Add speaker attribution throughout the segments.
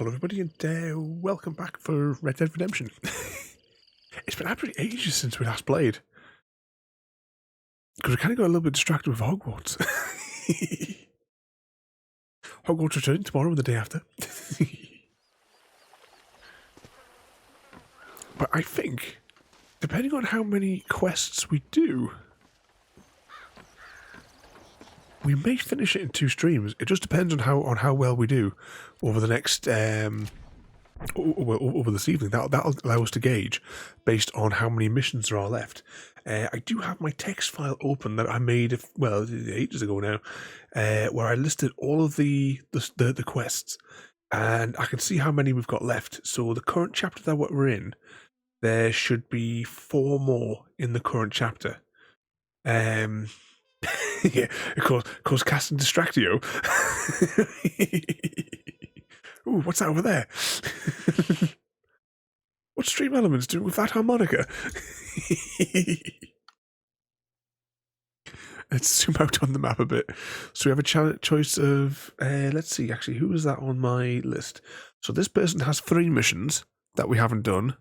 Speaker 1: Hello everybody and welcome back for Red Dead Redemption. It's been absolutely ages since we last played. Because we kind of got a little bit distracted with Hogwarts. Hogwarts returning tomorrow and the day after. But I think, depending on how many quests we do, we may finish it in 2 streams. It just depends on how well we do over the next over this evening. That'll allow us to gauge based on how many missions there are left. I do have my text file open that I made ages ago now, where I listed all of the quests, and I can see how many we've got left. So the current chapter that we're in, there should be 4 more in the current chapter. Yeah, of course, cast and distract you. Ooh, what's that over there? What's Stream Elements doing with that harmonica? Let's zoom out on the map a bit. So we have a choice of, let's see, actually, who is that on my list? So this person has 3 missions that we haven't done.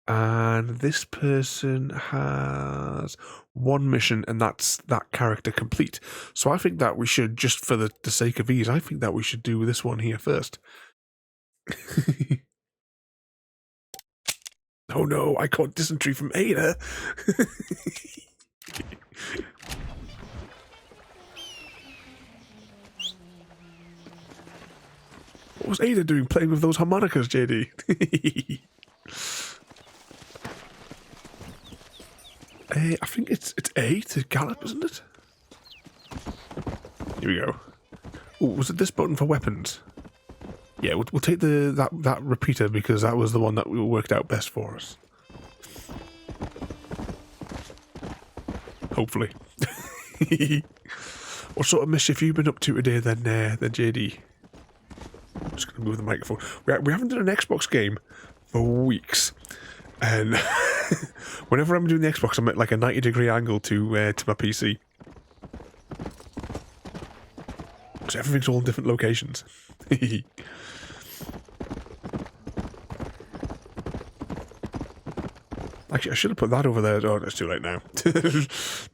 Speaker 1: And this person has 1 mission, and that's that character complete. So I think that we should, just for the sake of ease, I think that we should do this one here first. Oh no, I caught dysentery from Ada. What was Ada doing playing with those harmonicas, JD? I think it's A to gallop, isn't it? Here we go. Oh, was it this button for weapons? Yeah, we'll take that repeater because that was the one that worked out best for us. Hopefully. What sort of mischief have you been up to today then JD? I'm just going to move the microphone. We haven't done an Xbox game for weeks. And whenever I'm doing the Xbox, I'm at like a 90-degree angle to my PC. So everything's all in different locations. Actually, I should have put that over there. Oh, it's too late now.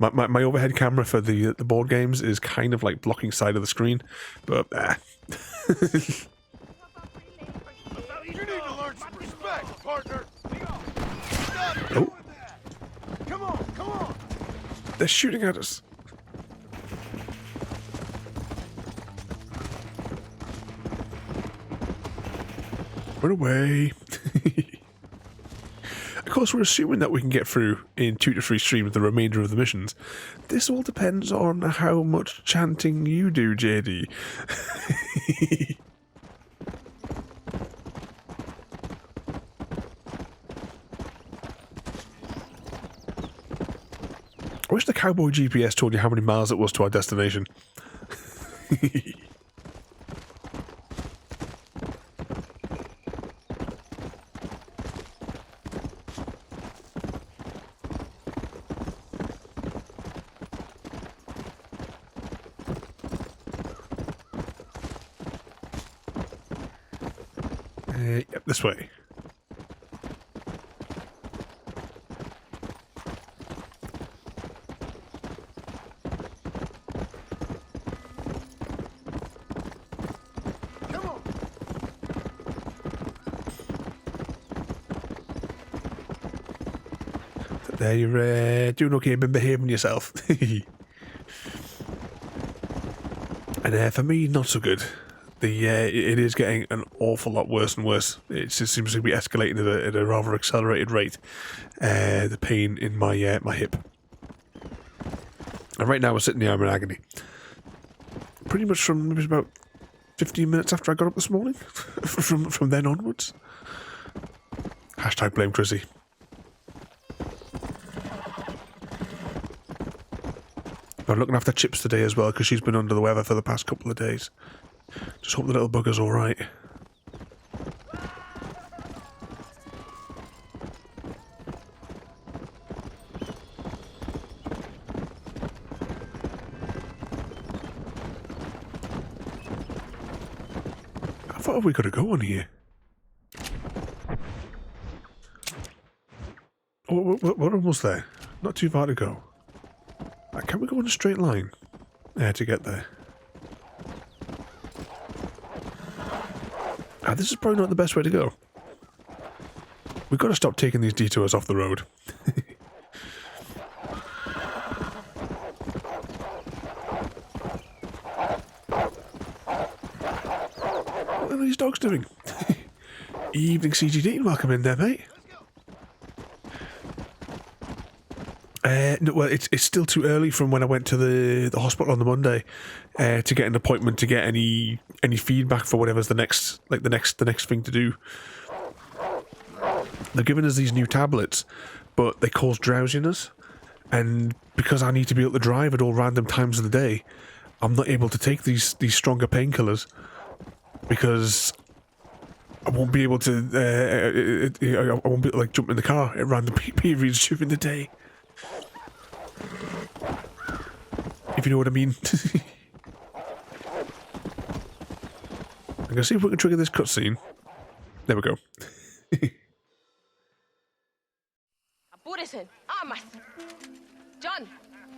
Speaker 1: my overhead camera for the board games is kind of like blocking side of the screen, but
Speaker 2: You need to learn some respect, partner.
Speaker 1: Oh.
Speaker 2: Come on.
Speaker 1: They're shooting at us. Run away. Of course, we're assuming that we can get through in 2 to 3 streams the remainder of the missions. This all depends on how much chanting you do, JD. I wish the cowboy GPS told you how many miles it was to our destination. Yep, this way.
Speaker 2: Come on.
Speaker 1: There, you're doing okay, been behaving yourself. And for me, not so good. It is getting an awful lot worse and worse. It just seems to be escalating at a rather accelerated rate. The pain in my hip. And right now we're sitting here, I'm in agony. Pretty much from maybe about 15 minutes after I got up this morning. from then onwards. Hashtag blame Chrissy. I'm looking after Chips today as well because she's been under the weather for the past couple of days. Just hope the little bugger's alright. far have we got to go on here? Oh, we're almost there. Not too far to go. Can we go in a straight line to get there? This is probably not the best way to go. We've got to stop taking these detours off the road. What are these dogs doing? Evening CGD, welcome in there, mate. No, well, it's still too early from when I went to the hospital on the Monday to get an appointment to get any feedback for whatever's the next thing to do. They're giving us these new tablets, but they cause drowsiness, and because I need to be able to drive at all random times of the day, I'm not able to take these stronger painkillers because I won't be able to. I won't be able to, like, jump in the car at random periods during the day. If you know what I mean. I'm gonna see if we can trigger this cutscene. There we go.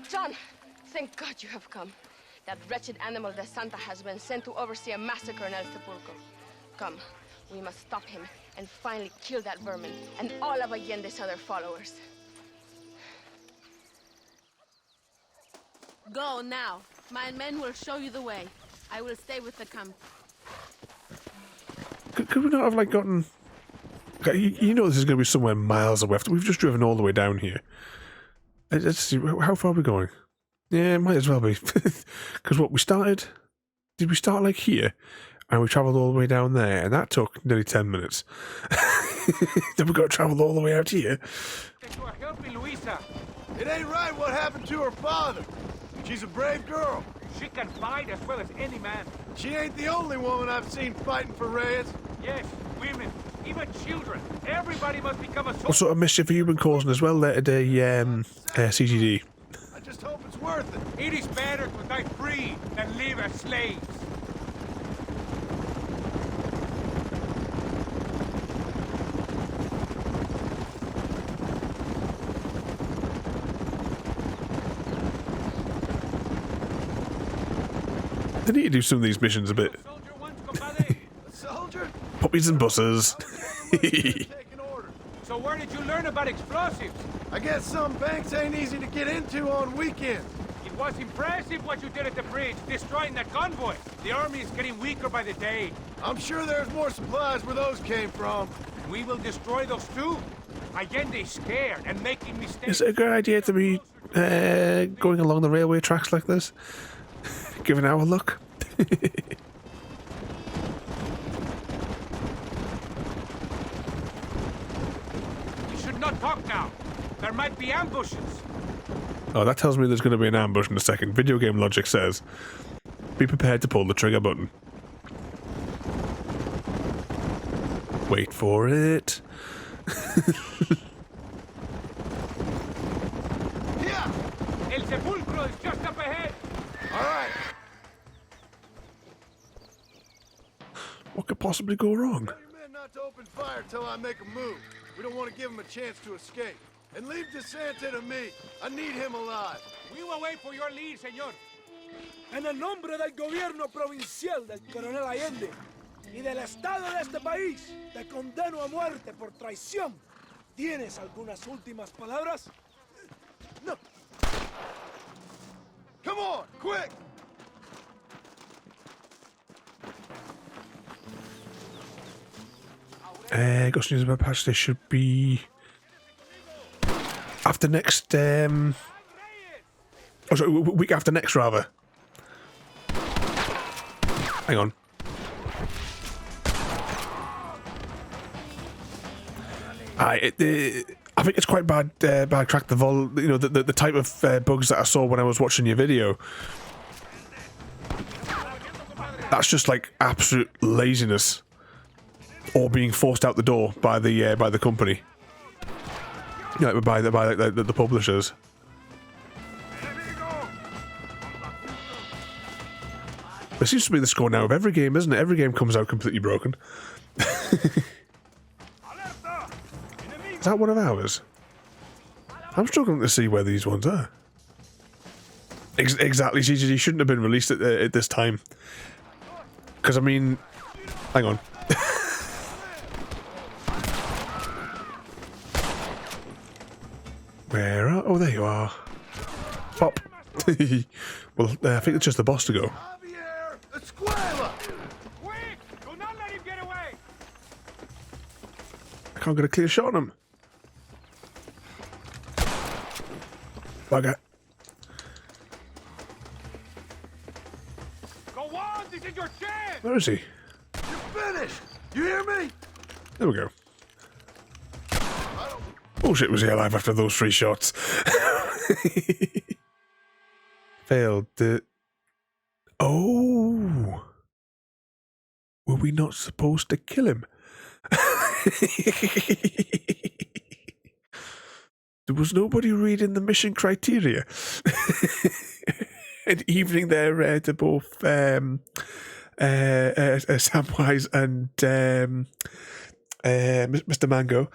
Speaker 3: John! Thank God you have come. That wretched animal de Santa has been sent to oversee a massacre in El Sepulcro. Come, we must stop him and finally kill that vermin and all of Allende's other followers. Go now. My men will show you the way. I will stay with the camp.
Speaker 1: Could we not have, like, gotten... You know this is going to be somewhere miles away. We've just driven all the way down here. Let's see, how far are we going? Yeah, it might as well be. Because what, we started... Did we start, like, here? And we travelled all the way down there, and that took nearly 10 minutes. Then we got to travel all the way out here.
Speaker 2: It ain't right what happened to her father. She's a brave girl.
Speaker 4: She can fight as well as any man.
Speaker 2: She ain't the only woman I've seen fighting for Reyes.
Speaker 4: Yes, women, even children. Everybody must become a soldier.
Speaker 1: What sort of mischief have you been causing as well there today, CGD?
Speaker 2: I just hope it's worth it.
Speaker 4: It is better to die free than live as slaves.
Speaker 1: They need to do some of these missions a bit.
Speaker 2: A soldier?
Speaker 1: Puppies and buses.
Speaker 4: So where did you learn about explosives?
Speaker 2: I guess some banks ain't easy to get into on weekends.
Speaker 4: It was impressive what you did at the bridge, destroying that convoy. The army is getting weaker by the day.
Speaker 2: I'm sure there's more supplies where those came from.
Speaker 4: We will destroy those too. Allende is scared and making mistakes.
Speaker 1: Is it a good idea to be going along the railway tracks like this? Giving our look.
Speaker 4: You should not talk now. There might be ambushes.
Speaker 1: Oh, that tells me there's going to be an ambush in a second. Video game logic says, be prepared to pull the trigger button. Wait for it.
Speaker 2: Yeah!
Speaker 4: El Sepulcro is just up ahead.
Speaker 2: All right.
Speaker 1: What could possibly go wrong?
Speaker 2: Tell your men not to open fire till I make a move. We don't want to give him a chance to escape. And leave DeSanta to me. I need him alive.
Speaker 4: We will wait for your lead, señor.
Speaker 5: En el nombre del gobierno provincial del coronel Allende y del estado de este país, te condeno a muerte por traición. ¿Tienes algunas últimas palabras?
Speaker 2: No. Come on, quick!
Speaker 1: Got some news about patch. They should be after next. Oh, sorry, week after next, rather. Hang on. I think it's quite bad. Bad track the type of bugs that I saw when I was watching your video. That's just like absolute laziness, or being forced out the door by the company. Yeah, by the publishers. It seems to be the score now of every game, isn't it? Every game comes out completely broken. Is that one of ours? I'm struggling to see where these ones are. Exactly, CGG shouldn't have been released at this time. Because, I mean... Hang on. Where are... Oh, there you are. Pop. Well, I think it's just the boss to go.
Speaker 2: Javier, Escuela!
Speaker 4: Quick! Do not let him get away!
Speaker 1: I can't get a clear shot on him. Bugger.
Speaker 4: Go on! This is your chance!
Speaker 1: Where is he?
Speaker 2: You're finished! You hear me?
Speaker 1: There we go. Bullshit, was he alive after those 3 shots? Failed. Oh! Were we not supposed to kill him? There was nobody reading the mission criteria. And evening there to both Samwise and Mr. Mango.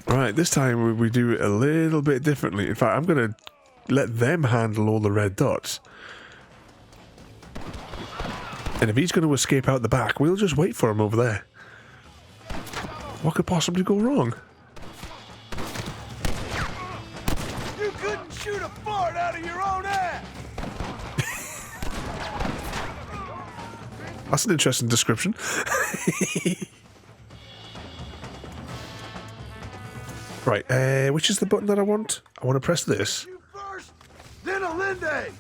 Speaker 1: Right, this time we do it a little bit differently. In fact, I'm going to let them handle all the red dots. And if he's going to escape out the back, we'll just wait for him over there. What could possibly go wrong?
Speaker 2: You couldn't shoot a fart out of your own ass!
Speaker 1: That's an interesting description. Right, which is the button that I want? I want to press this.
Speaker 2: You first, then Alinde!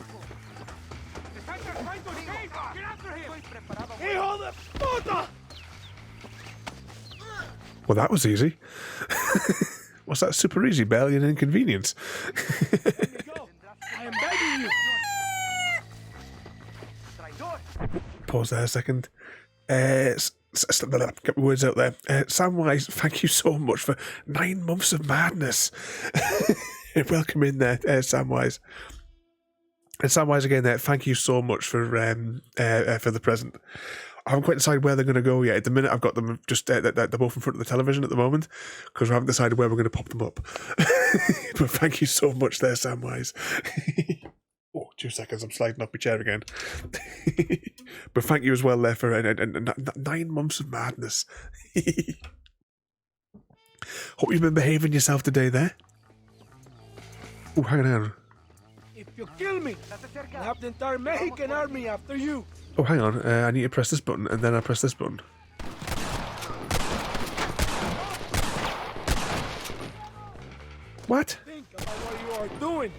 Speaker 4: Get after him!
Speaker 5: ¡Hijo de puta!
Speaker 1: Well, that was easy. What's that? Super easy, barely an inconvenience.
Speaker 5: Go. I am begging you.
Speaker 1: Pause there a second. Get my words out there. Samwise, thank you so much for 9 months of madness. Welcome in there, Samwise. And Samwise again there, thank you so much for the present. I haven't quite decided where they're going to go yet. At the minute, I've got them just, they're both in front of the television at the moment, because we haven't decided where we're going to pop them up. But thank you so much there, Samwise. Oh, 2 seconds, I'm sliding off my chair again. But thank you as well there for 9 months of madness. Hope you've been behaving yourself today there. Oh, hang on.
Speaker 5: If you kill me, I'll have the entire Mexican army after you.
Speaker 1: Oh, hang on. I need to press this button, and then I press this button. What?
Speaker 5: Think about what you are doing.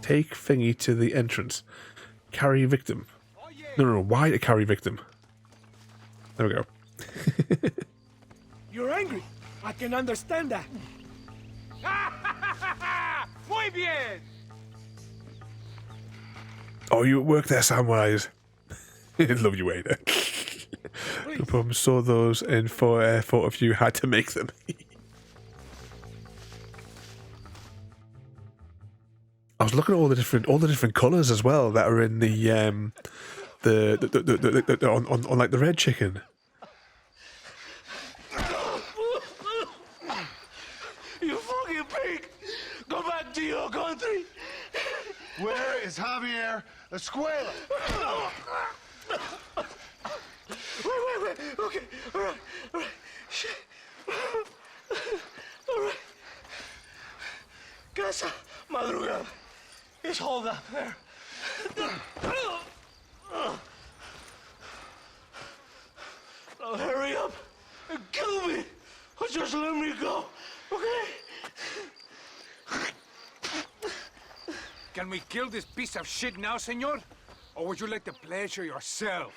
Speaker 1: Take thingy to the entrance. Carry victim. No. Why to carry victim? There we go.
Speaker 5: You're angry. I can understand that.
Speaker 4: Muy bien!
Speaker 1: Oh, you at work there, Samwise. Love you, Ada. No problem. Saw those and thought of you, had to make them. I was looking at all the different colours as well that are in the on like the red chicken.
Speaker 2: You fucking pig! Go back to your country! Where is Javier Escuela? Wait. Okay, all right. Shit. All right. Casa Madrugada. It's hold up there. Now hurry up and kill me, or just let me go, okay?
Speaker 4: Can we kill this piece of shit now, senor? Or would you like the pleasure yourself?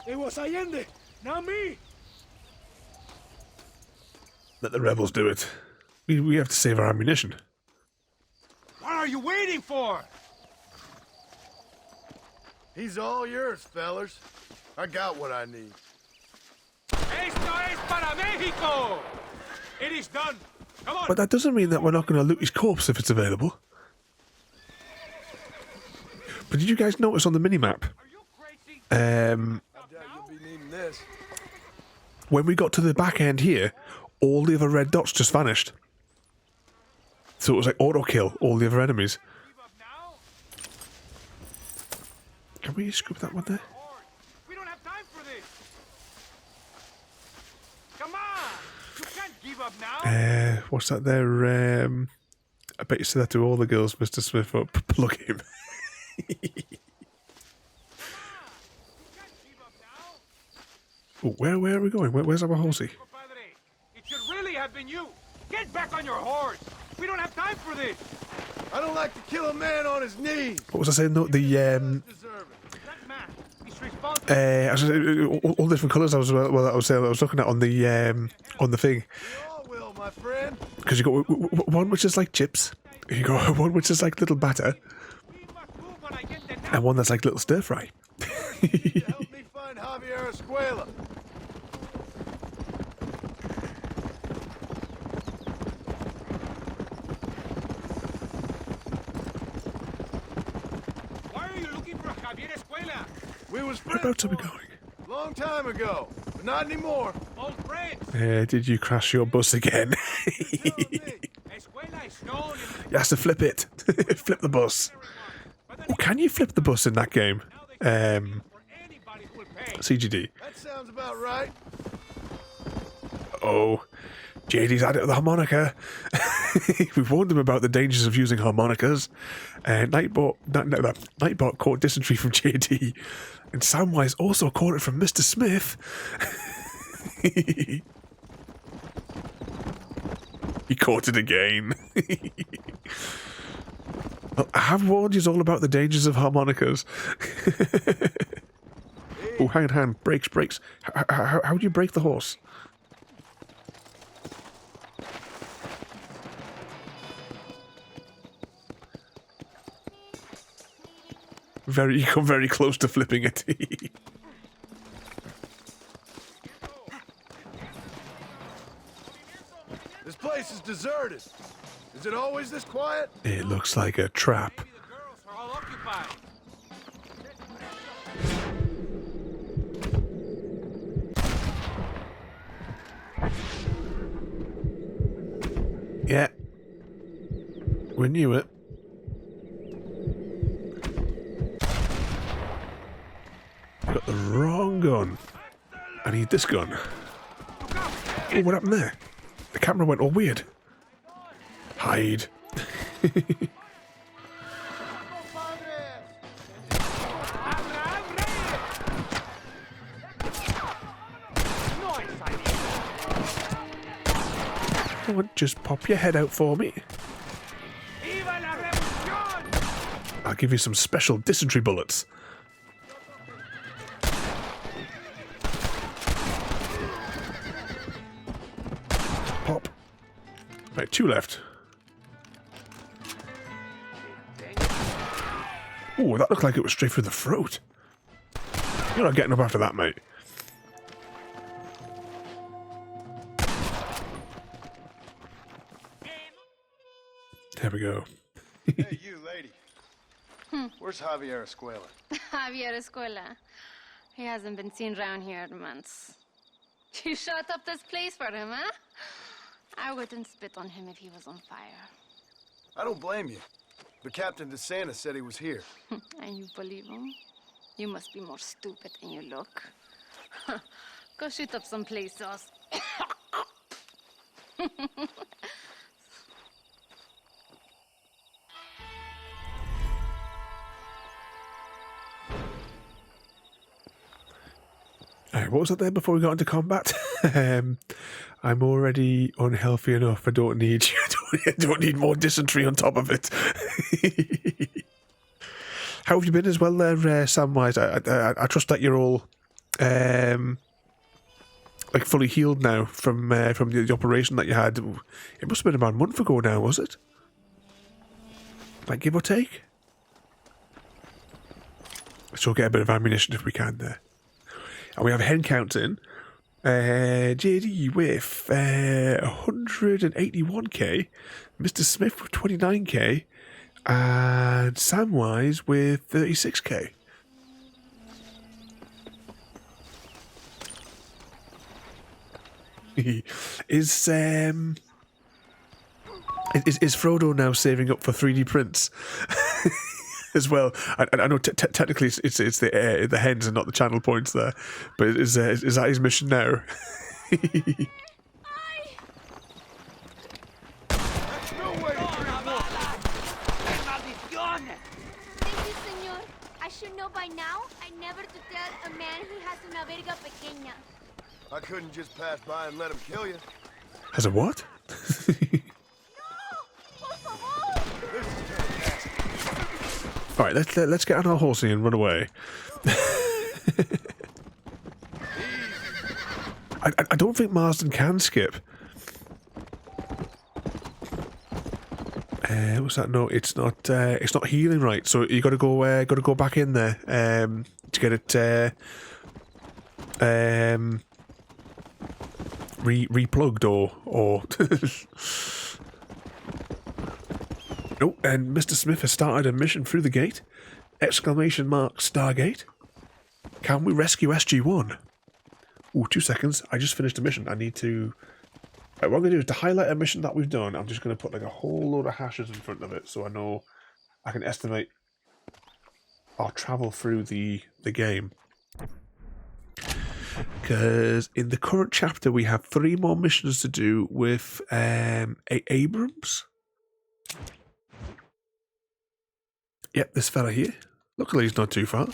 Speaker 5: It was Allende, not me.
Speaker 1: Let the rebels do it. We have to save our ammunition.
Speaker 4: What are you waiting for?
Speaker 2: He's all yours, fellers. I got what I need.
Speaker 4: Esto es para Mexico! It is done. Come on.
Speaker 1: But that doesn't mean that we're not going to loot his corpse if it's available. But did you guys notice on the minimap?
Speaker 4: Are you crazy?
Speaker 2: I doubt you'll be needing this.
Speaker 1: When we got to the back end here, all the other red dots just vanished. So it was like auto kill all the other enemies.
Speaker 4: Give up now?
Speaker 1: Can we scoop that one there?
Speaker 4: Hard. We don't have time for this. Come on. You can't give up now.
Speaker 1: What's that there? I bet you said that to all the girls, Mr. Smith. Oh, plug him.
Speaker 4: You can't give up now.
Speaker 1: Oh, where are we going? Where's our horsey?
Speaker 4: Compadre, it should really have been you. Get back on your horse. We don't have time for this.
Speaker 2: I don't like to kill a man on his knees.
Speaker 1: What was I saying? No, the
Speaker 2: Deserve it.
Speaker 4: That man, he's responsible.
Speaker 1: I was, all different colours. I was looking at on the thing,
Speaker 2: We all will, my friend.
Speaker 1: because you got one which is like chips, you got one which is like little batter,
Speaker 4: We must move when I get the
Speaker 1: and one that's like little stir fry.
Speaker 2: Help me find Javier Escuela.
Speaker 4: Why are you looking for Javier Escuela?
Speaker 2: We was friends
Speaker 1: Whereabouts are we
Speaker 2: once,
Speaker 1: going?
Speaker 2: long time ago, but not anymore.
Speaker 4: Old friends.
Speaker 1: Did you crash your bus again?
Speaker 2: Tell me.
Speaker 4: Escuela is known in
Speaker 1: You have to flip it. Flip the bus.
Speaker 4: but then
Speaker 1: Oh, can you flip the bus in that game?
Speaker 4: for anybody who will pay.
Speaker 1: CGD.
Speaker 2: That sounds about right.
Speaker 1: Oh, JD's had it with the harmonica. We've warned them about the dangers of using harmonicas. Nightbot caught dysentery from JD. And Samwise also caught it from Mr. Smith. He caught it again. Well, I have warned you all about the dangers of harmonicas. Oh, hang on. Brakes. How do you brake the horse? You come very close to flipping it.
Speaker 2: This place is deserted. Is it always this quiet?
Speaker 1: It looks like a trap.
Speaker 4: Maybe the girls are all occupied.
Speaker 1: Yeah. We knew it. Got the wrong gun. I need this gun. Oh, what happened there? The camera went all weird. Hide. Come on, just pop your head out for me.
Speaker 4: Viva la revolución!
Speaker 1: I'll give you some special dysentery bullets. Pop. Right, 2 left. Ooh, that looked like it was straight through the throat. You're not getting up after that, mate. There we go.
Speaker 2: Hey, you lady. Where's Javier Escuela?
Speaker 6: Javier Escuela. He hasn't been seen around here in months. You shut up this place for him, huh? I wouldn't spit on him if he was on fire.
Speaker 2: I don't blame you. But Captain DeSantis said he was here.
Speaker 6: And you believe him? You must be more stupid than you look. Go shoot up some play sauce.
Speaker 1: Alright, what was that there before we got into combat? I'm already unhealthy enough. I don't need I don't need more dysentery on top of it. How have you been as well there, Samwise? I trust that you're all like fully healed now from the operation that you had. It must have been about a month ago now, was it? Like, give or take? Let's all get a bit of ammunition if we can there. And we have hen count in. JD with 181k. Mr. Smith with 29k. And Samwise with 36k. Is Frodo now saving up for 3D prints as well? I know technically it's the hens and not the channel points there, but is that his mission now?
Speaker 7: Thank you, señor. I should know by now. I never to tell a man he has una verga pequeña.
Speaker 2: I couldn't just pass by and let him kill you.
Speaker 1: Has a what? All right, let's get on our horsey and run away. I don't think Marston can skip. What's that? No, it's not healing right. So you got to go back in there to get it replugged or Oh, and Mr. Smith has started a mission through the gate. Exclamation mark Stargate. Can we rescue SG-1? Ooh, 2 seconds. I just finished a mission. I need to... Right, what I'm going to do is to highlight a mission that we've done, I'm just going to put like a whole load of hashes in front of it so I know I can estimate our travel through the game. Because in the current chapter we have 3 more missions to do with Abrams. Yep, this fella here. Luckily he's not too far.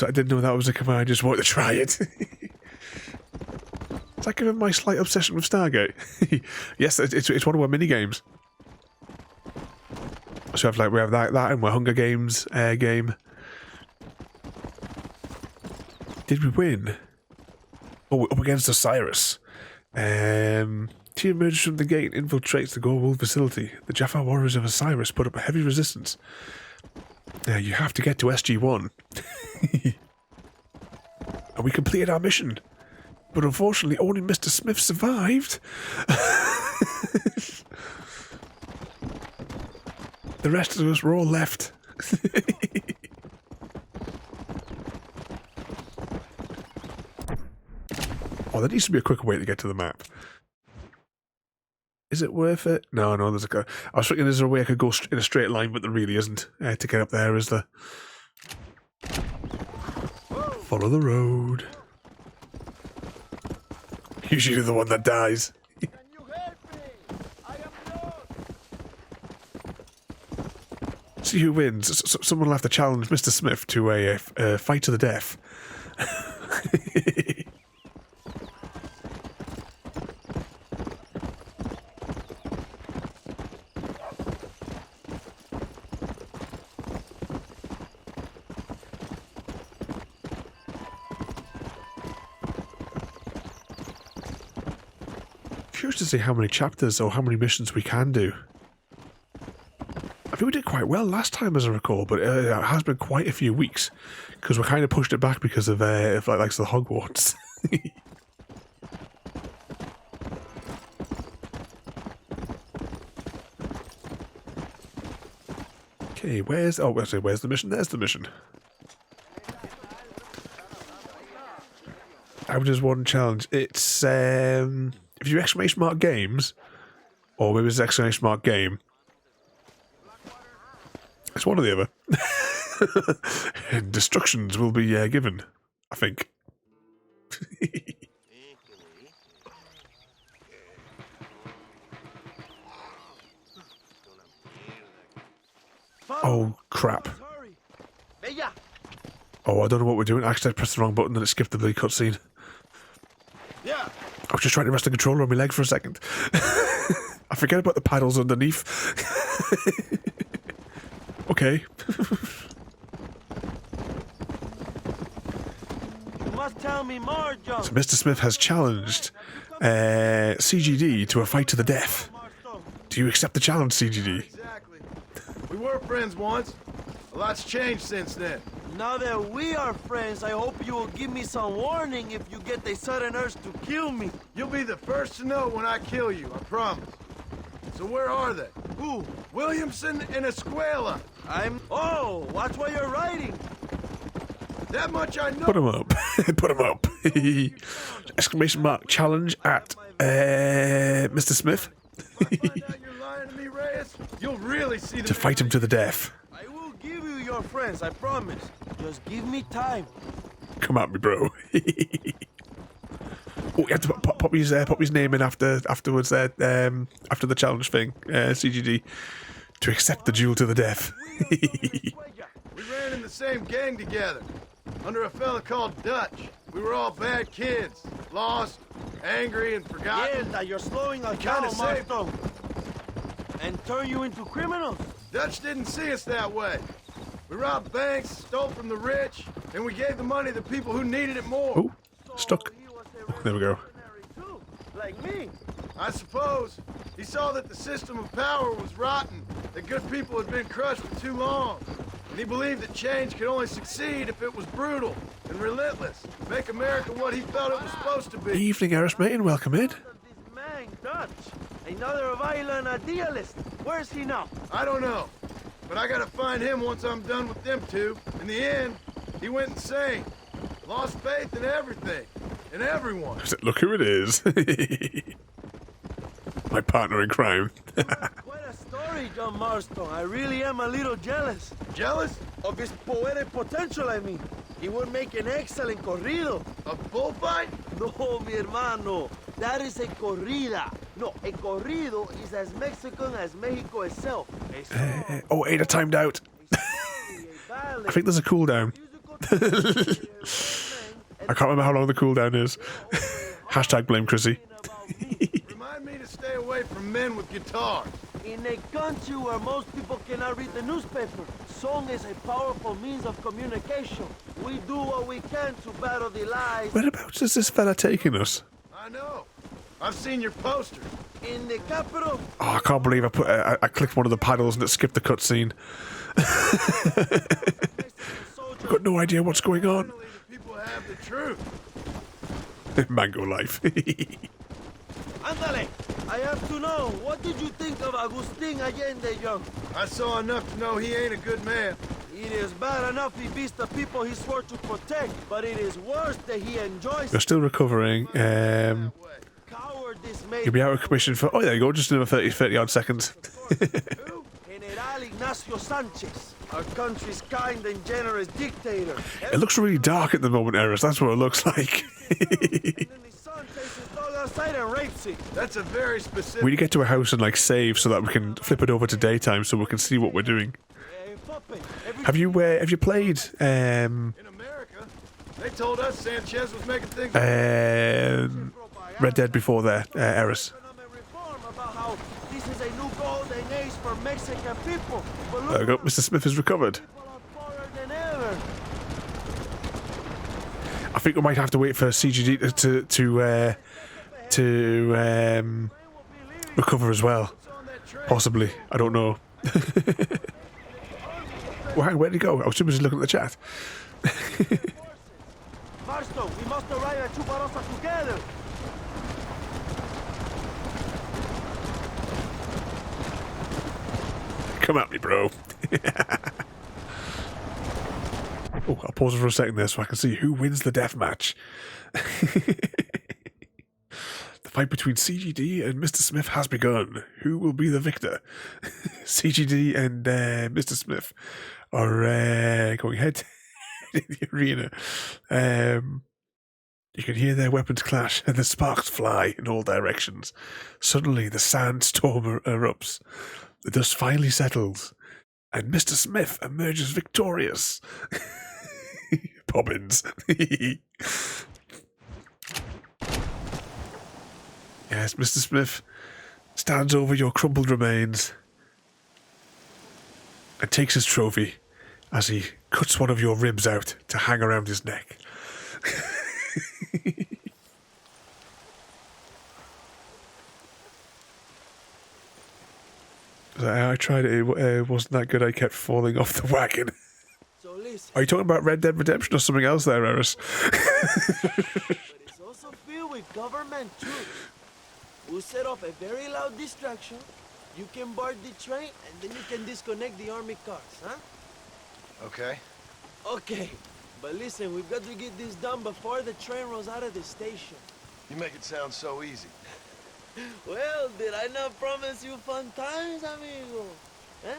Speaker 1: I didn't know that was a command, I just wanted to try it. It's like giving my slight obsession with Stargate. Yes, it's one of our mini games. So we have that and my Hunger Games game. Did we win? Oh, up against Osiris. Team emerges from the gate and infiltrates the Gorewolf facility. The Jaffa warriors of Osiris put up a heavy resistance. You have to get to SG-1. And we completed our mission. But unfortunately, only Mr. Smith survived. The rest of us were all left. Oh, there needs to be a quicker way to get to the map. Is it worth it? No, there's a... I was thinking there's a way I could go in a straight line, but there really isn't. To get up there, is there? Follow the road. Usually the one that dies.
Speaker 2: Can you help me? I am lost.
Speaker 1: See who wins. Someone will have to challenge Mr. Smith to a fight to the death. Curious to see how many chapters or how many missions we can do. I think we did quite well last time, as I recall, but it has been quite a few weeks because we kind of pushed it back because of the Hogwarts. Okay, where's the mission? There's the mission. I would just one challenge. It's if you exclamation mark games, or maybe it's exclamation mark game. It's one or the other. And destructions will be given, I think. Oh, crap. Oh, I don't know what we're doing. Actually, I pressed the wrong button and it skipped the bloody cutscene.
Speaker 2: Yeah.
Speaker 1: I was just trying to rest the controller on my leg for a second. I forget about the paddles underneath. Okay.
Speaker 8: You must tell me more, John.
Speaker 1: So Mr. Smith has challenged CGD to a fight to the death. Do you accept the challenge, CGD?
Speaker 2: Exactly. We were friends once. A lot's changed since then.
Speaker 8: Now that we are friends, I hope you will give me some warning if you get a sudden urge to kill me.
Speaker 2: You'll be the first to know when I kill you, I promise. So where are they?
Speaker 8: Who?
Speaker 2: Williamson and Escuela.
Speaker 8: Oh, watch what you're writing.
Speaker 2: That much I know.
Speaker 1: Put him up. Put him up. Exclamation mark challenge at Mr. Smith
Speaker 2: If I find out you're lying to me, Reyes, you'll really see the
Speaker 1: to fight him to the death.
Speaker 8: I will give you your friends, I promise. Just give me time.
Speaker 1: Come at me, bro. Oh, you have to pop his name in afterwards there, after the challenge thing, CGD, to accept the duel to the death.
Speaker 2: We ran in the same gang together, under a fella called Dutch. We were all bad kids, lost, angry, and forgotten.
Speaker 8: Mierda, you're slowing us
Speaker 2: Kinda
Speaker 8: down,
Speaker 2: safe.
Speaker 8: Marston. And turn you into criminals.
Speaker 2: Dutch didn't see us that way. We robbed banks, stole from the rich, and we gave the money to people who needed it more.
Speaker 1: Oh, stuck.
Speaker 8: He was a
Speaker 1: There we go.
Speaker 8: revolutionary too, like me.
Speaker 2: I suppose he saw that the system of power was rotten, that good people had been crushed for too long. And he believed that change could only succeed if it was brutal and relentless, make America what he felt it was supposed to be.
Speaker 1: Evening, Eris, mate, and welcome in.
Speaker 8: This man, Dutch, another violent idealist. Where's he now?
Speaker 2: I don't know, but I gotta find him once I'm done with them two. In the end, he went insane, lost faith in everything, and everyone.
Speaker 1: Look who it is. My partner in crime.
Speaker 8: Quite a story, John Marston. I really am a little jealous.
Speaker 2: Jealous?
Speaker 8: Of his poetic potential, I mean. He would make an excellent corrido.
Speaker 2: A bullfight?
Speaker 8: No, mi hermano. That is a corrida. No, a corrido is as Mexican as Mexico itself. A song,
Speaker 1: Oh, Ada timed out.
Speaker 8: a story, a ballad,
Speaker 1: I think there's a cooldown.
Speaker 8: musical
Speaker 1: I can't remember how long the cooldown is. Hashtag blame Chrissy.
Speaker 2: Remind me to stay away from men with guitars.
Speaker 8: In a country where most people cannot read the newspaper, song is a powerful means of communication. We do what we can to battle the lies.
Speaker 1: Whereabouts is this fella taking us?
Speaker 2: I know. I've seen your posters.
Speaker 8: In the capital,
Speaker 1: Oh, I can't believe I clicked one of the paddles and it skipped the cutscene. I've got no idea what's going on.
Speaker 2: Finally, the people have the truth.
Speaker 1: Mango life.
Speaker 8: Ándale! I have to know, what did you think of Agustin Allende, Young?
Speaker 2: I saw enough to know he ain't a good man.
Speaker 8: It is bad enough he beats the people he swore to protect, but it is worse that he enjoys
Speaker 1: You're still recovering.
Speaker 2: That way.
Speaker 8: cowardice made.
Speaker 1: You'll be out of commission for... Oh, there you go. Just another 30 odd seconds.
Speaker 2: Who?
Speaker 8: General Ignacio Sanchez, our country's kind and generous dictator.
Speaker 1: It looks really dark at the moment, Eris. That's what it looks like.
Speaker 8: And then his son takes his dog outside and rapes it.
Speaker 2: That's a very specific...
Speaker 1: We need to get to a house and like save so that we can flip it over to daytime so we can see what we're doing.
Speaker 8: Puppet. Every
Speaker 1: Have you played
Speaker 2: In America, they told us Sanchez was making things...
Speaker 1: Red Dead before there, Eris?
Speaker 8: economic reform about how this is a new golden age for Mexican people. But look,
Speaker 1: There we go. Mr. Smith has recovered.
Speaker 8: people are poorer than ever.
Speaker 1: I think we might have to wait for CGD to recover as well.
Speaker 2: on that train.
Speaker 1: Possibly. I don't know. Well, hang on, where did he go? I was too busy looking at the chat.
Speaker 8: Marston, we must arrive at Chuparosa together.
Speaker 1: Come at me, bro. Oh, I'll pause for a second there so I can see who wins the death match. The fight between CGD and Mr. Smith has begun. Who will be the victor? CGD and Mr. Smith are going head in the arena. You can hear their weapons clash and the sparks fly in all directions. Suddenly, the sandstorm erupts. The dust finally settles, and Mr. Smith emerges victorious. Poppins. Yes, Mr. Smith stands over your crumpled remains and takes his trophy as he cuts one of your ribs out to hang around his neck. I tried it. It wasn't that good. I kept falling off the wagon.
Speaker 8: So listen.
Speaker 1: Are you talking about Red Dead Redemption or something else there, Eris?
Speaker 8: But it's also filled with government troops. We'll set off a very loud distraction. You can board the train, and then you can disconnect the army cars, huh?
Speaker 2: Okay.
Speaker 8: Okay. But listen, we've got to get this done before the train rolls out of the station.
Speaker 2: You make it sound so easy.
Speaker 8: Well, did I not promise you fun times, amigo? Eh?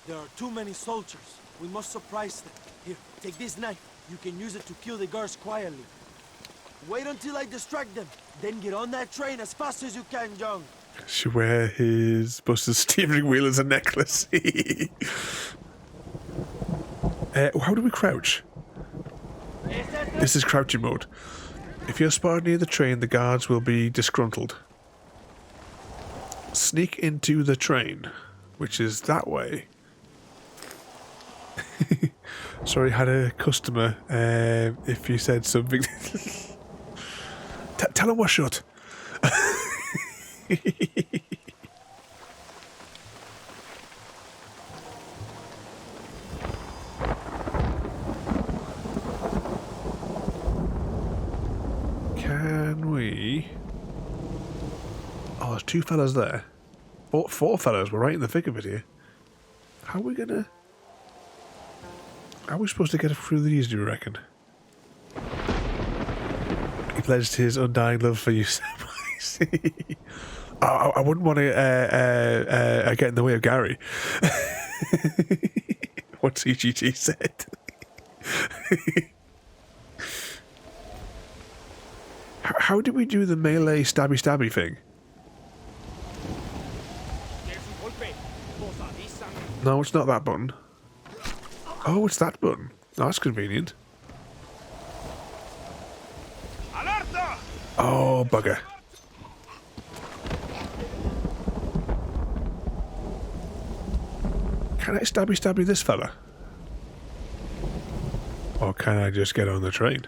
Speaker 8: There are too many soldiers. We must surprise them. Here, take this knife. You can use it to kill the guards quietly. Wait until I distract them. Then get on that train as fast as you can, John.
Speaker 1: Should wear his Buster's steering wheel as a necklace. How do we crouch? This is crouching mode. If you're spotted near the train, the guards will be disgruntled. Sneak into the train, which is that way. Sorry, had a customer. If you said something, tell him we're shut. Can we? Oh, there's two fellas there. Four fellas. We're right in the thick of it here. How are we gonna? How are we supposed to get through these, do you reckon? He pledged his undying love for you, I wouldn't want to get in the way of Gary. What CGT said. How do we do the melee stabby thing? No, it's not that button. Oh, it's that button. Oh, that's convenient. Oh, bugger. Can I stabby this fella? Or can I just get on the train?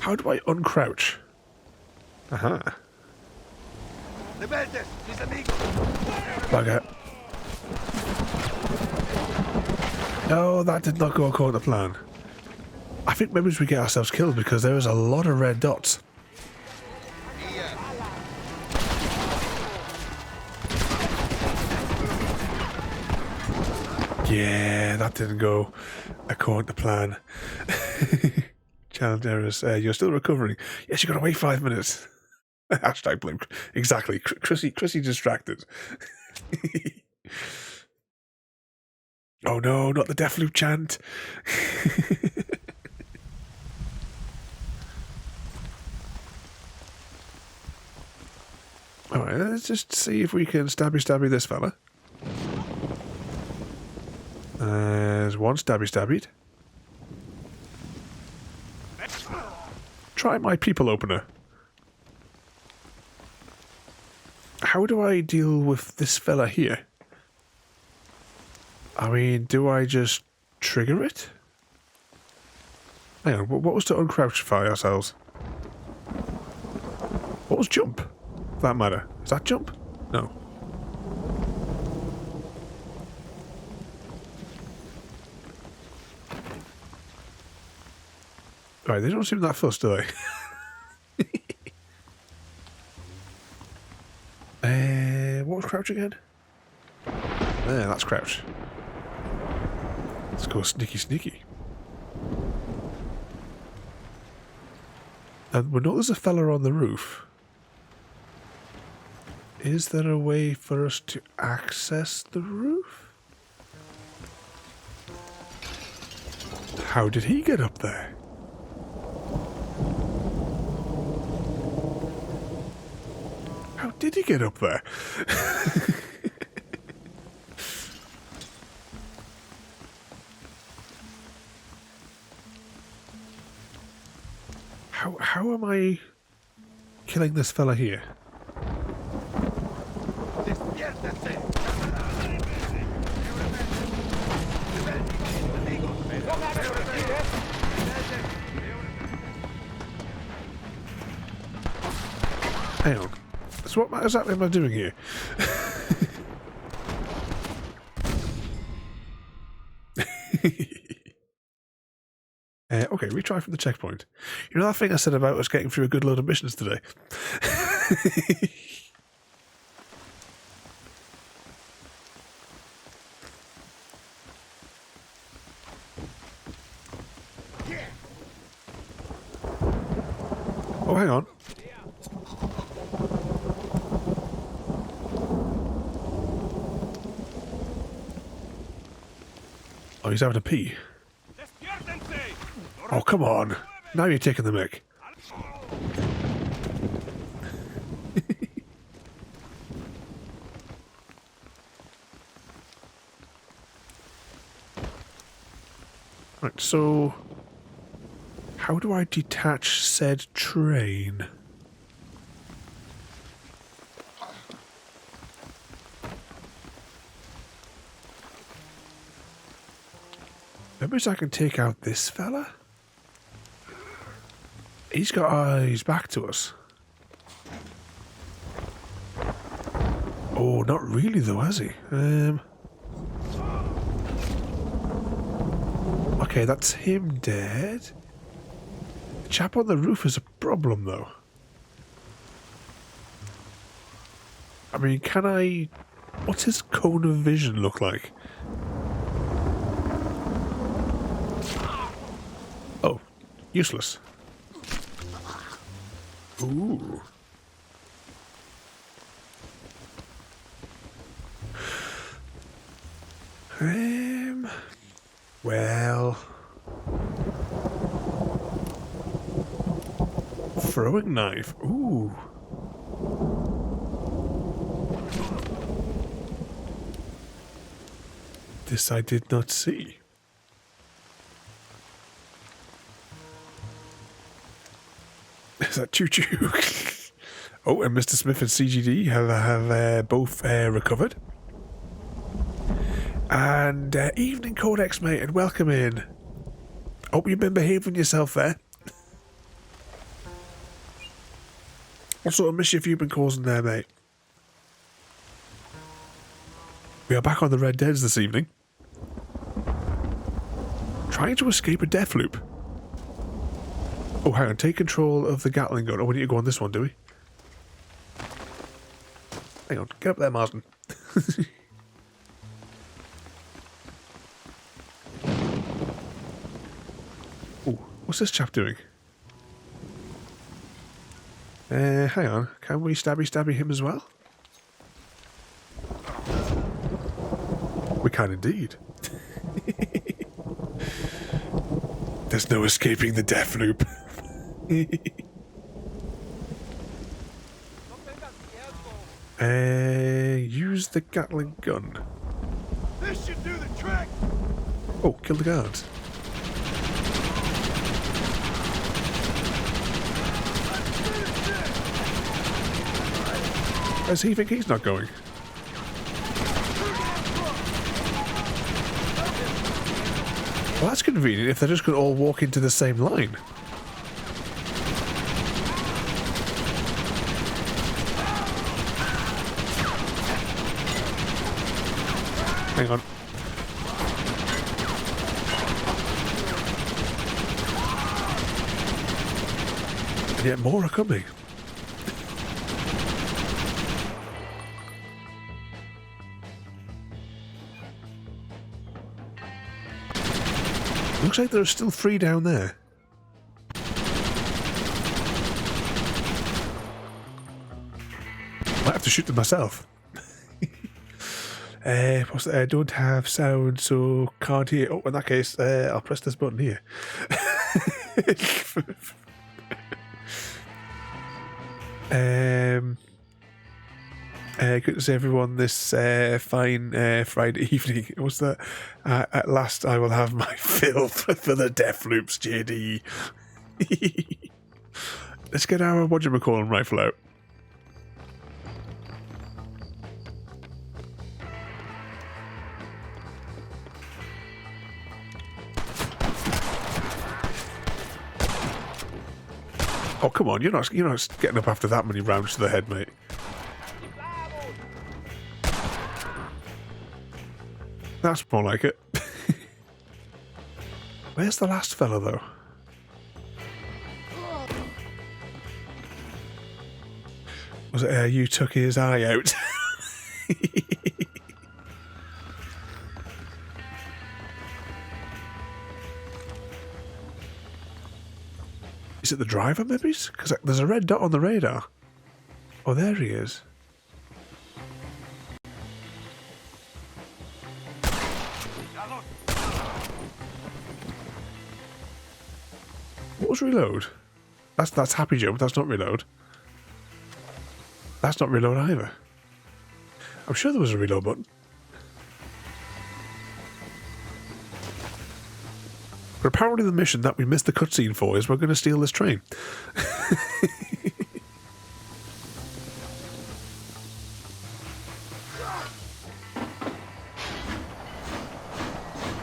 Speaker 1: How do I uncrouch? Aha. Bugger. No, that did not go according to plan. I think maybe we get ourselves killed because there is a lot of red dots. Yeah, that didn't go according to plan. Challenge errors. You're still recovering. Yes, you got to wait 5 minutes. Hashtag blame. Exactly. Chrissy distracted. Oh no, not the Deathloop chant. Alright, let's just see if we can stabby this fella. There's one stabby. Try my people opener. How do I deal with this fella here? I mean, do I just trigger it? Hang on, what was to uncrouchify ourselves? What was jump? For that matter. Is that jump? No. Right, they don't seem that fussed, do they? What was crouch again? There, that's crouch. Let's go sneaky. And we know there's a fella on the roof. Is there a way for us to access the roof? How did he get up there? How did he get up there? How am I killing this fella here? Hang on. So what exactly am I doing here? Okay, retry from the checkpoint. You know that thing I said about us getting through a good load of missions today? Oh, hang on. Oh, he's having a pee. Oh, come on. Now you're taking the mick. Right, so... how do I detach said train? Maybe I can take out this fella? He's got eyes back to us. Oh, not really though, has he? Okay, that's him dead. The chap on the roof is a problem though. I mean, can I... what's his cone of vision look like? Oh, useless. Ooh. Well... throwing knife. Ooh. This I did not see. Is that choo-choo? Oh, and Mr. Smith and CGD have both recovered. And evening Codex, mate, and welcome in. Hope you've been behaving yourself there. What sort of mischief you been causing there, mate? We are back on the Red Deads this evening. Trying to escape a death loop. Oh, hang on. Take control of the Gatling gun. Oh, we need to go on this one, do we? Hang on. Get up there, Marston. Oh, what's this chap doing? Hang on. Can we stabby him as well? We can indeed. There's no escaping the death loop. Use the Gatling gun.
Speaker 2: This should do the trick.
Speaker 1: Oh, kill the guards. Does he think he's not going? Well, that's convenient if they're just going to all walk into the same line. Hang on. And yet more are coming. Looks like there are still 3 down there. Might have to shoot them myself. I don't have sound, so can't hear. Oh, in that case, I'll press this button here. Good to see everyone this fine Friday evening. What's that? At last I will have my fill for the death loops, JD. Let's get our whatchamacallit rifle out. Oh, come on, you're not getting up after that many rounds to the head, mate. That's more like it. Where's the last fella, though? Was it you took his eye out? Is it the driver, maybe? Because there's a red dot on the radar. Oh, there he is. What was reload? That's happy jump. That's not reload. That's not reload either. I'm sure there was a reload button. But apparently the mission that we missed the cutscene for is we're going to steal this train.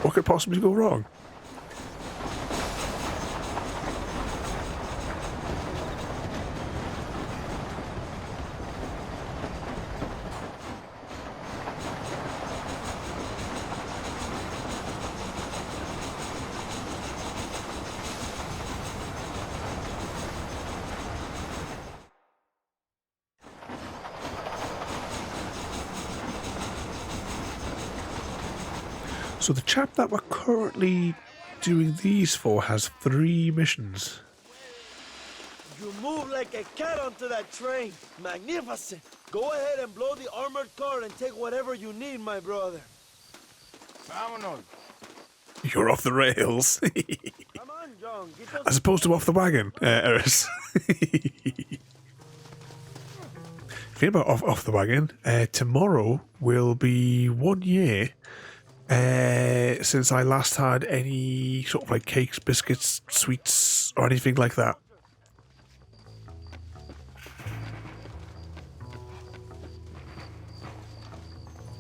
Speaker 1: What could possibly go wrong? So the chap that we're currently doing these for has 3 missions.
Speaker 8: You move like a cat onto that train. Magnificent. Go ahead and blow the armored car and take whatever you need, my brother.
Speaker 2: Vámonos.
Speaker 1: You're off the rails.
Speaker 8: Come on, John. Get those...
Speaker 1: As opposed to off the wagon, Eris. Think about off the wagon. Tomorrow will be 1 year since I last had any sort of like cakes, biscuits, sweets, or anything like that.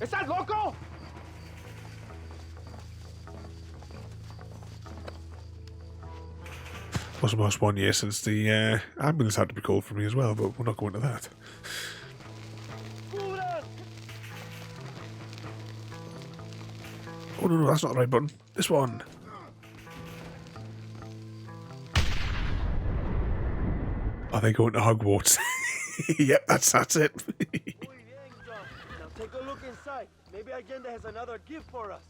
Speaker 2: ¿Estás loco?
Speaker 1: Was almost 1 year since the ambulance had to be called for me as well, but we're not going to that. Oh no, that's not the right button. This one. Are they going to Hogwarts? Yep, that's it.
Speaker 8: Now take a look inside. Maybe Agenda has another gift for us.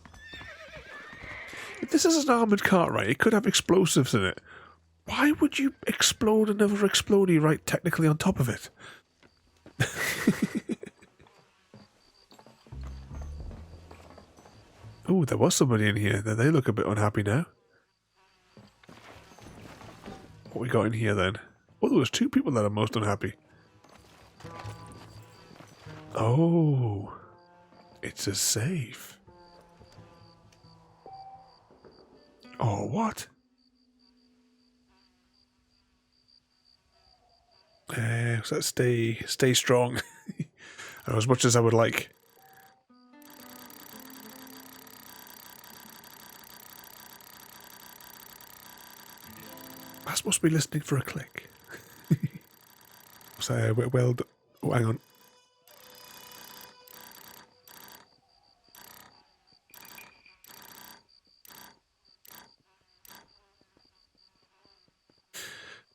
Speaker 1: If this is an armoured car, right, it could have explosives in it. Why would you explode another explodey right technically on top of it? Oh, there was somebody in here. They look a bit unhappy now. What we got in here then? Oh, there was 2 people that are most unhappy. Oh, it's a safe. Oh, what? So let's stay strong. As much as I would like. That must be listening for a click. So well done. Oh, hang on.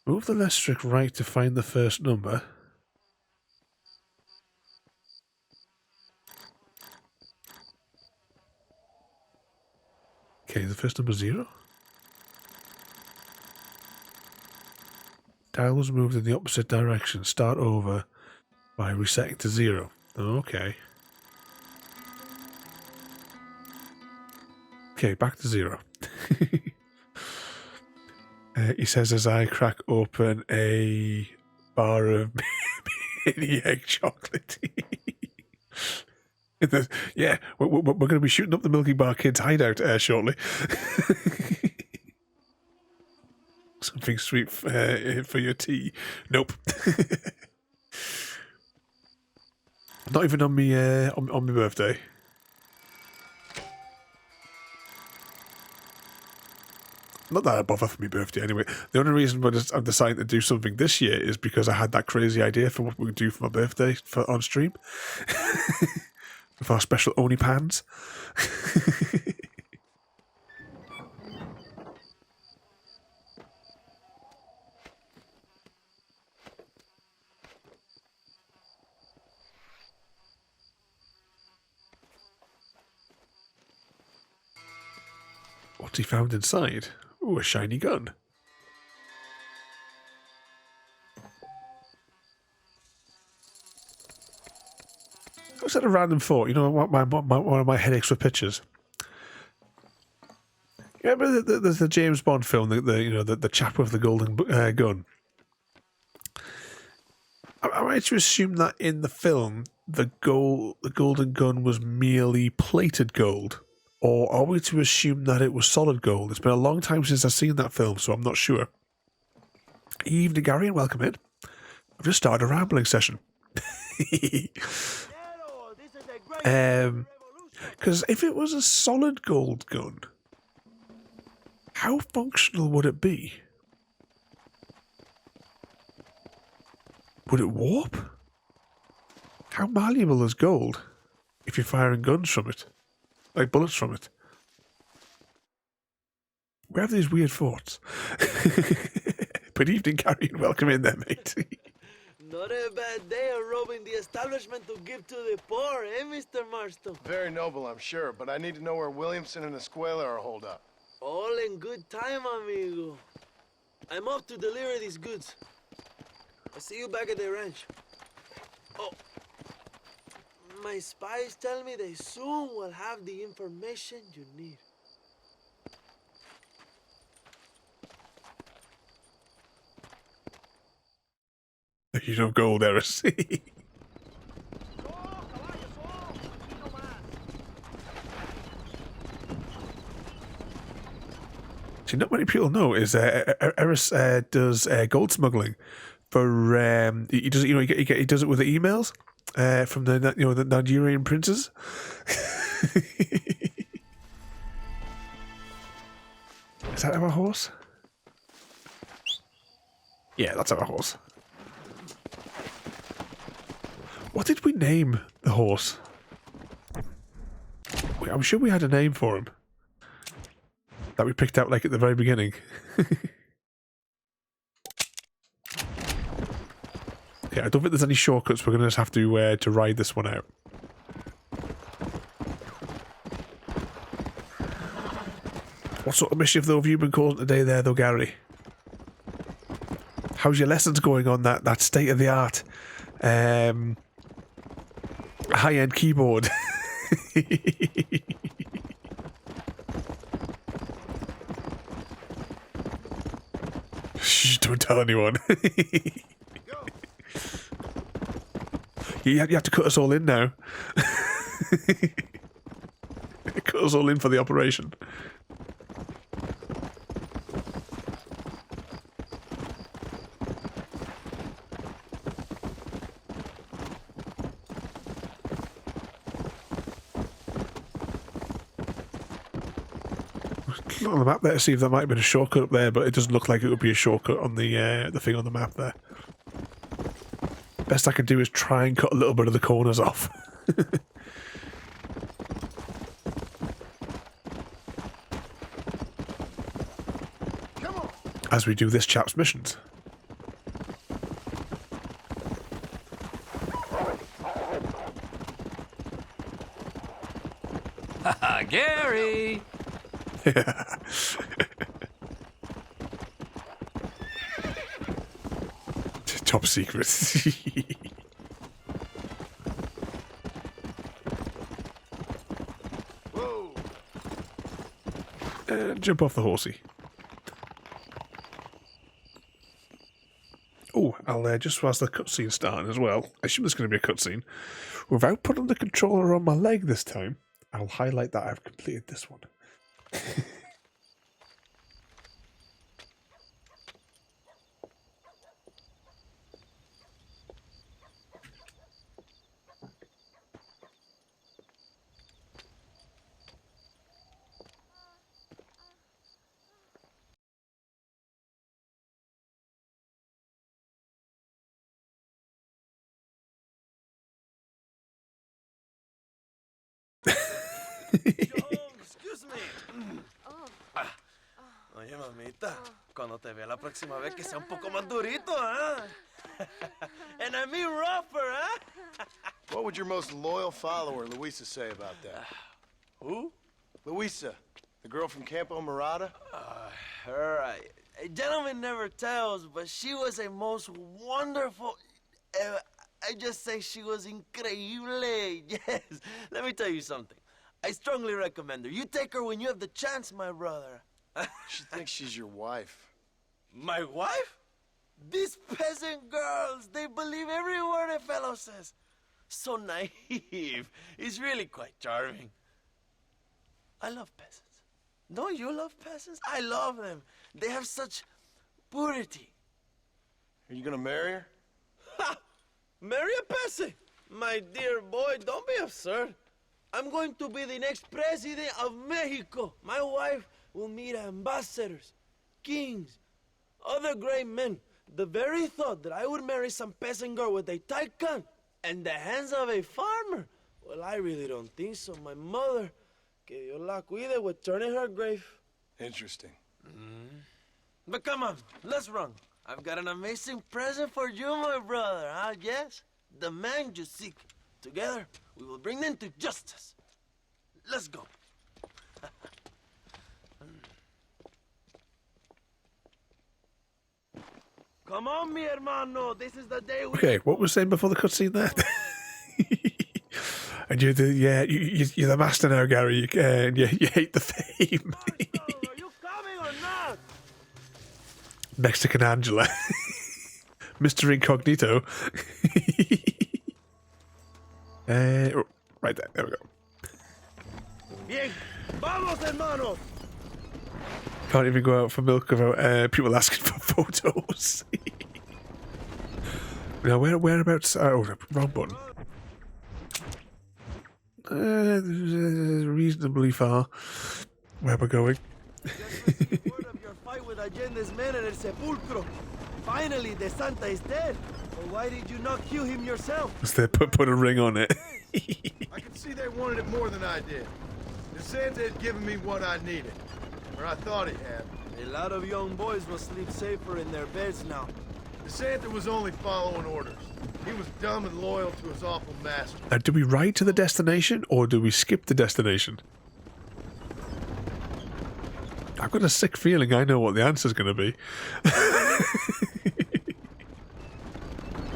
Speaker 1: Move the left stick right to find the first number. Okay, the first number 0. Dial was moved in the opposite direction. Start over by resetting to 0. Okay. Okay, back to 0. He says as I crack open a bar of mini egg chocolate. Yeah, we're going to be shooting up the Milky Bar Kids hideout shortly. Something sweet for your tea. Nope. Not even on me on my birthday. Not that I bother for my birthday anyway. The only reason I'm deciding to do something this year is because I had that crazy idea for what we could do for my birthday on stream. With our special Oni pans. What's he found inside? Ooh, a shiny gun. What's that a random thought? You know, one of my headaches with pictures. You remember the James Bond film, the chap with the golden gun? Am I to assume that in the film, the golden gun was merely plated gold? Or are we to assume that it was solid gold? It's been a long time since I've seen that film, so I'm not sure. Evening, Gary, and welcome in. I've just started a rambling session. Because if it was a solid gold gun, how functional would it be? Would it warp? How malleable is gold if you're firing guns from it? Like bullets from it? We have these weird thoughts. Good evening, Gary, and welcome in there, mate.
Speaker 8: Not a bad day of robbing the establishment to give to the poor, eh, Mr. Marston?
Speaker 2: Very noble, I'm sure, but I need to know where Williamson and Escuela are holed up.
Speaker 8: All in good time, amigo. I'm off to deliver these goods. I'll see you back at the ranch. Oh, my spies tell me they soon will have the information you need.
Speaker 1: You know, gold heresy. See, not many people know is Eris does gold smuggling for he does he does it with the emails from the Nigerian princes. Is that our horse? Yeah, that's our horse. What did we name the horse? I'm sure we had a name for him that we picked out like at the very beginning. Yeah, I don't think there's any shortcuts. We're going to just have to ride this one out. What sort of mischief though have you been causing today there though, Gary? How's your lessons going on that state of the art high-end keyboard? Shh, don't tell anyone. You have to cut us all in now. Cut us all in for the operation. On the map there to see if there might have been a shortcut up there, but it doesn't look like it would be a shortcut on the thing on the map there. Best I can do is try and cut a little bit of the corners off.
Speaker 2: Come on.
Speaker 1: As we do this chap's missions.
Speaker 9: Gary!
Speaker 1: Top secret.
Speaker 2: Whoa.
Speaker 1: Jump off the horsey. Oh, I'll just whilst the cutscene starting as well. I assume there's going to be a cutscene. Without putting the controller on my leg this time, I'll highlight that I've completed this one.
Speaker 8: Excuse me. Oye, mamita, cuando te vea la próxima vez que sea un poco más durito, ¿eh? And I mean rougher, ¿eh?
Speaker 2: What would your most loyal follower, Luisa, say about that?
Speaker 8: Who?
Speaker 2: Luisa, the girl from Campo Murata?
Speaker 8: Her, a gentleman never tells, but she was a most wonderful... I just say she was increíble. Yes. Let me tell you something. I strongly recommend her. You take her when you have the chance, my brother.
Speaker 2: She thinks she's your wife.
Speaker 8: My wife? These peasant girls, they believe every word a fellow says. So naive. It's really quite charming. I love peasants. Don't you love peasants? I love them. They have such purity.
Speaker 2: Are you gonna marry her?
Speaker 8: Ha! Marry a peasant? My dear boy, don't be absurd. I'm going to be the next president of Mexico. My wife will meet ambassadors, kings, other great men. The very thought that I would marry some peasant girl with a tight gun and the hands of a farmer, well, I really don't think so. My mother, que Dios la cuide, would turn in her grave.
Speaker 2: Interesting.
Speaker 8: But come on, let's run. I've got an amazing present for you, my brother, huh? Yes? The man you seek. Together, we will bring them to justice. Let's go. Come on, mi hermano. This is the day we...
Speaker 1: Okay, what was saying before the cutscene there? And you're the master now, Gary. You hate the fame.
Speaker 8: Are you coming or not?
Speaker 1: Mexican Angela. Mr. Incognito. Right there. There we go.
Speaker 8: Bien. Vamos, hermanos.
Speaker 1: Can't even go out for milk without people asking for photos. Now, whereabouts? Oh, wrong button. Reasonably far. Where we're going.
Speaker 8: Word of your fight with Allende's men in El Sepulcro. Finally, the Santa is dead. Well, why did you not kill him yourself?
Speaker 1: Because they put a ring on it.
Speaker 2: I could see they wanted it more than I did. The Santa had given me what I needed. Or I thought he had.
Speaker 8: A lot of young boys will sleep safer in their beds now.
Speaker 2: The Santa was only following orders. He was dumb and loyal to his awful master.
Speaker 1: Now, do we ride to the destination or do we skip the destination? I've got a sick feeling I know what the answer's going to be.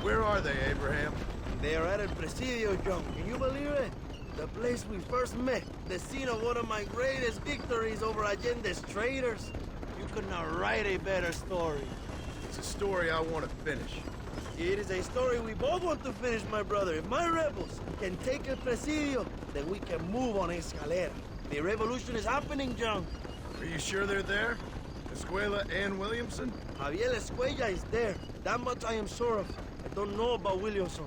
Speaker 2: Where are they, Abraham?
Speaker 8: They are at El Presidio, John. Can you believe it? The place we first met. The scene of one of my greatest victories over Allende's traitors. You could not write a better story.
Speaker 2: It's a story I want to finish.
Speaker 8: It is a story we both want to finish, my brother. If my rebels can take El Presidio, then we can move on Escalera. The revolution is happening, John.
Speaker 2: Are you sure they're there? Escuela and Williamson?
Speaker 8: Javier Escuella is there. That much I am sure of. I don't know about Williamson.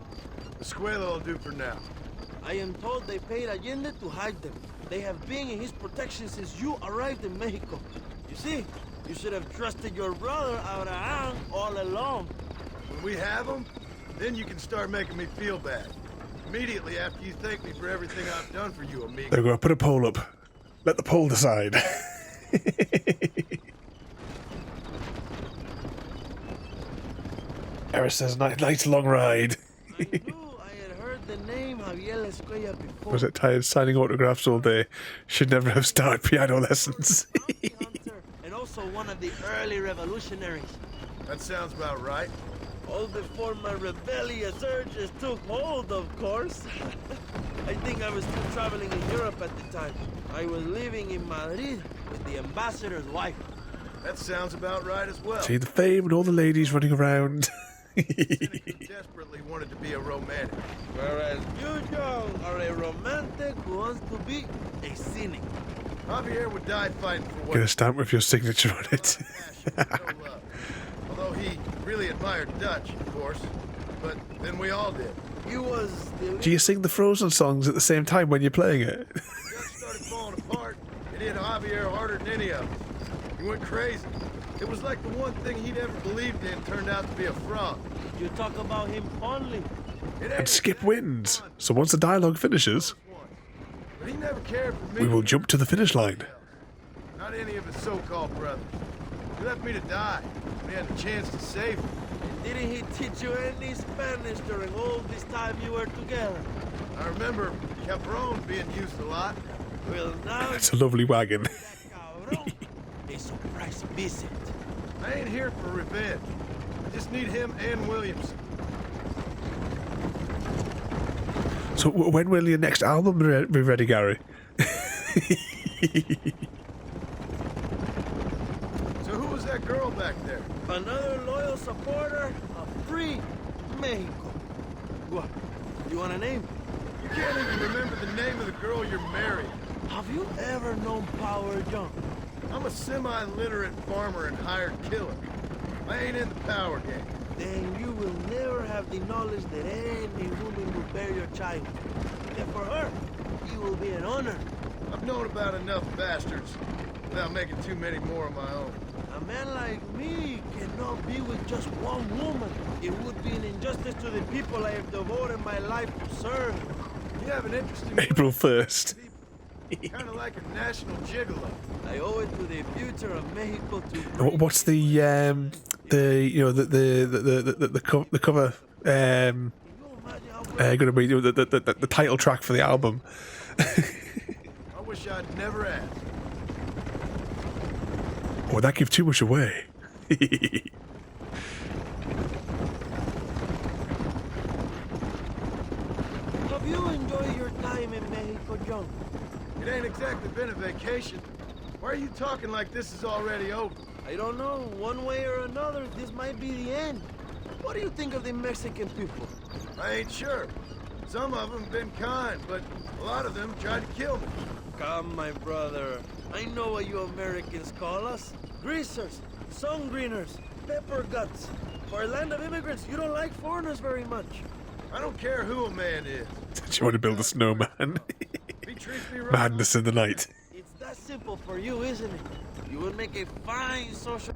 Speaker 2: Escuela will do for now.
Speaker 8: I am told they paid Allende to hide them. They have been in his protection since you arrived in Mexico. You see, you should have trusted your brother Abraham all along.
Speaker 2: When we have them, then you can start making me feel bad. Immediately after you thank me for everything I've done for you, amigo.
Speaker 1: There we go. Put a poll up. Let the poll decide. Eris says, nice long ride.
Speaker 8: I knew I had heard the name Javier Escuella before.
Speaker 1: Was it tired signing autographs all day? Should never have started piano lessons.
Speaker 8: Bounty hunter, and also one of the early revolutionaries.
Speaker 2: That sounds about right.
Speaker 8: All before my rebellious urges took hold, of course. I think I was still traveling in Europe at the time. I was living in Madrid with the ambassador's wife.
Speaker 2: That sounds about right as well.
Speaker 1: See the fame and all the ladies running around.
Speaker 2: Cynic desperately wanted to be a romantic.
Speaker 8: Whereas you, John, are a romantic who wants to be a cynic.
Speaker 2: Javier would die fighting for what
Speaker 1: Get a stamp with your signature on it.
Speaker 2: no love. Although he really admired Dutch, of course. But then we all did.
Speaker 8: He was the...
Speaker 1: Do you sing the Frozen songs at the same time when you're playing it?
Speaker 2: Dutch started falling apart. It hit Javier harder than any of us. He went crazy. It was like the one thing he'd ever believed in turned out to be a fraud.
Speaker 8: You talk about him fondly.
Speaker 2: It
Speaker 1: And
Speaker 2: ain't
Speaker 1: Skip
Speaker 2: exactly
Speaker 1: wins.
Speaker 2: fun.
Speaker 1: So once the dialogue finishes...
Speaker 2: but he never cared for me.
Speaker 1: We will jump to the finish line.
Speaker 2: Not any of his so-called brothers. He left me to die. We had the chance to save him.
Speaker 8: Didn't he teach you any Spanish during all this time you were together?
Speaker 2: I remember Cabron being used a lot.
Speaker 8: Well, now
Speaker 1: It's a lovely wagon.
Speaker 8: a surprise visit.
Speaker 2: I ain't here for revenge. I just need him and Williamson.
Speaker 1: So when will your next album be ready, Gary?
Speaker 2: So who was that girl back there?
Speaker 8: Another loyal supporter of free Mexico. What? You want a name?
Speaker 2: You can't even remember the name of the girl you're marrying.
Speaker 8: Have you ever known Power, John?
Speaker 2: I'm a semi-literate farmer and hired killer. I ain't in the power game.
Speaker 8: Then you will never have the knowledge that any woman will bear your child. And for her, it will be an honor.
Speaker 2: I've known about enough bastards without making too many more of my own.
Speaker 8: A man like me cannot be with just one woman. It would be an injustice to the people I have devoted my life to serve.
Speaker 2: You have an interesting...
Speaker 1: April 1st.
Speaker 2: Kind of like a national gigolo.
Speaker 8: I owe it to the future of Mexico to...
Speaker 1: What's the you know the cover going to be the title track for the album?
Speaker 2: I wish I'd never asked.
Speaker 1: Oh, that gives too much away.
Speaker 8: Have you enjoyed your time in Mexico, John?
Speaker 2: It ain't exactly been a vacation. Why are you talking like this is already over?
Speaker 8: I don't know. One way or another, this might be the end. What do you think of the Mexican people?
Speaker 2: I ain't sure. Some of them been kind, but a lot of them tried to kill me.
Speaker 8: Come, my brother. I know what you Americans call us. Greasers, sun-greeners, pepper guts. For a land of immigrants, you don't like foreigners very much.
Speaker 2: I don't care who a man is.
Speaker 1: Do you want to build a snowman?
Speaker 2: If he treats me right,
Speaker 1: Madness in the night.
Speaker 8: It's that simple for you, isn't it? You would make a fine social...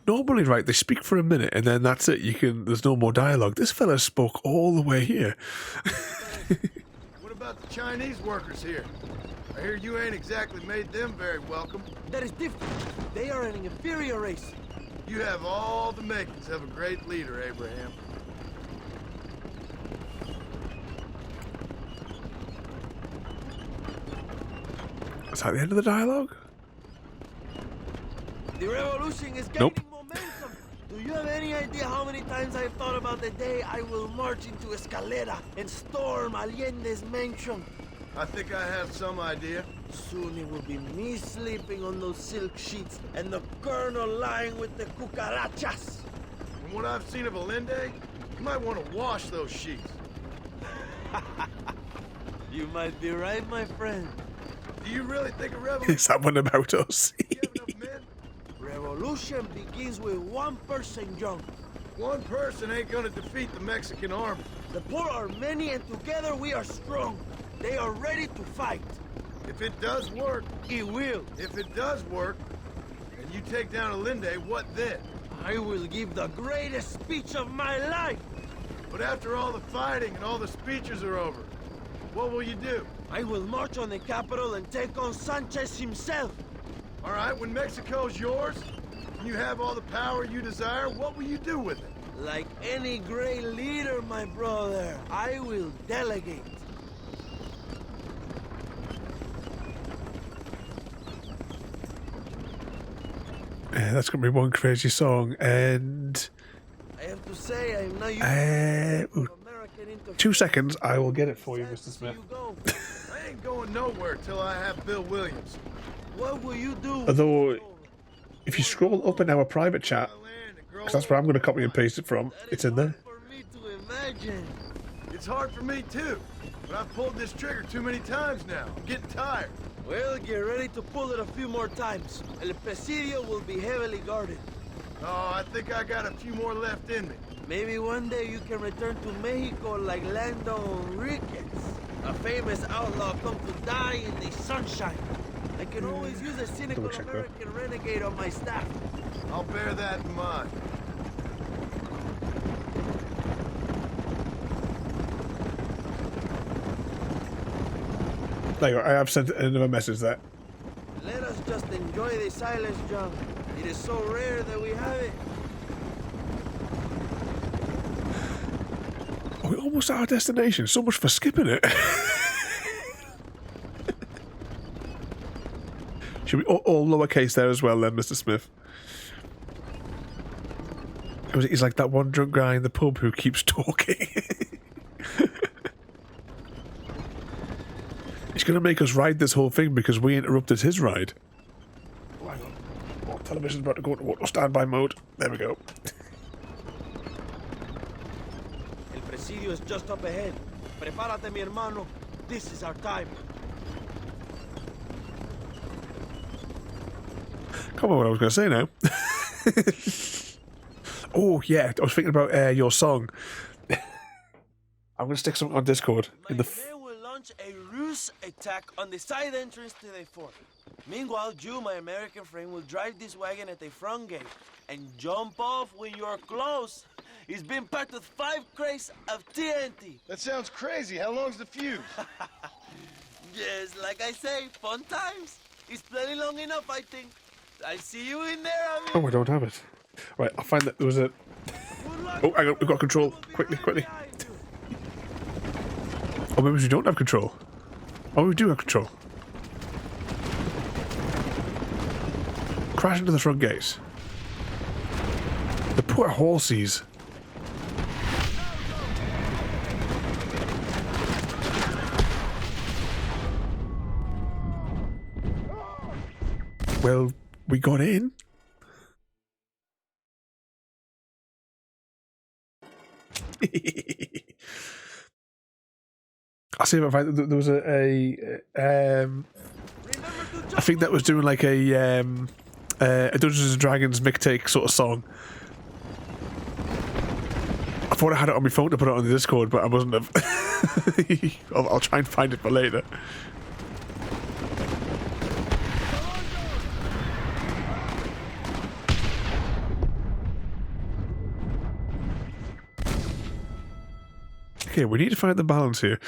Speaker 1: Normally, right, they speak for a minute and then that's it. There's no more dialogue. This fella spoke all the way here.
Speaker 2: What about the Chinese workers here? I hear you ain't exactly made them very welcome.
Speaker 8: That is different. They are an inferior race.
Speaker 2: You have all the makings of a great leader, Abraham.
Speaker 1: Is that the end of the dialogue?
Speaker 8: The revolution is gaining momentum. Do you have any idea how many times I've thought about the day I will march into Escalera and storm Allende's mansion?
Speaker 2: I think I have some idea.
Speaker 8: Soon it will be me sleeping on those silk sheets and the colonel lying with the cucarachas.
Speaker 2: From what I've seen of Allende, you might want to wash those sheets.
Speaker 8: You might be right, my friend.
Speaker 2: Do you really think a revolution...
Speaker 1: Is that one about us?
Speaker 2: You have enough men?
Speaker 8: Revolution begins with one person, John.
Speaker 2: One person ain't gonna defeat the Mexican army.
Speaker 8: The poor are many and together we are strong. They are ready to fight.
Speaker 2: If it does work,
Speaker 8: It will.
Speaker 2: if it does work, and you take down Allende, what then?
Speaker 8: I will give the greatest speech of my life.
Speaker 2: But after all the fighting and all the speeches are over, what will you do?
Speaker 8: I will march on the capital and take on Sanchez himself.
Speaker 2: All right, when Mexico's yours, and you have all the power you desire, what will you do with it?
Speaker 8: Like any great leader, my brother, I will delegate.
Speaker 1: That's going to be one crazy song. And
Speaker 8: I have to say, I'm not used
Speaker 1: ooh,
Speaker 8: to American interference.
Speaker 1: 2 seconds, I will get it for you, Mr. Smith.
Speaker 8: You go.
Speaker 2: I ain't going nowhere till I have Bill Williams.
Speaker 8: What will you do?
Speaker 1: Although, if you scroll up in our private chat, because that's where I'm going to copy and paste it from, it's in there.
Speaker 8: For me to imagine.
Speaker 2: It's hard for me too, but I've pulled this trigger too many times now. I'm getting tired.
Speaker 8: Well, get ready to pull it a few more times. El Presidio will be heavily guarded.
Speaker 2: Oh, I think I got a few more left in me.
Speaker 8: Maybe one day you can return to Mexico like Lando Enriquez, a famous outlaw come to die in the sunshine. I can always use a cynical
Speaker 1: Double check that.
Speaker 8: American renegade on my staff.
Speaker 2: I'll bear that in mind.
Speaker 1: There you go. I have sent another message there.
Speaker 8: Let us just enjoy the silence, John. It is so rare that we have it.
Speaker 1: Oh, we're almost at our destination. So much for skipping it. Should we all lowercase there as well then, Mr. Smith? He's like that one drunk guy in the pub who keeps talking. He's going to make us ride this whole thing because we interrupted his ride. Oh, hang on. Oh, television's about to go into auto standby mode. There we go.
Speaker 8: El presidio is just up ahead. Prepárate, mi hermano. This is our time.
Speaker 1: Come on, what I was going to say now. Oh, yeah. I was thinking about your song. I'm going to stick something on Discord.
Speaker 8: My men will launch a ruse attack on the side entrance to the fort. Meanwhile, you, my American friend, will drive this wagon at the front gate and jump off when you're close. It's been packed with 5 crates of TNT.
Speaker 2: That sounds crazy. How long's the fuse?
Speaker 8: Yes, like I say, fun times. It's plenty long enough, I think. I see you in there, amigo.
Speaker 1: Oh, I don't have it. Right, I'll find that there was a... Oh, hang on, we've got control. Quickly, quickly. Or maybe we don't have control. Oh, we do have control. Crash into the front gates. The poor horses. Well, we got in. I see if I find there was I think that was doing like a Dungeons and Dragons mixtape sort of song. I thought I had it on my phone to put it on the Discord, but I wasn't have. I'll try and find it for later. Okay, we need to find the balance here.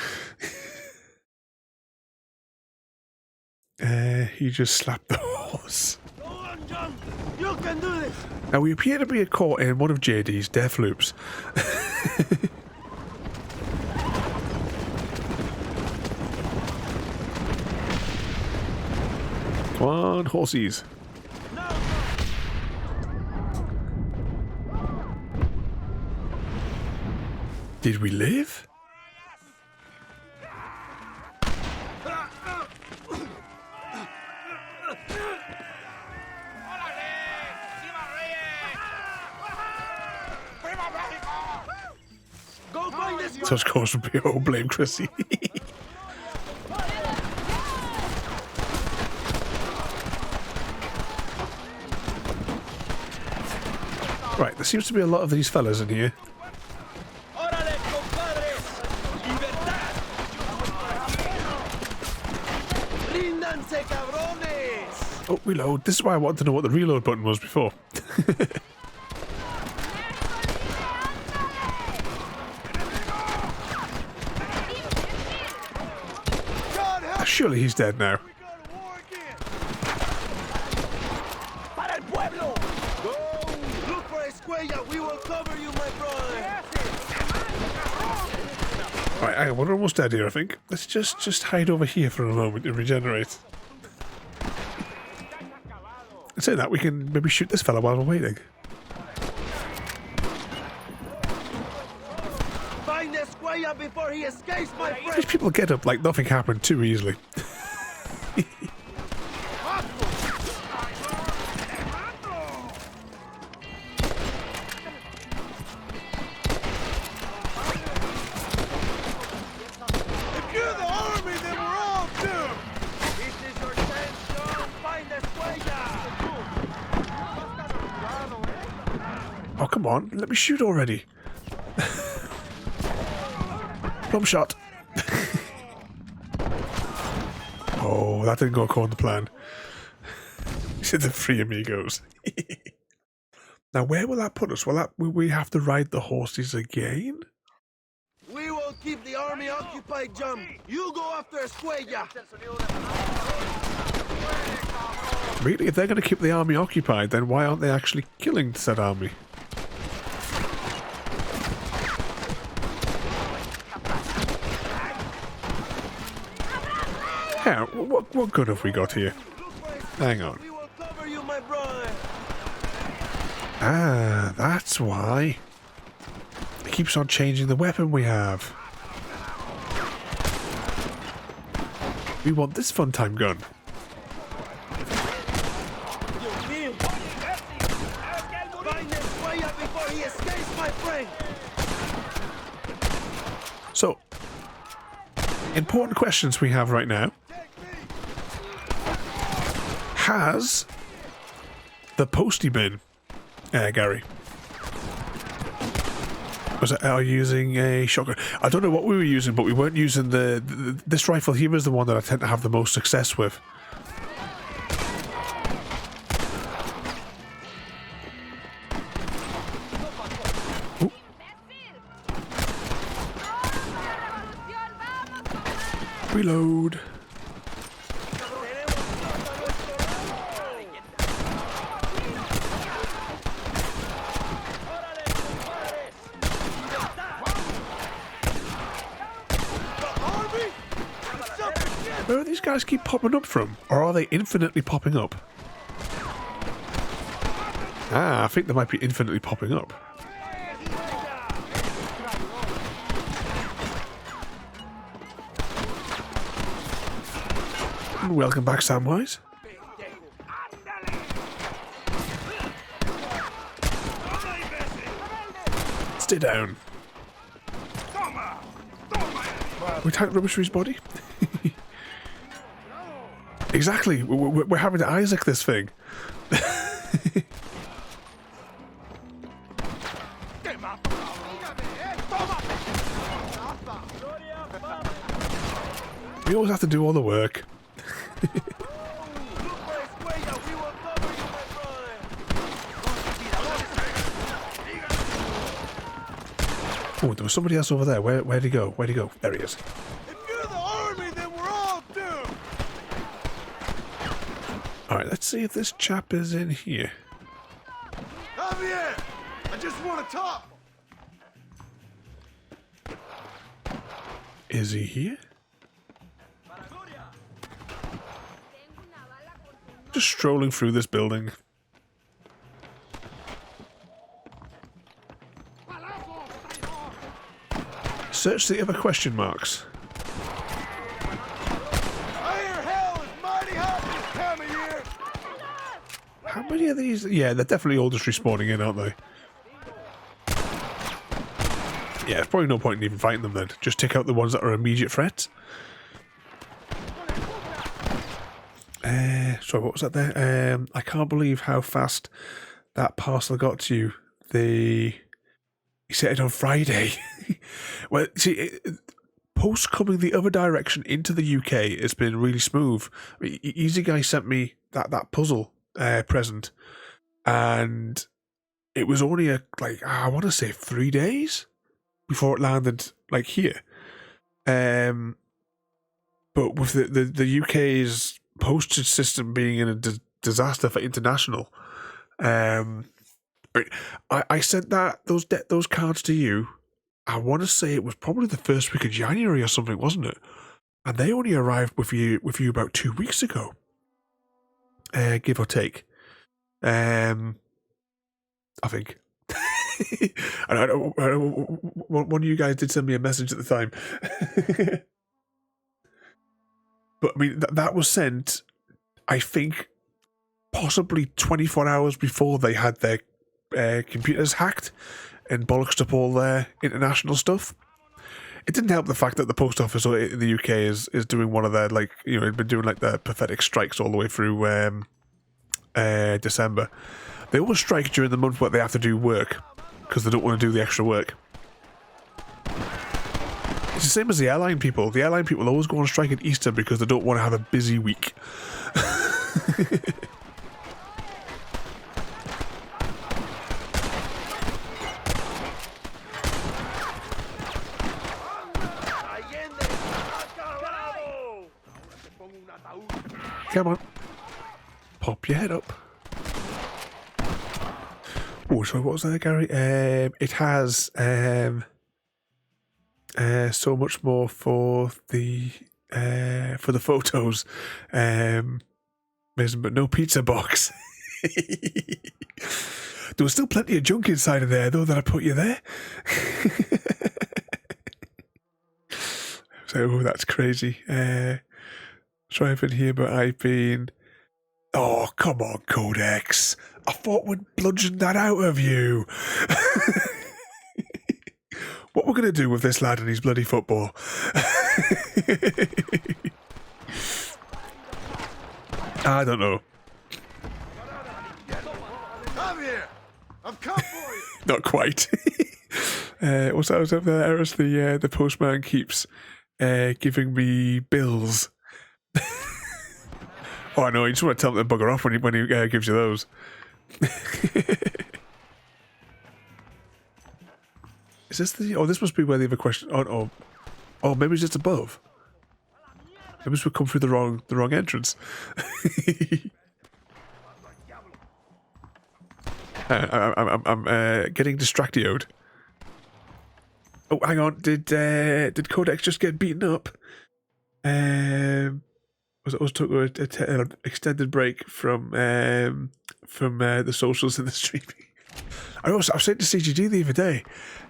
Speaker 1: He just slapped the horse.
Speaker 8: Go on, John. You can do this.
Speaker 1: Now, we appear to be caught in one of JD's death loops. Come on, horsies. Did we live?
Speaker 8: Go find this.
Speaker 1: Such cause would be, oh, blame Chrissy. Right, there seems to be a lot of these fellas in here. Oh, reload. This is why I wanted to know what the reload button was before. Surely he's dead now.
Speaker 8: Look for Escuella. We will cover you, my brother.
Speaker 1: Right, we're almost dead here, I think. Let's just hide over here for a moment and regenerate. Saying that, we can maybe shoot this fella while we're waiting.
Speaker 8: Find Escuella before he escapes, my friend.
Speaker 1: These people get up like nothing happened too easily.
Speaker 2: If you're the army, then we're all doomed.
Speaker 8: This is your chance, John. Find Escuella.
Speaker 1: Oh, come on. Let me shoot already. Plum shot. Oh, that didn't go according to plan. He said the 3 amigos. Now, where will that put us? Will we have to ride the horses again?
Speaker 8: We will keep the army occupied, John. You go after Escuella.
Speaker 1: Really, if they're going to keep the army occupied, then why aren't they actually killing said army? Yeah, what good have we got here? Hang on.
Speaker 8: We will cover you, my brother.
Speaker 1: Ah, that's why. It keeps on changing the weapon we have. We want this fun time gun. So, important questions we have right now. Has the postie been, Gary? Are you using a shotgun? I don't know what we were using, but we weren't using this rifle here is the one that I tend to have the most success with. Ooh. Reload. Where do these guys keep popping up from? Or are they infinitely popping up? Ah, I think they might be infinitely popping up. Welcome back, Samwise. Stay down. We attacked Rubbishery's body? Exactly. We're having to Isaac this thing. We always have to do all the work. Oh, there was somebody else over there. Where'd he go? Where'd he go? There he is.
Speaker 2: If you're the army, then we're all doomed.
Speaker 1: Alright, let's see if this chap is in here.
Speaker 2: Javier, I just want to talk.
Speaker 1: Is he here? Just strolling through this building. Search the other question marks.
Speaker 2: I hear hell is mighty hot this time of year.
Speaker 1: How many of these? Yeah, they're definitely all just respawning in, aren't they? Yeah, there's probably no point in even fighting them then. Just take out the ones that are immediate threats. Sorry, what was that there? I can't believe how fast that parcel got to you. He sent it on Friday. Well, see, post coming the other direction into the UK, it's been really smooth. I mean, Easy Guy sent me that puzzle present, and it was only I want to say 3 days before it landed here. But with the UK's postage system being in a disaster for international, I sent those cards to you. I want to say it was probably the first week of January or something, wasn't it? And they only arrived with you about 2 weeks ago, give or take. I think. And I don't, one of you guys did send me a message at the time. But I mean, that was sent, I think, possibly 24 hours before they had their computers hacked and bollocksed up all their international stuff. It didn't help the fact that the post office in the UK is doing one of their, been doing their pathetic strikes all the way through December. They always strike during the month where they have to do work because they don't want to do the extra work. It's the same as the airline people. The airline people always go on strike at Easter because they don't want to have a busy week. Come on. Pop your head up. Oh, sorry, what was that, Gary? It has so much more for the photos. But no pizza box. There was still plenty of junk inside of there, though, that I put you there. So, that's crazy. Driving here, but I've been... Oh, come on, Codex. I thought we'd bludgeon that out of you. What we're going to do with this lad and his bloody football? I don't know.
Speaker 2: Come here! I've come for you!
Speaker 1: Not quite. What's that was over there, Eris? The postman keeps giving me bills. Oh, I know. You just want to tell him to bugger off when he gives you those. Is this the... Oh, this must be where the other question... Oh, maybe it's just above. Maybe we've come through the wrong entrance. I'm getting distractioed. Oh, hang on. Did Codex just get beaten up? Was it us took an extended break from the socials and the streaming? I was saying to CGD the other day,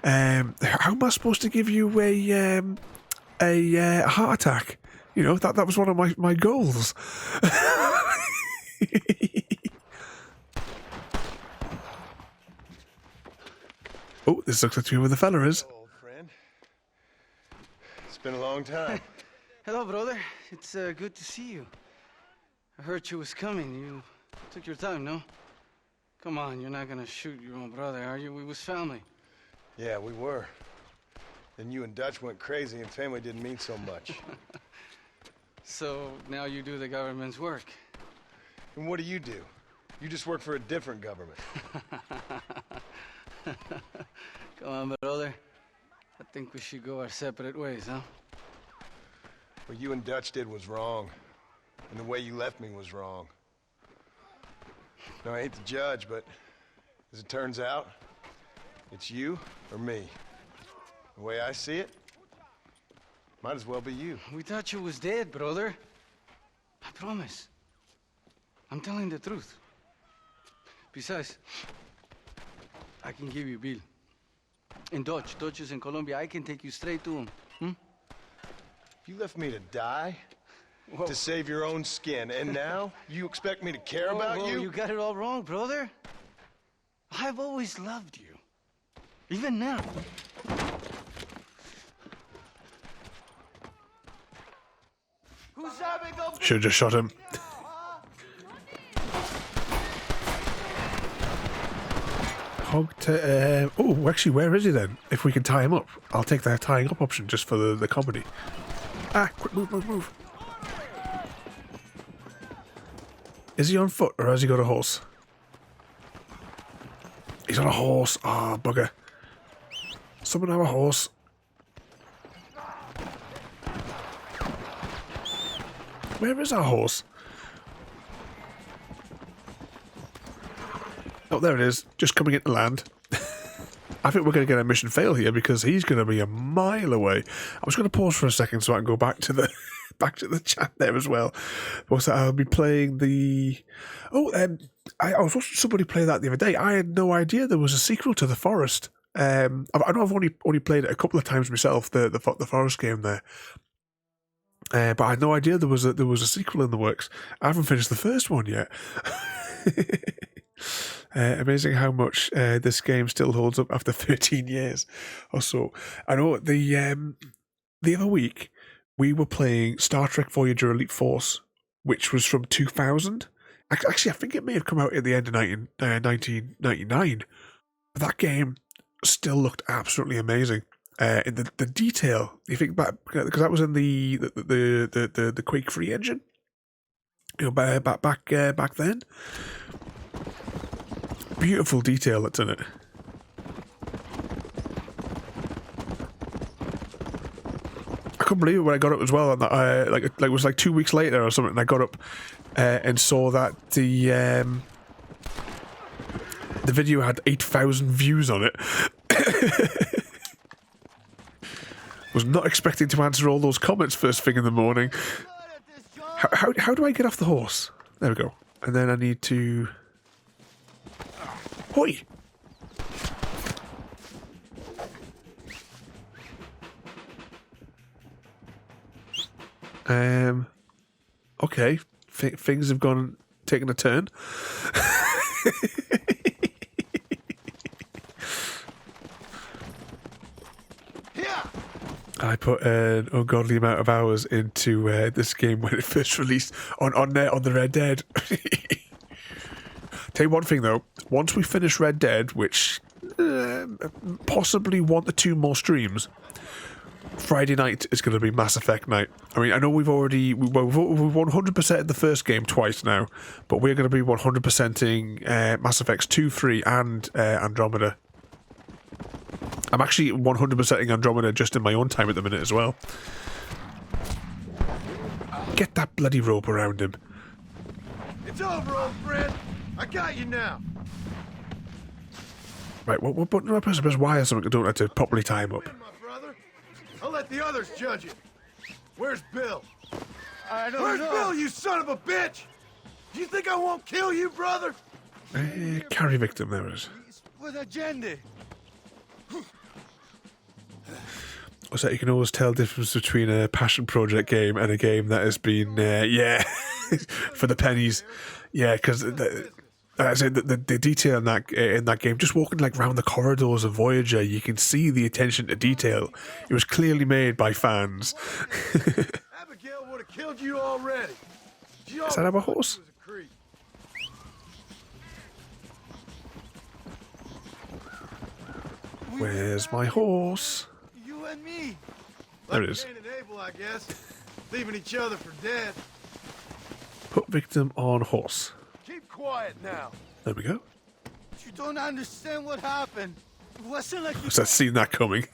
Speaker 1: how am I supposed to give you a heart attack? You know, that was one of my goals. Oh, this looks like where the fella is.
Speaker 2: Old friend. It's been a long time.
Speaker 10: Hello, brother. It's good to see you. I heard you was coming. You took your time, no? Come on, you're not gonna shoot your own brother, are you? We was family.
Speaker 2: Yeah, we were. Then you and Dutch went crazy and family didn't mean so much.
Speaker 10: So now you do the government's work.
Speaker 2: And what do? You just work for a different government.
Speaker 10: Come on, brother. I think we should go our separate ways, huh?
Speaker 2: What you and Dutch did was wrong. And the way you left me was wrong. Now, I ain't the judge, but as it turns out, it's you or me. The way I see it, might as well be you.
Speaker 10: We thought you was dead, brother. I promise. I'm telling the truth. Besides, I can give you Bill. In Dutch. Dutch is in Colombia. I can take you straight to him.
Speaker 2: You left me to die?
Speaker 10: Whoa.
Speaker 2: To save your own skin, and now you expect me to care about you?
Speaker 10: You got it all wrong, brother. I've always loved you. Even now.
Speaker 1: Should have just shot him. Oh, actually, where is he then? If we can tie him up, I'll take the tying up option just for the comedy. Ah, quick, move. Is he on foot or has he got a horse? He's on a horse. Ah, bugger. Someone have a horse. Where is our horse? Oh, there it is. Just coming into land. I think we're going to get a mission fail here because he's going to be a mile away. I'm just going to pause for a second so I can go back to the chat there as well. Because I'll be playing the... I was watching somebody play that the other day. I had no idea there was a sequel to The Forest. I know I've only played it a couple of times myself, the Forest game there. But I had no idea there was a sequel in the works. I haven't finished the first one yet. Amazing how much this game still holds up after 13 years or so. I know the other week we were playing Star Trek Voyager Elite Force, which was from 2000. Actually, I think it may have come out at the end of 1999. But that game still looked absolutely amazing. In the detail, you think back because that was in the Quake 3 engine. You know, back then. Beautiful detail that's in it. I couldn't believe it when I got up as well. And it was like 2 weeks later or something. And I got up and saw that the video had 8,000 views on it. Was not expecting to answer all those comments first thing in the morning. How do I get off the horse? There we go. And then I need to... Hoi! Okay. Things have taken a turn. I put an ungodly amount of hours into this game when it first released on the Red Dead. Tell you one thing though, once we finish Red Dead, which possibly 1 to 2 more streams, Friday night is going to be Mass Effect night. I mean, I know we've 100%ed the first game twice now, but we're going to be 100%ing Mass Effects 2, 3, and Andromeda. I'm actually 100%ing Andromeda just in my own time at the minute as well. Get that bloody rope around him.
Speaker 2: It's over, old friend. I got you now.
Speaker 1: Right, what button do I press? I press Y or something. I don't have to properly tie him up.
Speaker 2: Win, my brother. I'll let the others judge it. Where's Bill?
Speaker 10: I don't
Speaker 2: Where's
Speaker 10: know.
Speaker 2: Bill, you son of a bitch? Do you think I won't kill you, brother?
Speaker 1: Carry victim, there it is.
Speaker 10: With a agenda.
Speaker 1: So you can always tell the difference between a passion project game and a game that has been, for the pennies. Yeah, because the detail in that game, just walking like round the corridors of Voyager, you can see the attention to detail. It was clearly made by fans.
Speaker 2: Abigail would have killed you already.
Speaker 1: Is that our horse? Where's my horse?
Speaker 2: You and me.
Speaker 1: There it is.
Speaker 2: Cain and Abel, I guess. Leaving each other for dead.
Speaker 1: Put victim on horse.
Speaker 2: Keep quiet now.
Speaker 1: There we go.
Speaker 10: You don't understand what happened. It wasn't like you...
Speaker 1: So I've seen that coming.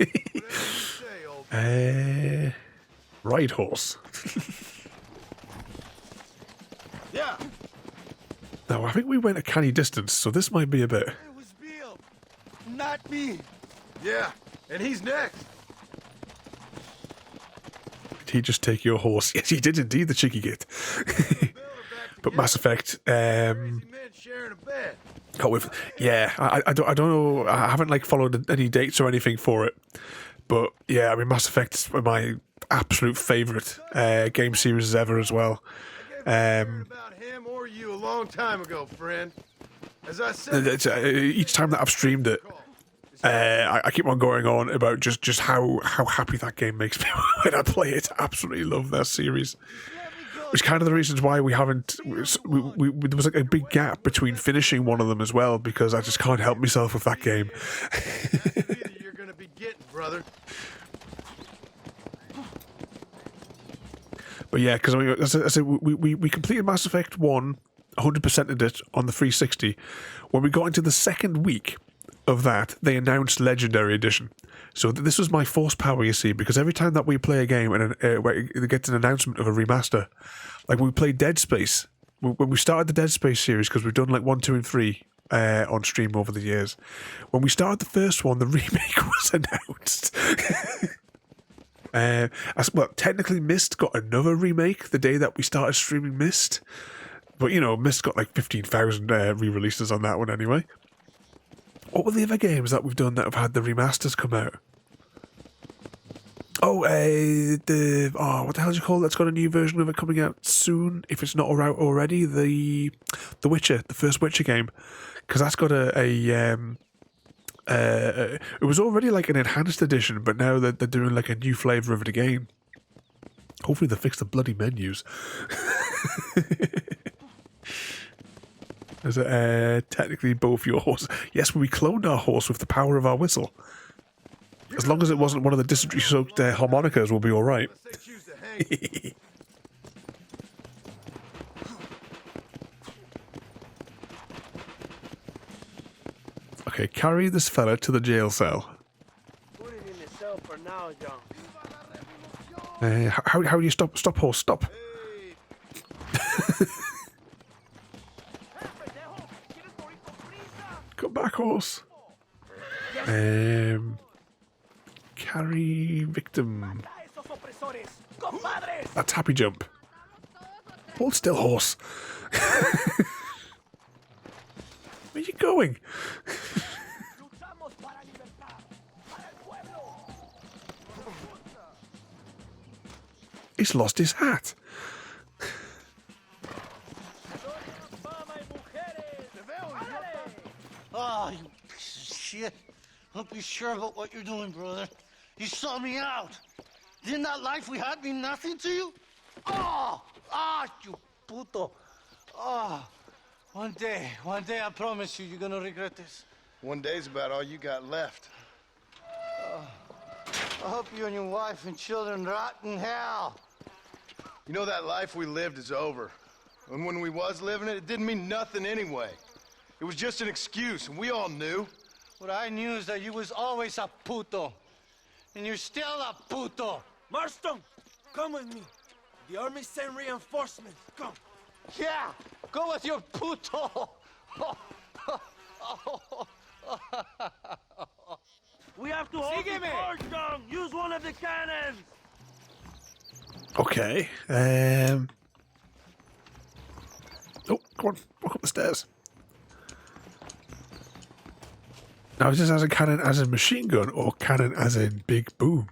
Speaker 1: Ride horse.
Speaker 2: Yeah.
Speaker 1: Now, I think we went a canny distance, so this might be a bit...
Speaker 10: It was Bill, not me.
Speaker 2: Yeah, and he's next.
Speaker 1: Did he just take your horse? Yes, he did indeed, the cheeky git. But Mass Effect,
Speaker 2: Sharing a bed.
Speaker 1: can't wait for, yeah, I don't know, I haven't like followed any dates or anything for it. But yeah, I mean, Mass Effect's my absolute favourite game series ever as well.
Speaker 2: About him or you a long time ago, friend. As I said,
Speaker 1: Each time that I've streamed it, I keep on going on about just how happy that game makes me when I play it. I absolutely love that series. Which is kind of the reasons why we haven't... there was like a big gap between finishing one of them as well, because I just can't help myself with that game.
Speaker 2: you're gonna be getting, brother.
Speaker 1: But yeah, because I mean, as I said, we completed Mass Effect 1, 100%ed it on the 360. When we got into the second week of that, they announced Legendary Edition. So this was my force power, you see, because every time that we play a game and it gets an announcement of a remaster, like when we played Dead Space, when we started the Dead Space series, because we've done like 1, 2, and 3 on stream over the years, when we started the first one, the remake was announced. Well, technically Myst got another remake the day that we started streaming Myst, but you know, Myst got like 15,000 re-releases on that one anyway. What were the other games that we've done that have had the remasters come out? Oh, what the hell do you call it? That's got a new version of it coming out soon, if it's not out already. The Witcher, the first Witcher game, because that's got it was already like an enhanced edition, but now they're doing like a new flavour of it again. Hopefully they fix the bloody menus. Is it technically both your horses? Yes, we cloned our horse with the power of our whistle. As long as it wasn't one of the distantly-soaked harmonicas, we'll be all right. Okay, carry this fella to the jail cell.
Speaker 10: Put it in the cell for now, John.
Speaker 1: How do you stop horse? Stop. back horse. Carry victim. That's happy jump. Hold still, horse. Where are you going? He's lost his hat.
Speaker 11: Oh, you piece of shit. Don't be sure about what you're doing, brother. You saw me out. Didn't that life we had mean nothing to you? Oh, you puto. Oh, one day, I promise you, you're gonna regret this.
Speaker 2: One day's about all you got left.
Speaker 11: I hope you and your wife and children rot in hell.
Speaker 2: You know that life we lived is over. And when we was living it, it didn't mean nothing anyway. It was just an excuse, and we all knew.
Speaker 11: What I knew is that you was always a puto. And you're still a puto.
Speaker 5: Marston, come with me. The army sent reinforcements. Come.
Speaker 11: Yeah, go with your puto.
Speaker 5: We have to hold the forge down. Use one of the cannons.
Speaker 1: Okay. Oh, come on. Walk up the stairs. Now, is this as a cannon as in machine gun or cannon as in big boom?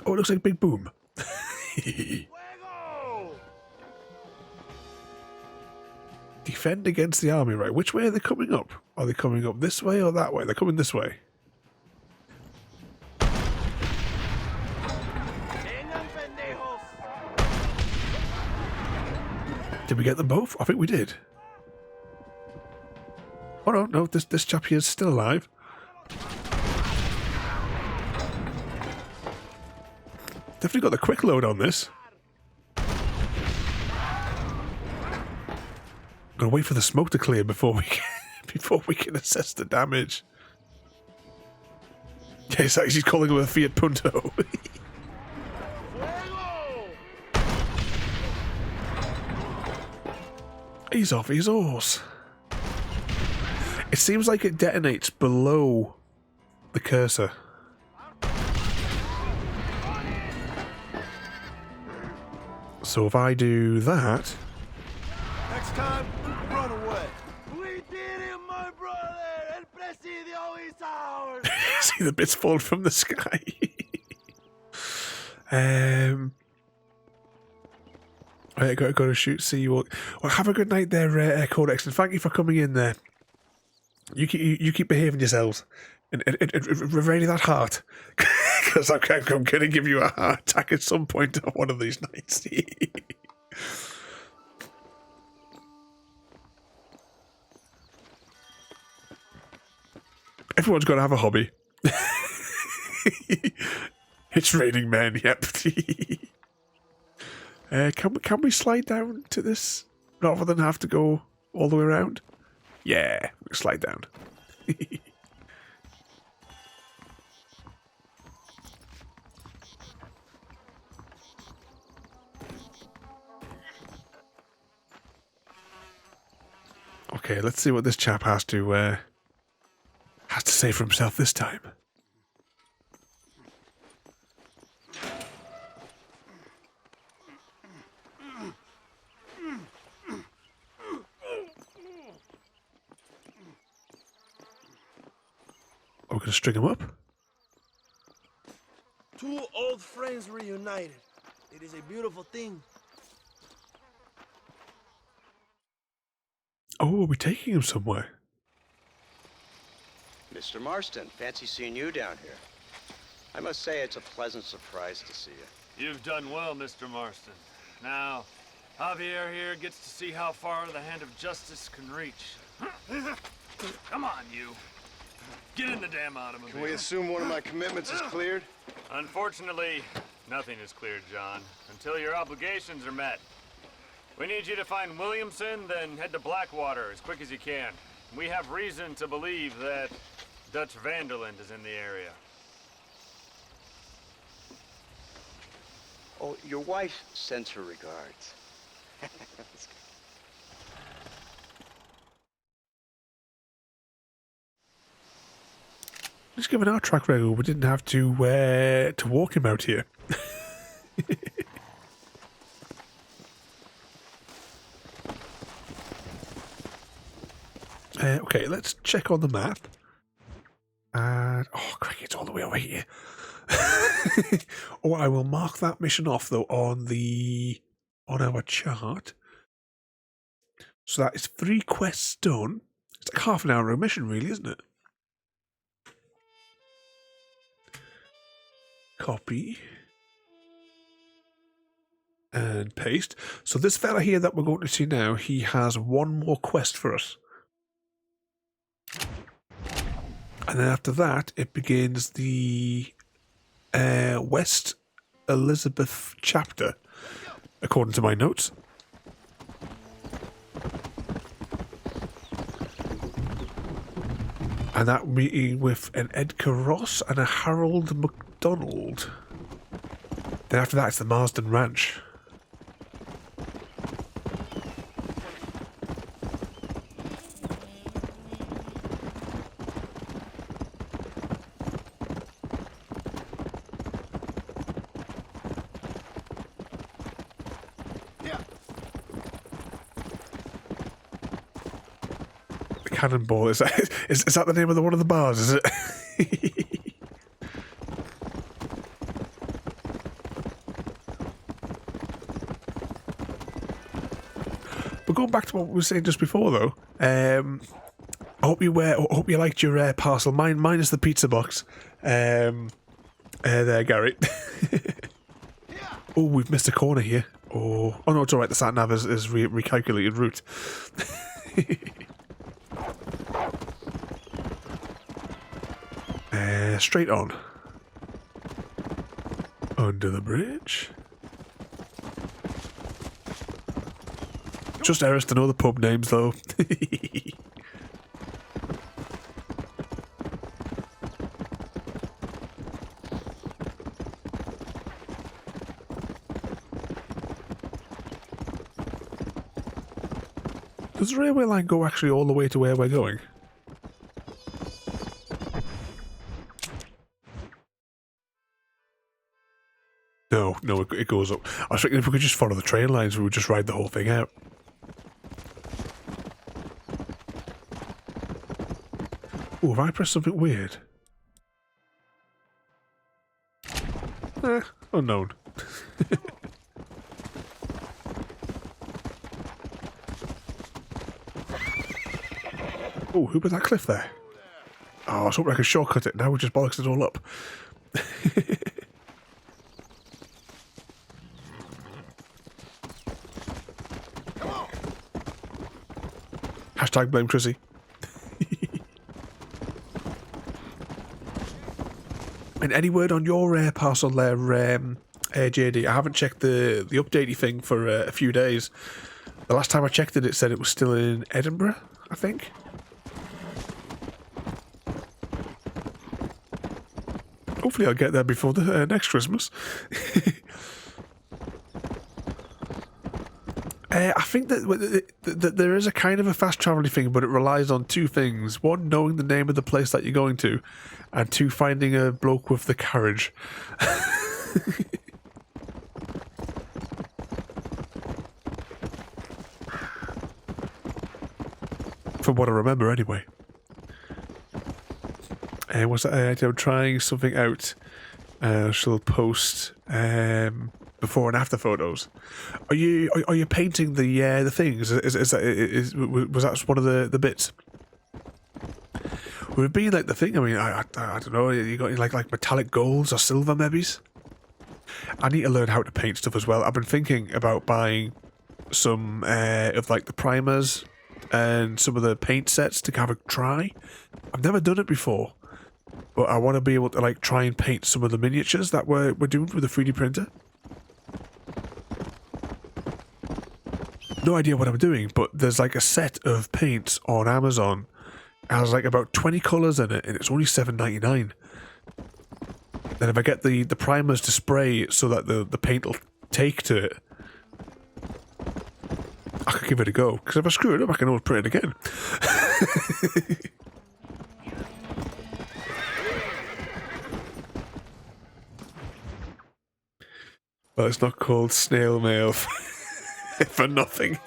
Speaker 1: Oh, it looks like big boom. Defend against the army, right? Which way are they coming up? Are they coming up this way or that way? They're coming this way. Did we get them both? I think we did. Oh no, this chap here is still alive. Definitely got the quick load on this. Gotta wait for the smoke to clear before we can assess the damage. Yeah, it's like she's calling him a Fiat Punto. He's off his horse. It seems like it detonates below the cursor. So if I do that...
Speaker 2: Next time, run away.
Speaker 5: We did it, my brother. El Presidio is ours.
Speaker 1: See the bits fall from the sky. I got to shoot. See you all. Well, have a good night there, Codex, and thank you for coming in there. You keep behaving yourselves, and ready that heart, because I'm going to give you a heart attack at some point on one of these nights. Everyone's got to have a hobby. It's raining men. Yep. Can we slide down to this rather than have to go all the way around? Yeah, we can slide down. Okay, let's see what this chap has to say for himself this time. Are we going to string him up?
Speaker 5: Two old friends reunited. It is a beautiful thing.
Speaker 1: Oh, are we taking him somewhere?
Speaker 12: Mr. Marston, fancy seeing you down here. I must say it's a pleasant surprise to see you.
Speaker 13: You've done well, Mr. Marston. Now, Javier here gets to see how far the hand of justice can reach. Come on, you. Get in the damn automobile.
Speaker 2: Can we assume one of my commitments is cleared?
Speaker 13: Unfortunately, nothing is cleared, John, until your obligations are met. We need you to find Williamson, then head to Blackwater as quick as you can. We have reason to believe that Dutch Vanderland is in the area.
Speaker 12: Oh, your wife sends her regards.
Speaker 1: Just given our track record, we didn't have to walk him out here. Okay, let's check on the map. And oh, cracky, it's all the way over here. Oh, I will mark that mission off though on our chart. So that is 3 quests done. It's like half an hour of mission, really, isn't it? Copy. And paste. So this fella here that we're going to see now, he has 1 more quest for us. And then after that, it begins the West Elizabeth chapter, according to my notes. And that meeting with an Edgar Ross and a Harold MacDonald. Then after that, it's the Marston Ranch. Cannonball, is that the name of one of the bars, is it? But going back to what we were saying just before though, I hope you liked your parcel. Mine is the pizza box. There, Gary. Oh, we've missed a corner here. Oh no, it's alright, the sat nav is recalculated route. Straight on. Under the bridge. Just errors to know the pub names though. Does the railway line go actually all the way to where we're going? No, it goes up. I was thinking if we could just follow the train lines, we would just ride the whole thing out. Oh, have I pressed something weird? Unknown. Oh, who put that cliff there? Oh, I was hoping I could shortcut it. Now we just bollocks it all up. Hashtag blame Chrissy. And any word on your parcel there, JD? I haven't checked the updatey thing for a few days. The last time I checked it, it said it was still in Edinburgh, I think. Hopefully I'll get there before the next Christmas. I think that there is a kind of a fast travelling thing, but it relies on 2 things. 1, knowing the name of the place that you're going to, and 2, finding a bloke with the carriage. From what I remember, anyway. What's that? I'm trying something out. She'll post before and after photos. Are you painting the things? Was that one of the bits? Would it be like the thing? I mean, I don't know. You got like metallic golds or silver, maybe? I need to learn how to paint stuff as well. I've been thinking about buying some of like the primers and some of the paint sets to have a try. I've never done it before, but I want to be able to like try and paint some of the miniatures that we're doing with the 3D printer. No idea what I'm doing, but there's like a set of paints on Amazon. It has like about 20 colours in it, and it's only $7.99. Then if I get the primers to spray so that the paint will take to it, I could give it a go. Because if I screw it up, I can always print it again. Well, it's not called snail mail for nothing.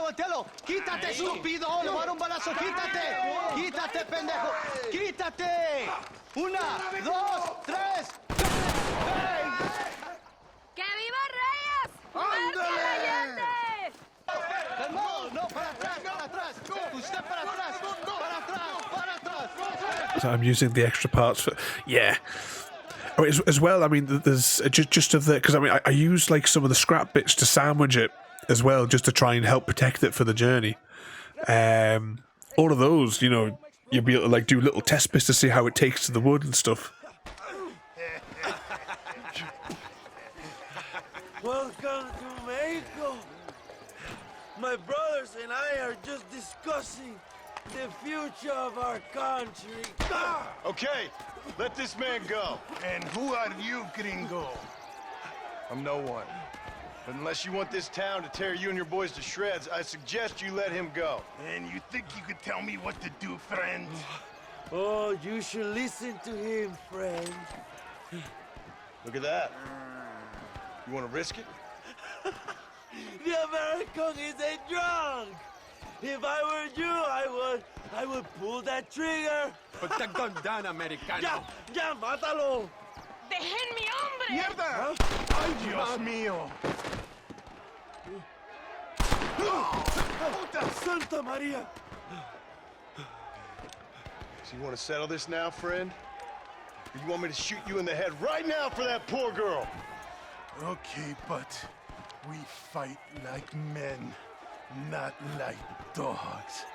Speaker 11: Voltealo. Quítate, estúpido. Le voy a dar un balazo. Quítate. Quítate, pendejo. Quítate. 1, 2, 3.
Speaker 7: ¡Que viva Reyes! ¡Muerte Allende!
Speaker 11: No, para atrás. Usted para atrás.
Speaker 1: So I'm using the extra parts for... Yeah. Oh, as well, I mean, there's just of the... Because, I mean, I used, like, some of the scrap bits to sandwich it as well, just to try and help protect it for the journey. All of those, you know, you'll be able to, like, do little test bits to see how it takes to the wood and stuff.
Speaker 8: Welcome to Mexico. My brothers and I are just discussing the future of our country.
Speaker 2: Okay, let this man go.
Speaker 14: And who are you, gringo?
Speaker 2: I'm no one. But unless you want this town to tear you and your boys to shreds, I suggest you let him go.
Speaker 14: And you think you could tell me what to do, friend?
Speaker 8: Oh, you should listen to him, friend.
Speaker 2: Look at that. You want to risk it?
Speaker 8: The American is a drunk. If I were you, I would pull that trigger.
Speaker 4: Put the gun down, Americano.
Speaker 8: Ya, mátalo.
Speaker 3: ¡Dejen mi hombre!
Speaker 14: ¡Mierda! ¡Ay, Dios mío!
Speaker 8: Puta Santa Maria!
Speaker 2: So you want to settle this now, friend? Or you want me to shoot you in the head right now for that poor girl?
Speaker 14: Okay, but we fight like men, not like dogs.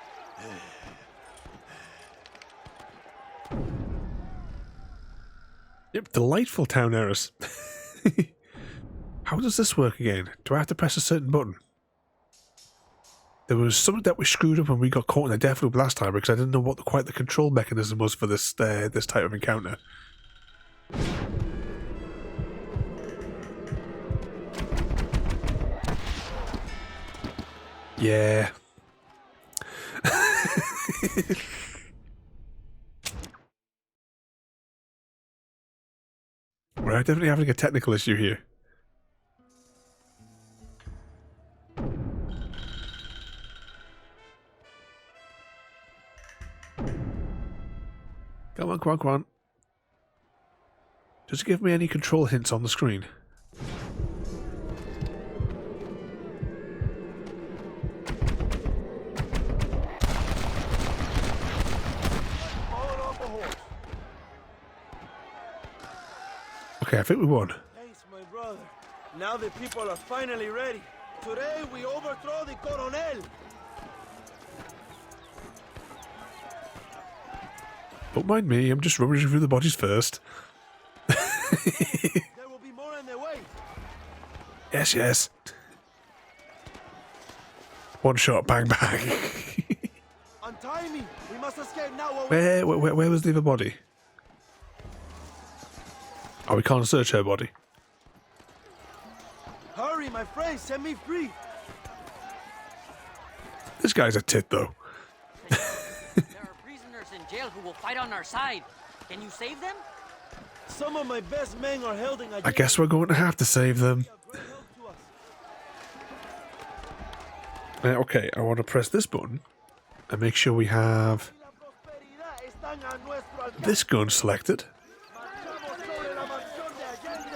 Speaker 1: Yep, delightful town errors. How does this work again? Do I have to press a certain button? There was something that we screwed up when we got caught in a death loop last time because I didn't know what quite the control mechanism was for this this type of encounter. Yeah. We're definitely having a technical issue here. Come on. Does it give me any control hints on the screen? Okay, I think we won.
Speaker 8: Thanks, my brother. Now the people are finally ready. Today we overthrow the Coronel.
Speaker 1: Don't mind me, I'm just rummaging through the bodies first.
Speaker 8: There will be more on their way.
Speaker 1: Yes. One shot, bang.
Speaker 8: Untie me. We must escape now.
Speaker 1: Where was the other body? Oh, we can't search her body.
Speaker 8: Hurry, my friend. Set me free.
Speaker 1: This guy's a tit, though.
Speaker 15: There are prisoners in jail who will fight on our side. Can you save them?
Speaker 8: Some of my best men are held in a
Speaker 1: I guess we're going to have to save them. Okay, I want to press this button and make sure we have this gun selected.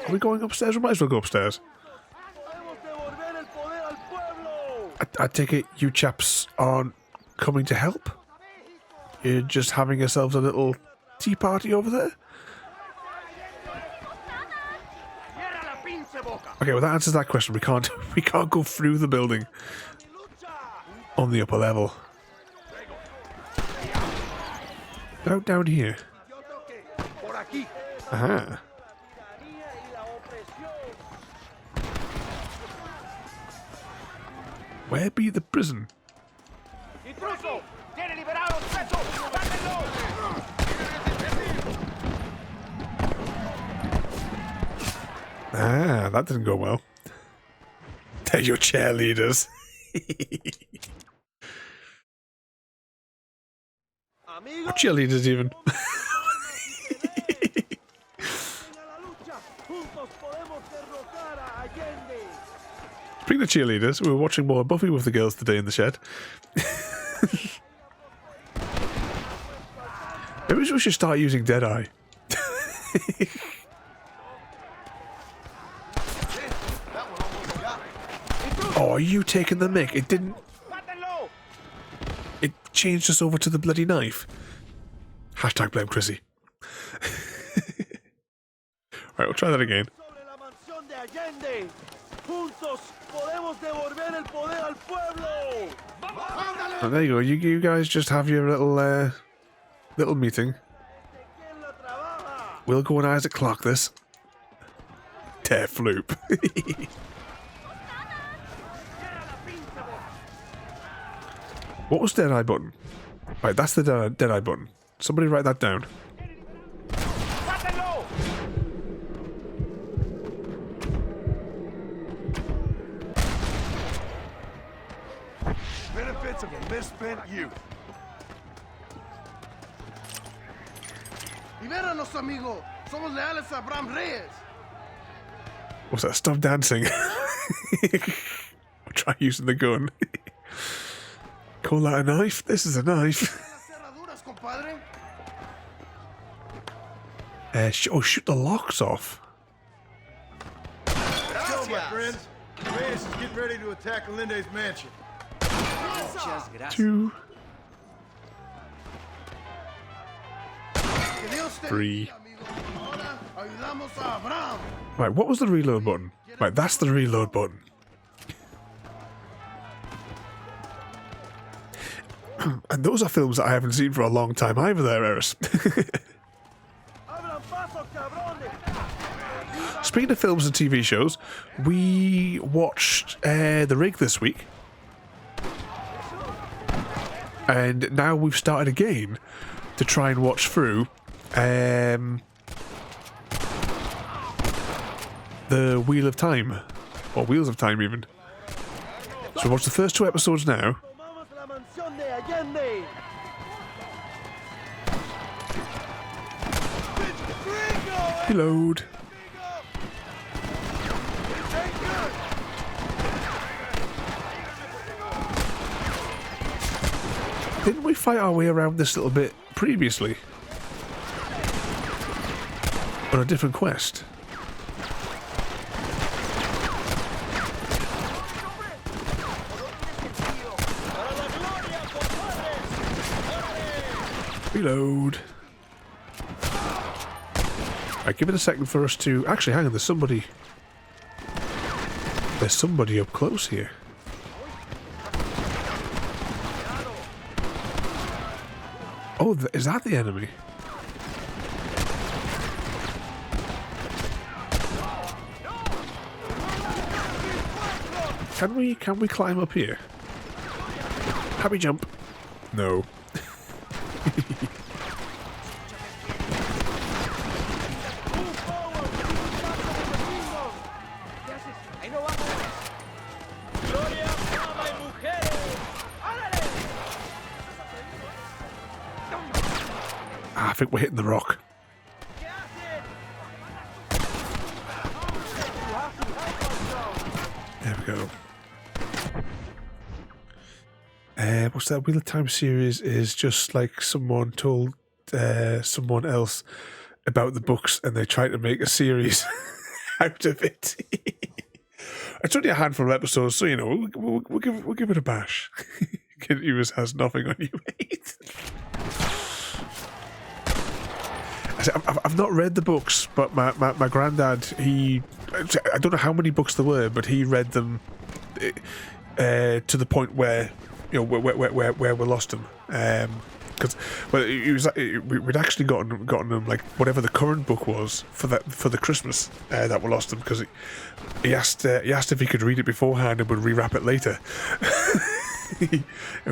Speaker 1: Are we going upstairs? We might as well go upstairs. I take it you chaps aren't coming to help? You're just having yourselves a little tea party over there? Okay, well that answers that question. We can't go through the building on the upper level. Go down here. Aha. Where be the prison? Ah, that didn't go well. They're your cheerleaders. Or cheerleaders even. Speaking of cheerleaders, we were watching more Buffy with the girls today in the shed. Maybe we should start using Deadeye. Oh, are you taking the mick? It didn't... It changed us over to the bloody knife. Hashtag blame Chrissy. Right, we'll try that again. Oh, there you go. You guys just have your little meeting. We'll go and Isaac Clarke this. Tear floop. What was Deadeye button? Right, that's the Deadeye button. Somebody write that down.
Speaker 2: Benefits of a misspent youth.
Speaker 11: Libéranos, amigo. Somos leales a Abraham Reyes.
Speaker 1: What's that? Stop dancing. I'll try using the gun. Call that a knife? This is a knife. Shoot the locks off.
Speaker 2: Let's go, my friends. Reyes is getting ready to attack Alinde's mansion.
Speaker 1: 2, 3. Right, what was the reload button? Right, that's the reload button. And those are films that I haven't seen for a long time either there, Eris. Speaking of films and TV shows, we watched The Rig this week. And now we've started again to try and watch through the Wheel of Time. Or Wheels of Time even. So we watched the first 2 episodes now. Reload. Didn't we fight our way around this little bit previously? On a different quest? Reload. Right, give it a second for us to... Actually, hang on, there's somebody... There's somebody up close here. Oh, is that the enemy? Can we climb up here? Happy jump. No. I think we're hitting the rock. There we go. What's that? Wheel of Time series is just like someone told someone else about the books and they tried to make a series out of it. It's only a handful of episodes, so you know we'll give it a bash. Kid Ewers has nothing on you, mate. I've not read the books, but my granddad, I don't know how many books there were, but he read them to the point where, you know, where we lost him. Because we'd actually gotten him like whatever the current book was for the Christmas that we lost him, because he asked if he could read it beforehand and would rewrap it later.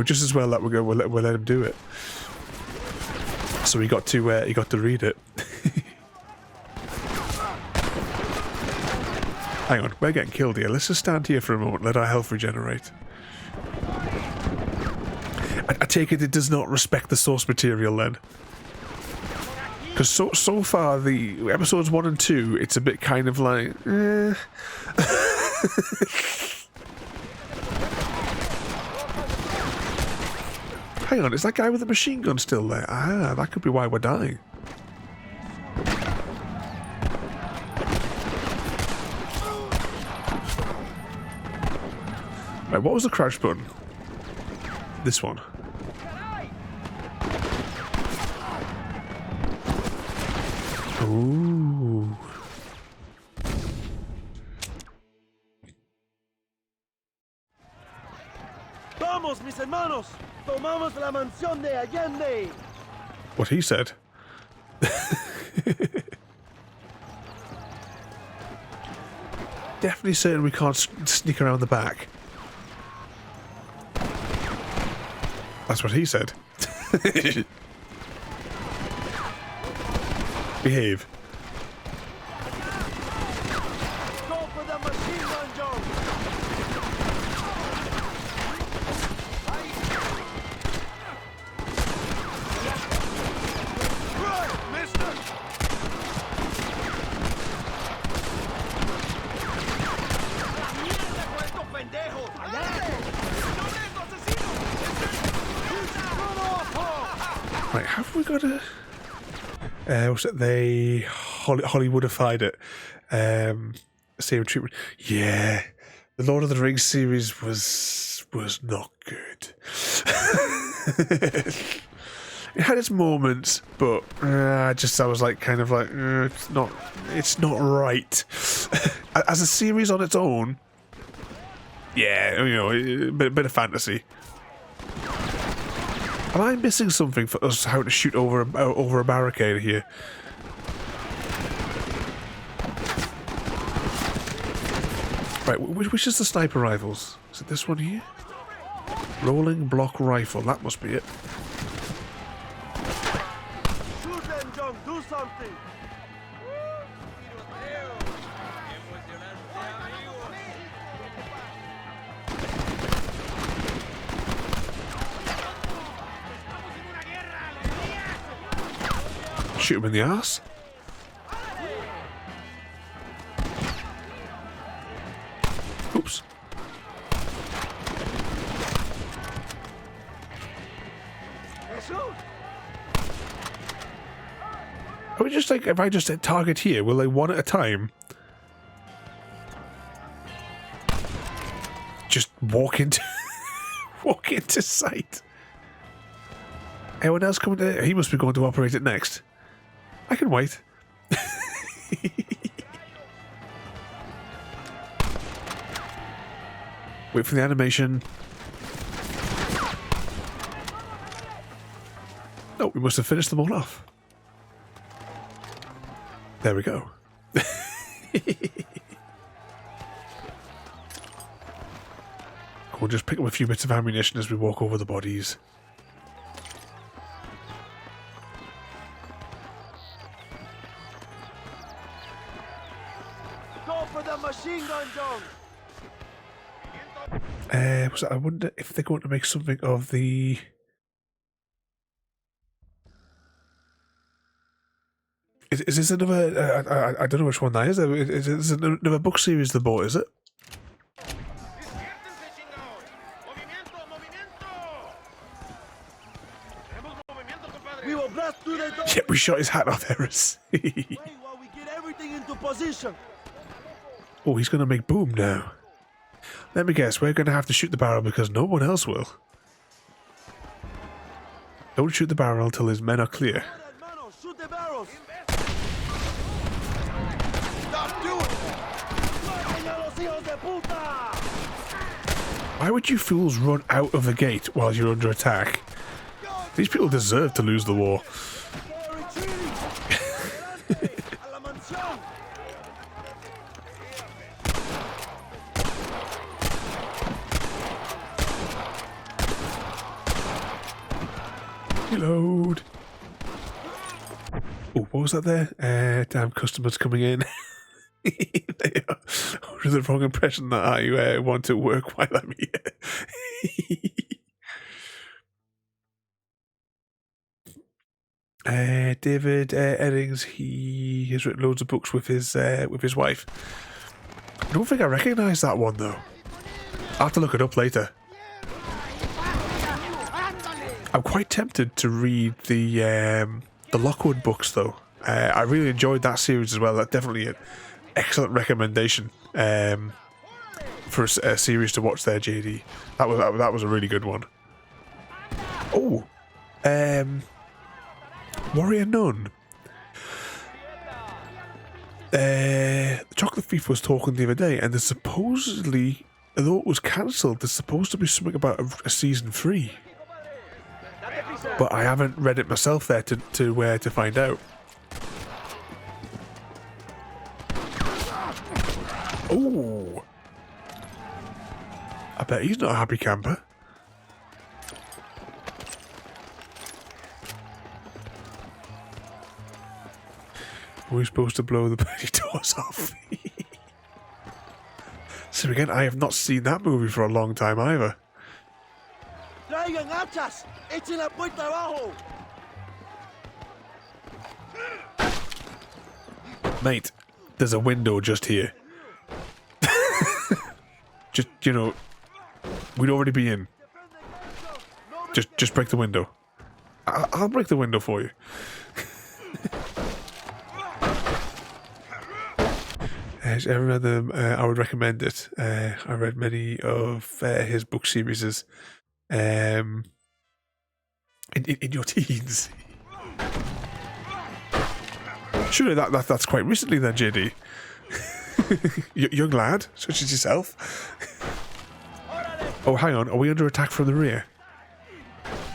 Speaker 1: Just as well that we'll let him do it. So he got to read it. Hang on, we're getting killed here. Let's just stand here for a moment. Let our health regenerate. I take it does not respect the source material then. Because so far, the episodes 1 and 2, it's a bit kind of like, Hang on, is that guy with the machine gun still there? Ah, that could be why we're dying. Right, what was the crouch button? This one. Ooh.
Speaker 8: Vamos, mis hermanos. Tomamos la mansión de Allende.
Speaker 1: What he said. Definitely certain we can't sneak around the back. That's what he said. Behave.
Speaker 8: Go for the machine gun, John.
Speaker 2: Run, mister!
Speaker 1: Right, have we got a... what's it? They Hollywoodified it. Same treatment. Yeah. The Lord of the Rings series was not good. It had its moments, but I was like, kind of like, it's not right. As a series on its own, yeah, you know, a bit of fantasy. Am I missing something for us how to shoot over a barricade here? Right, which is the sniper rifles? Is it this one here? Rolling block rifle, that must be it.
Speaker 8: Shoot them, John. Do something.
Speaker 1: Shoot him in the ass. Oops. Are we just like, if I just hit target here, will they one at a time just walk into sight? Anyone else coming to? He must be going to operate it next. I can wait. Wait for the animation. No, we must have finished them all off. There we go. We'll just pick up a few bits of ammunition as we walk over the bodies.
Speaker 8: Go for the machine gun, John.
Speaker 1: I wonder if they're going to make something of the... Is this another... I don't know which one that is. Is this another book series they bought, is it?
Speaker 8: We will blast through the door.
Speaker 1: Yeah, we shot his hat off, Harris.
Speaker 8: Wait while we get everything into position.
Speaker 1: Oh, he's going to make boom now. Let me guess, we're going to have to shoot the barrel because no one else will. Don't shoot the barrel until his men are clear.
Speaker 8: Shoot the barrels.
Speaker 2: Stop doing
Speaker 1: Why would you fools run out of the gate while you're under attack? These people deserve to lose the war. Reload. Oh, what was that there? Damn customers coming in. They are under the wrong impression that I want to work while I'm here. David Eddings, he has written loads of books with his wife. I don't think I recognise that one though. I'll have to look it up later. I'm quite tempted to read the Lockwood books though. I really enjoyed that series as well. That's definitely an excellent recommendation for a series to watch there, JD. That was a really good one. Oh, Warrior Nun. The Chocolate Thief was talking the other day, and there's supposedly, although it was cancelled, there's supposed to be something about a season 3. But I haven't read it myself there to find out. Oh, I bet he's not a happy camper. We're supposed to blow the bloody doors off. So again, I have not seen that movie for a long time either.
Speaker 8: Traigan hachas. Echen la puerta abajo.
Speaker 1: Mate, there's a window just here. Just, you know, we'd already be in. Just break the window. I'll break the window for you. As I read them, I would recommend it. I read many of his book series in your teens. Surely that's quite recently then, JD. Young lad, such as yourself. Oh, hang on. Are we under attack from the rear?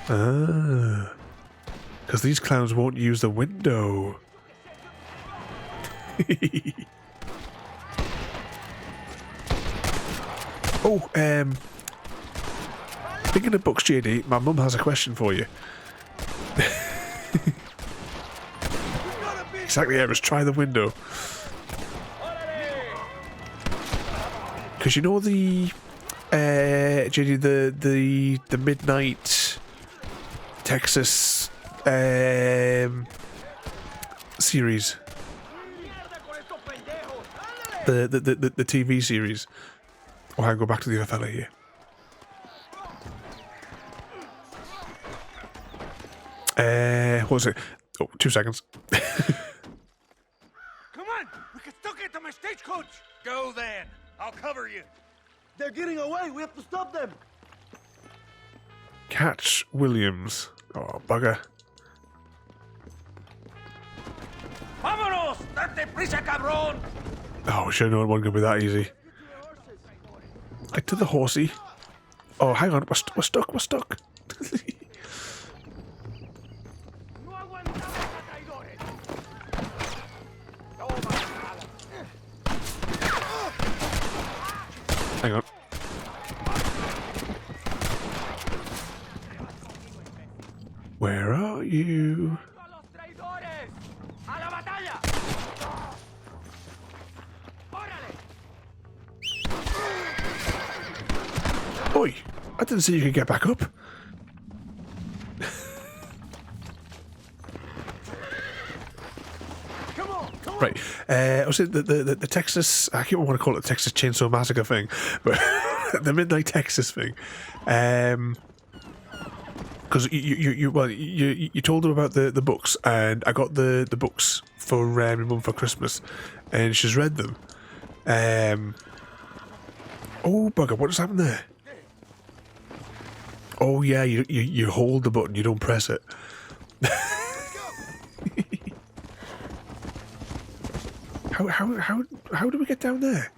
Speaker 1: Ah. Because these clowns won't use the window. Oh, speaking of books, JD, my mum has a question for you. Exactly, Eris, try the window. Because you know the JD, the Midnight Texas series, the TV series. Oh, I'll go back to the other fella here. What was it? Oh, 2 seconds.
Speaker 4: Come on! We can still get to my stagecoach! Go then! I'll cover you!
Speaker 8: They're getting away. We have to stop them.
Speaker 1: Catch Williams. Oh, bugger.
Speaker 4: Vámonos! Date prisa, cabrón!
Speaker 1: Oh, should have known it wasn't going to be that easy. Get to the horsey. Oh, hang on. We're stuck. We're stuck. Hang on. Where are you? Oi! I didn't see you could get back up. Right, I was saying the Texas, I can't want to call it the Texas Chainsaw Massacre thing, but the Midnight Texas thing, because you told them about the books, and I got the books for my mum for Christmas, and she's read them. Oh bugger, what just happened there? Oh yeah, you hold the button, you don't press it. How do we get down there?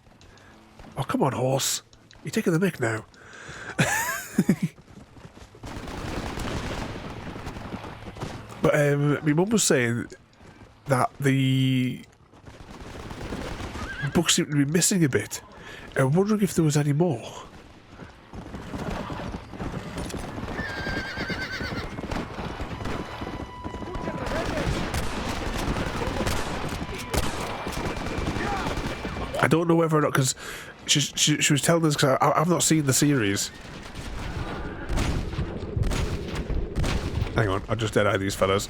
Speaker 1: Oh, come on, horse. You're taking the mick now. But my mum was saying that the books seem to be missing a bit. I'm wondering if there was any more. I don't know whether or not, because she was telling us, because I've not seen the series. Hang on, I'll just dead-eye these fellas.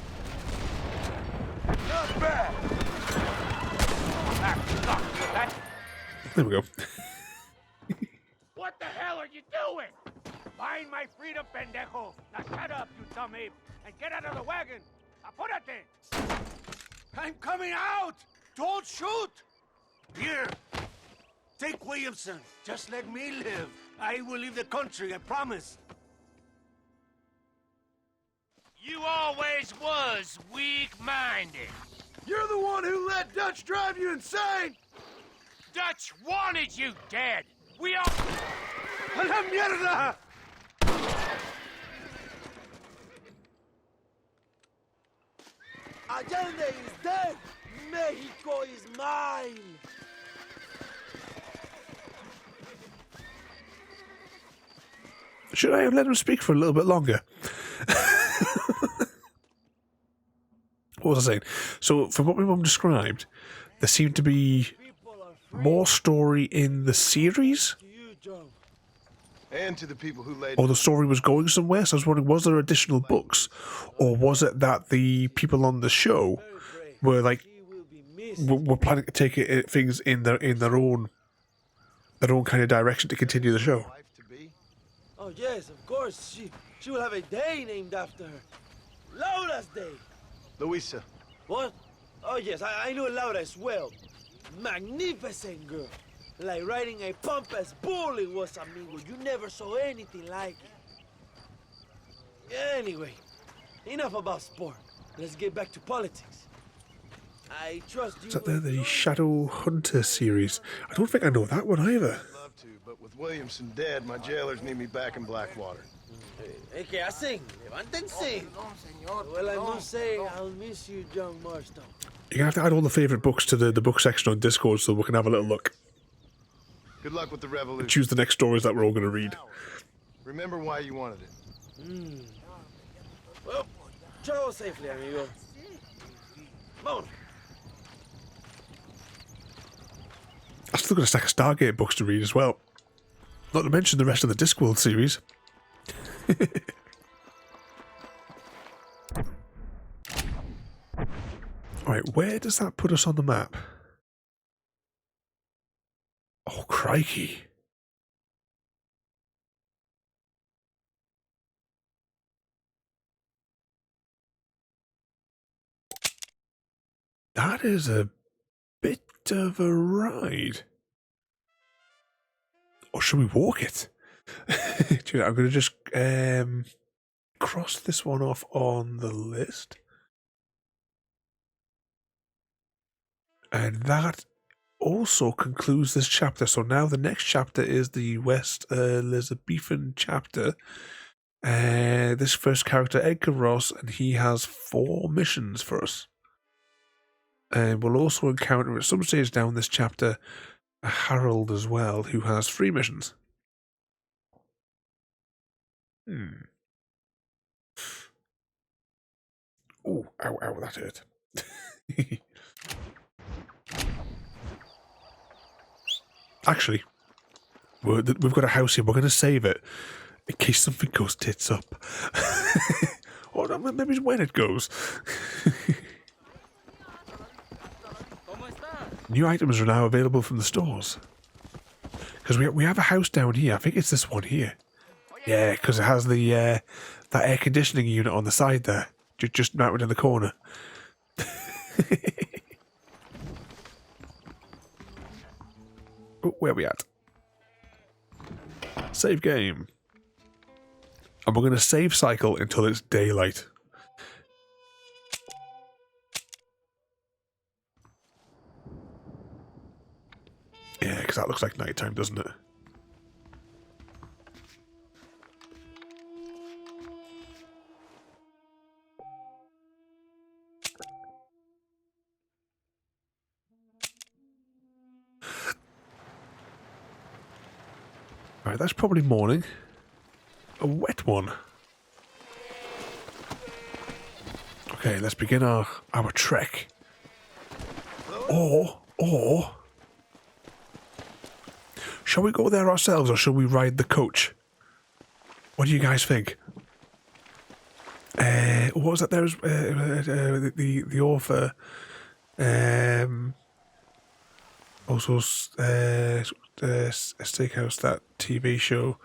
Speaker 1: There we go.
Speaker 16: What the hell are you doing? Find my freedom, pendejo. Now shut up, you dumb ape, and get out of the wagon. Apúrate.
Speaker 11: I'm coming out! Don't shoot! Here, take Williamson. Just let me live. I will leave the country, I promise.
Speaker 16: You always was weak-minded.
Speaker 2: You're the one who let Dutch drive you insane!
Speaker 16: Dutch wanted you dead. We all...
Speaker 11: ¡A la mierda!
Speaker 8: Allende is dead! Mexico is mine!
Speaker 1: Should I have let him speak for a little bit longer? What was I saying? So, from what my mum described, there seemed to be more story in the series,
Speaker 2: And to the people who laid...
Speaker 1: or the story was going somewhere. So I was wondering, was there additional books, or was it that the people on the show were like were planning to take things in their own kind of direction to continue the show?
Speaker 8: Oh yes, of course. She will have a day named after her. Laura's Day.
Speaker 2: Luisa.
Speaker 8: What? Oh yes, I know Laura as well. Magnificent girl. Like riding a pompous bull it was, amigo. You never saw anything like it. Anyway, enough about sport. Let's get back to politics. I trust you.
Speaker 1: Is that the Shadow Hunter series? I don't think I know that one either.
Speaker 2: I'd love to, but with Williamson dead, my jailers need me back in Blackwater.
Speaker 8: Hey, ¿qué hacen? Levántense. Well, I must say, I'll miss you, John Marston.
Speaker 1: You're going to have to add all the favourite books to the book section on Discord so we can have a little look.
Speaker 2: Good luck with the revolution.
Speaker 1: Choose the next stories that we're all going to read.
Speaker 2: Remember why you wanted it.
Speaker 8: Well, travel safely, amigo. Come on.
Speaker 1: I've still got a stack of Stargate books to read as well. Not to mention the rest of the Discworld series. Alright, where does that put us on the map? Oh, crikey. That is a bit of a ride. Or should we walk it? I'm going to just cross this one off on the list. And that also concludes this chapter. So now the next chapter is the West Elizabethan chapter. This first character, Edgar Ross, and he has 4 missions for us. And we'll also encounter at some stage down this chapter Harold as well, who has 3 missions. Oh, ow, that hurt. Actually, we've got a house here. We're going to save it in case something goes tits up. Or maybe it's when it goes. New items are now available from the stores. Because we have a house down here. I think it's this one here. Yeah, because it has the that air conditioning unit on the side there. Just mounted in the corner. Oh, where are we at? Save game. And we're going to save cycle until it's daylight. Yeah, because that looks like nighttime, doesn't it? Right, that's probably morning. A wet one. Okay, let's begin our trek. Or shall we go there ourselves, or shall we ride the coach? What do you guys think? What was that? There was the author. Also, Steakhouse, that TV show.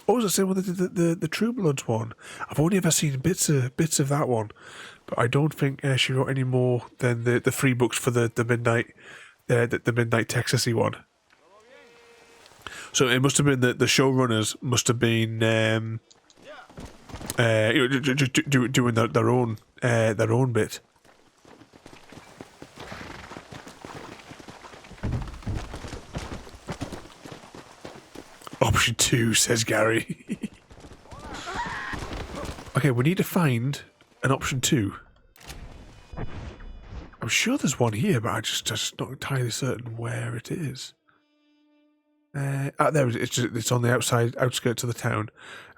Speaker 1: What was I saying with the True Bloods one? I've only ever seen bits of that one, but I don't think she wrote any more than the 3 books for the midnight Texasy one. So it must have been the showrunners must have been doing their own bit. Option 2, says Gary. Okay, we need to find an option 2. I'm sure there's one here, but I'm just not entirely certain where it is. There it is. It's on the outskirts of the town.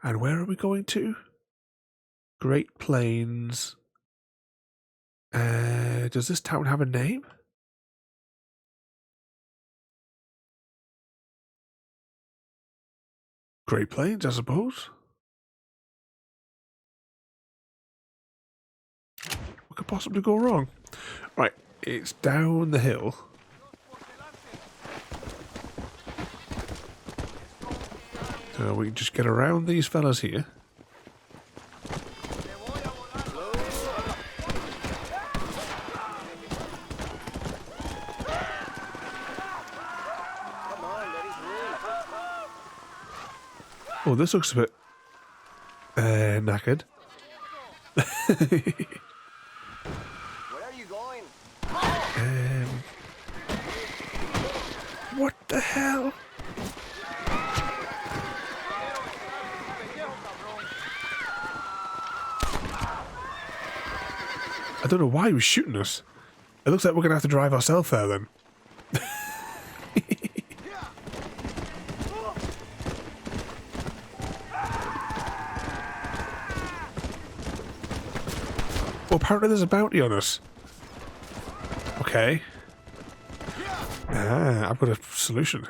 Speaker 1: And where are we going to? Great Plains. Does this town have a name? Great Plains, I suppose. What could possibly go wrong? Right, it's down the hill. So we can just get around these fellas here. Oh, this looks a bit knackered.
Speaker 17: Where are you going?
Speaker 1: What the hell? I don't know why he was shooting us. It looks like we're going to have to drive ourselves there then. Well, apparently there's a bounty on us. Okay. Ah, I've got a solution.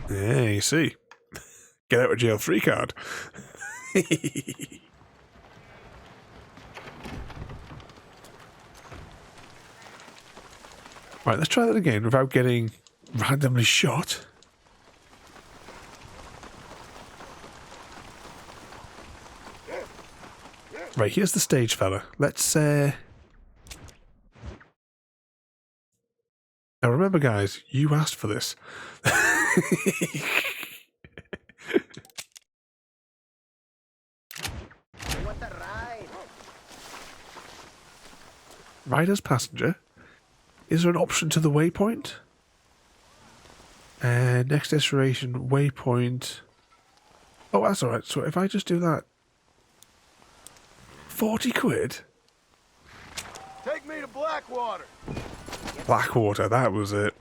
Speaker 1: Yeah, you see. Get out of jail free card. Right, let's try that again without getting randomly shot. Right, here's the stage, fella. Let's, Now remember, guys, you asked for this. Rider's passenger. Is there an option to the waypoint? Next destination, waypoint. Oh, that's alright. So if I just do that. 40 quid?
Speaker 2: Take me to Blackwater.
Speaker 1: Blackwater, that was it.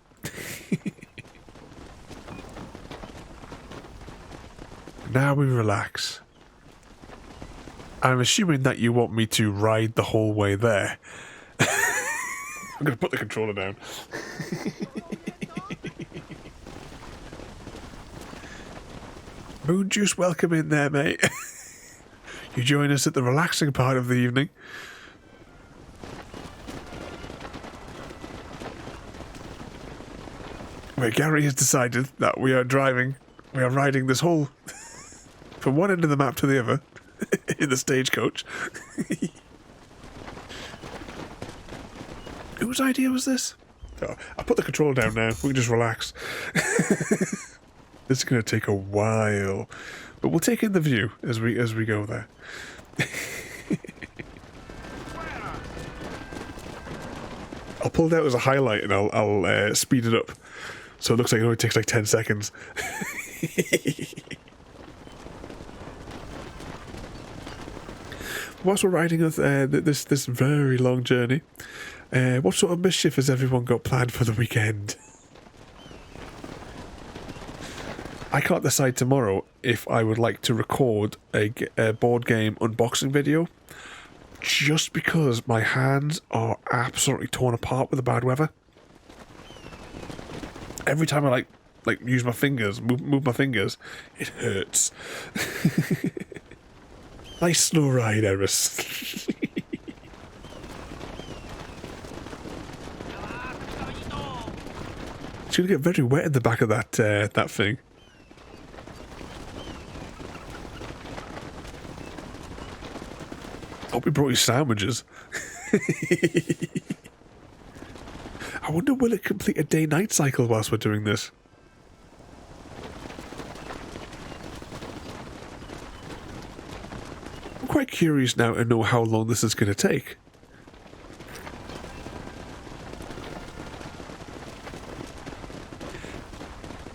Speaker 1: Now we relax. I'm assuming that you want me to ride the whole way there. I'm going to put the controller down. Moon Juice, welcome in there, mate. You join us at the relaxing part of the evening. Where Gary has decided that we are riding this whole, from one end of the map to the other, in the stagecoach. Whose idea was this? Oh, I'll put the controller down now. We can just relax. This is going to take a while, but we'll take in the view as we go there. I'll pull it out as a highlight and I'll speed it up, so it looks like it only takes like 10 seconds. Whilst we're riding this very long journey, what sort of mischief has everyone got planned for the weekend? I can't decide tomorrow if I would like to record a board game unboxing video, just because my hands are absolutely torn apart with the bad weather. Every time I like use my fingers, move my fingers, it hurts. Nice slow ride, Eris. It's gonna get very wet in the back of that that thing. Hope he brought you sandwiches. I wonder will it complete a day-night cycle whilst we're doing this? I'm quite curious now to know how long this is going to take.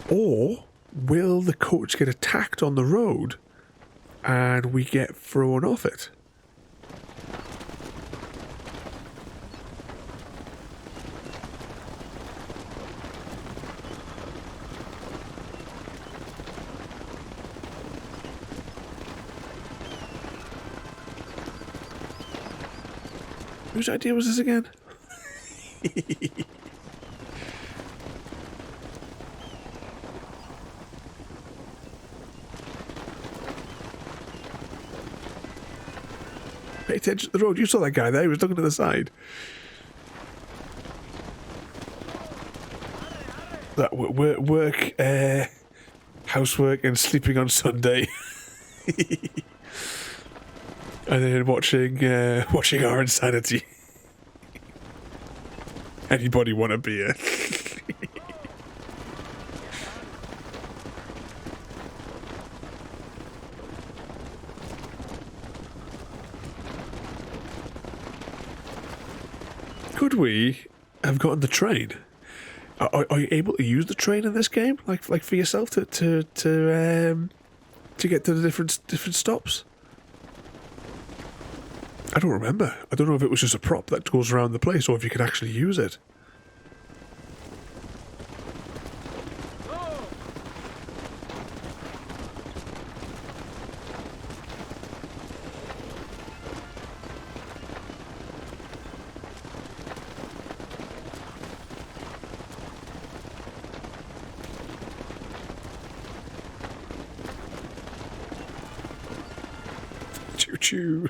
Speaker 1: Or will the coach get attacked on the road and we get thrown off it? Whose idea was this again? Pay attention to the road. You saw that guy there. He was looking to the side. That work, housework, and sleeping on Sunday. And then watching our insanity. Anybody want a beer? Could we have gotten the train? Are you able to use the train in this game, like for yourself to get to the different stops? I don't remember. I don't know if it was just a prop that goes around the place or if you could actually use it. Choo choo.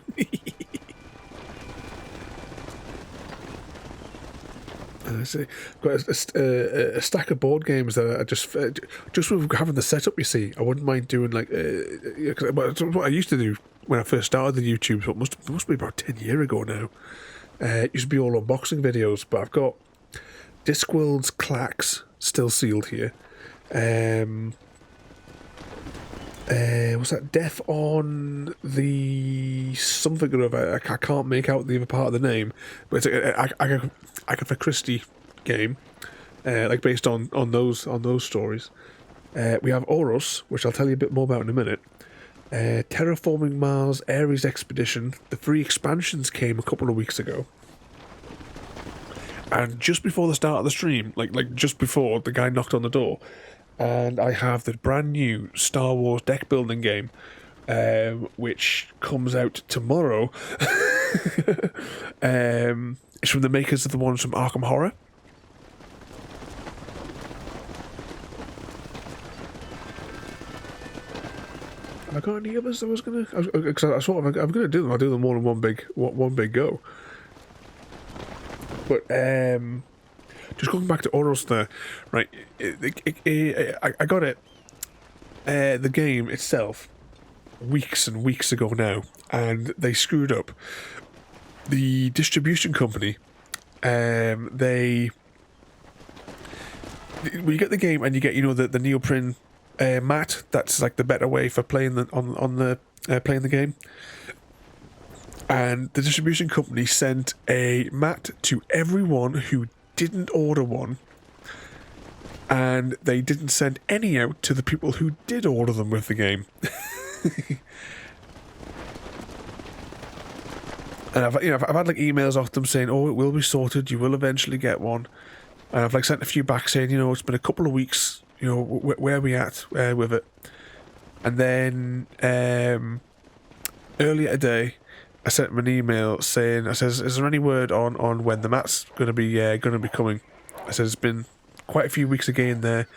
Speaker 1: Got a stack of board games that I just with having the setup. You see, I wouldn't mind doing like what I used to do when I first started the YouTube. So it must be about 10 years ago now. It used to be all unboxing videos, but I've got Discworld's Clacks still sealed here. Was that Death on the something or other? I can't make out the other part of the name, but it's Agatha Christie game, like based on those stories. We have Oros, which I'll tell you a bit more about in a minute. Terraforming Mars, Ares Expedition. The 3 expansions came a couple of weeks ago, and just before the start of the stream, like just before the guy knocked on the door. And I have the brand new Star Wars deck building game, which comes out tomorrow. It's from the makers of the ones from Arkham Horror. Have I got any others I was gonna? Because I'm gonna do them. I'll do them all in one big go. But just going back to Oros there, right? I got it. The game itself, weeks and weeks ago now, and they screwed up. The distribution company, when you get the game and you get the neoprene mat, that's like the better way for playing playing the game. And the distribution company sent a mat to everyone who didn't order one, and they didn't send any out to the people who did order them with the game. And I've had like emails off them saying, "Oh, it will be sorted. You will eventually get one." And I've like sent a few back saying, it's been a couple of weeks. Where are we at with it? And then earlier today, I sent him an email saying, "Is there any word on when the mat's going to be coming?" I said it's been quite a few weeks again there.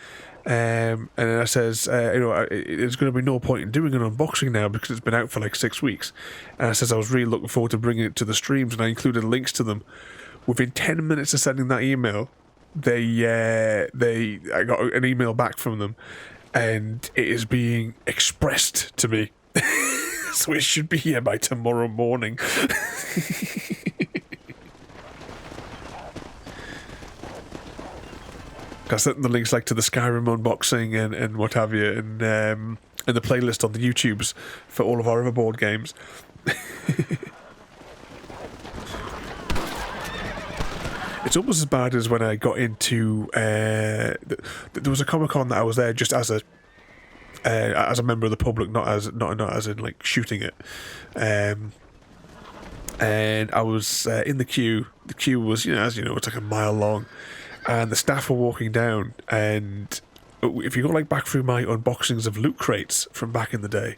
Speaker 1: And then I says, there's going to be no point in doing an unboxing now because it's been out for like 6 weeks. And I says I was really looking forward to bringing it to the streams, and I included links to them. Within 10 minutes of sending that email, I got an email back from them, and it is being expressed to me. So it should be here by tomorrow morning. I sent the links like to the Skyrim unboxing and what have you, and the playlist on the YouTubes for all of our other board games. It's almost as bad as when I got into there was a Comic-Con that I was there just as a member of the public, not as in like shooting it. And I was in the queue. The queue was, as you know, it's like a mile long. And the staff were walking down, and if you go like back through my unboxings of loot crates from back in the day,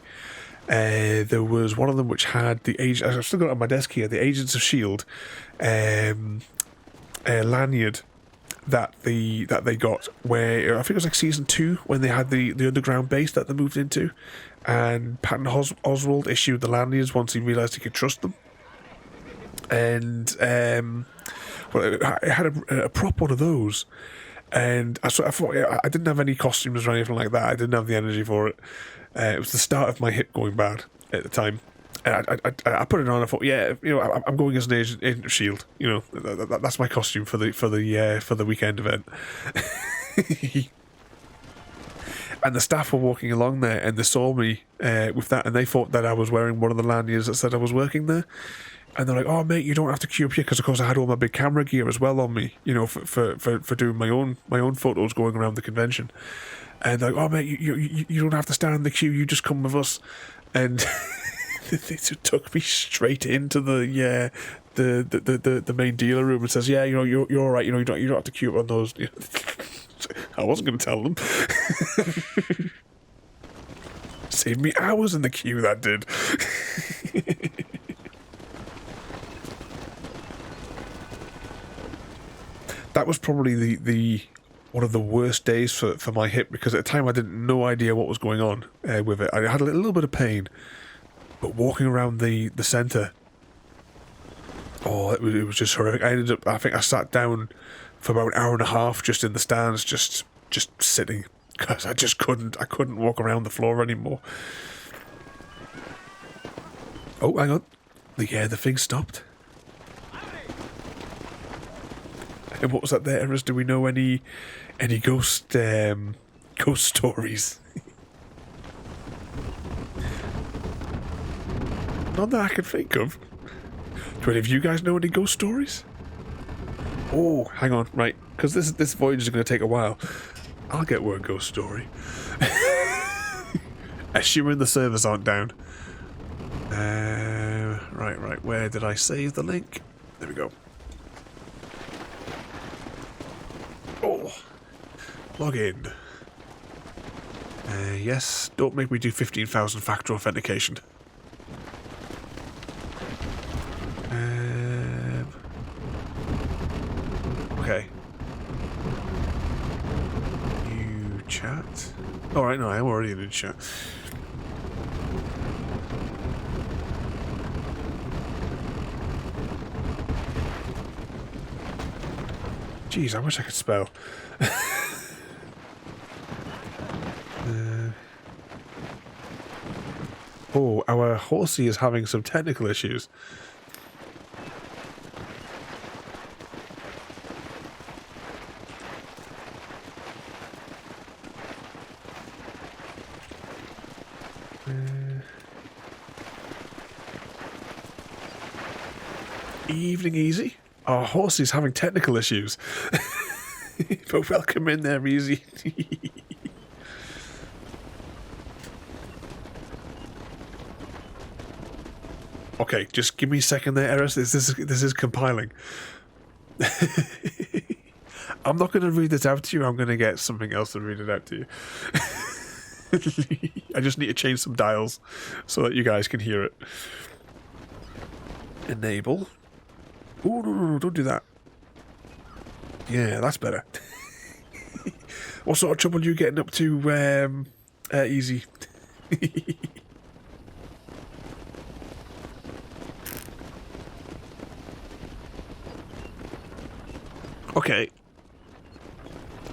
Speaker 1: there was one of them which had I've still got it on my desk here, the Agents of S.H.I.E.L.D. Lanyard that they got, where I think it was like season 2 when they had the underground base that they moved into, and Patton Oswalt issued the lanyards once he realised he could trust them, and well, it had a prop one of those, and I thought I didn't have any costumes or anything like that. I didn't have the energy for it. It was the start of my hip going bad at the time, and I put it on. I thought, I'm going as an agent of S.H.I.E.L.D. That's my costume for the weekend event. And the staff were walking along there, and they saw me with that, and they thought that I was wearing one of the lanyards that said I was working there. And they're like, "Oh, mate, you don't have to queue up here," because of course I had all my big camera gear as well on me, for doing my own photos going around the convention. And they're like, "Oh, mate, you don't have to stand in the queue. You just come with us." And they took me straight into the main dealer room and says, "Yeah, you're all right. You don't have to queue up on those." I wasn't going to tell them. Saved me hours in the queue, that did. That was probably the one of the worst days for my hip, because at the time I didn't no idea what was going on with it. I had a little bit of pain, but walking around the centre, it was just horrific. I think I sat down for about an hour and a half just in the stands, just sitting, because I couldn't walk around the floor anymore. Oh, hang on, the thing stopped. And what was that there? Do we know any ghost stories? Not that I can think of. Do any of you guys know any ghost stories? Oh, hang on, right, because this voyage is going to take a while. I'll get word ghost story. Assuming the servers aren't down. Right, where did I save the link? There we go. Oh, log in. Yes, don't make me do 15,000 factor authentication. Okay. New chat. Alright, no, I'm already in a chat. Jeez, I wish I could spell. Our horsey is having some technical issues. Evening Easy. Our horsey's having technical issues. But welcome in there, Easy. Okay, just give me a second there, Eris. This is compiling. I'm not going to read this out to you. I'm going to get something else to read it out to you. I just need to change some dials so that you guys can hear it. Enable. Oh, no, don't do that. Yeah, that's better. What sort of trouble are you getting up to, Easy? Okay.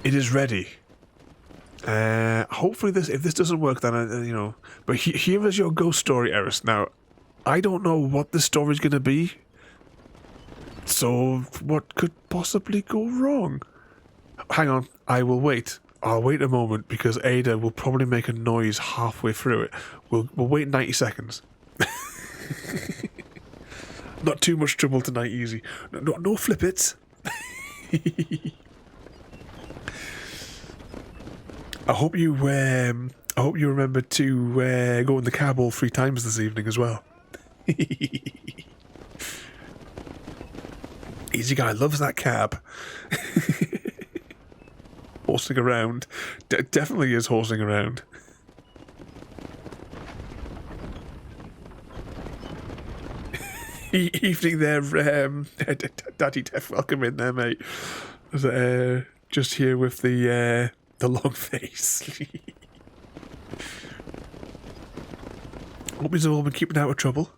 Speaker 1: It is ready. Hopefully if this doesn't work, then, you know... But here is your ghost story, Eris. Now, I don't know what the story's going to be. So, what could possibly go wrong? Hang on, I will wait. I'll wait a moment, because Ada will probably make a noise halfway through it. We'll wait 90 seconds. Not too much trouble tonight, Easy. No flip-its. I hope you remember to go in the cab all 3 times this evening as well. Easy guy loves that cab. Horsing around. Definitely is horsing around. Evening there, Daddy Def. Welcome in there, mate. Just here with the long face. Hope you've all been keeping out of trouble.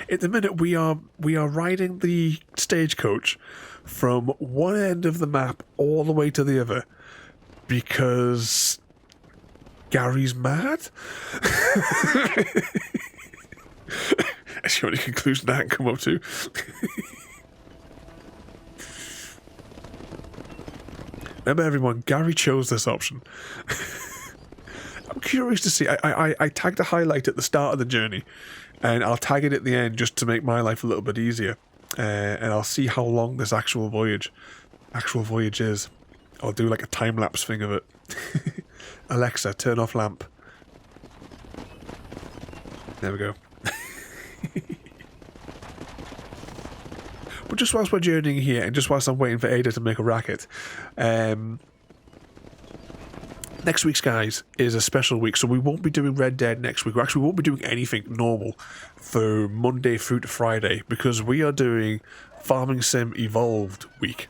Speaker 1: At the minute, we are riding the stagecoach from one end of the map all the way to the other because Gary's mad. That's the only conclusion I can come up to. Remember, everyone, Gary chose this option. I'm curious to see. I tagged a highlight at the start of the journey, and I'll tag it at the end just to make my life a little bit easier. And I'll see how long this actual voyage is. I'll do like a time-lapse thing of it. Alexa, turn off lamp. There we go. But just whilst we're journeying here, and just whilst I'm waiting for Ada to make a racket, next week's, guys, is a special week, so we won't be doing Red Dead next week. We actually won't be doing anything normal for Monday through to Friday, because we are doing Farming Sim Evolved week,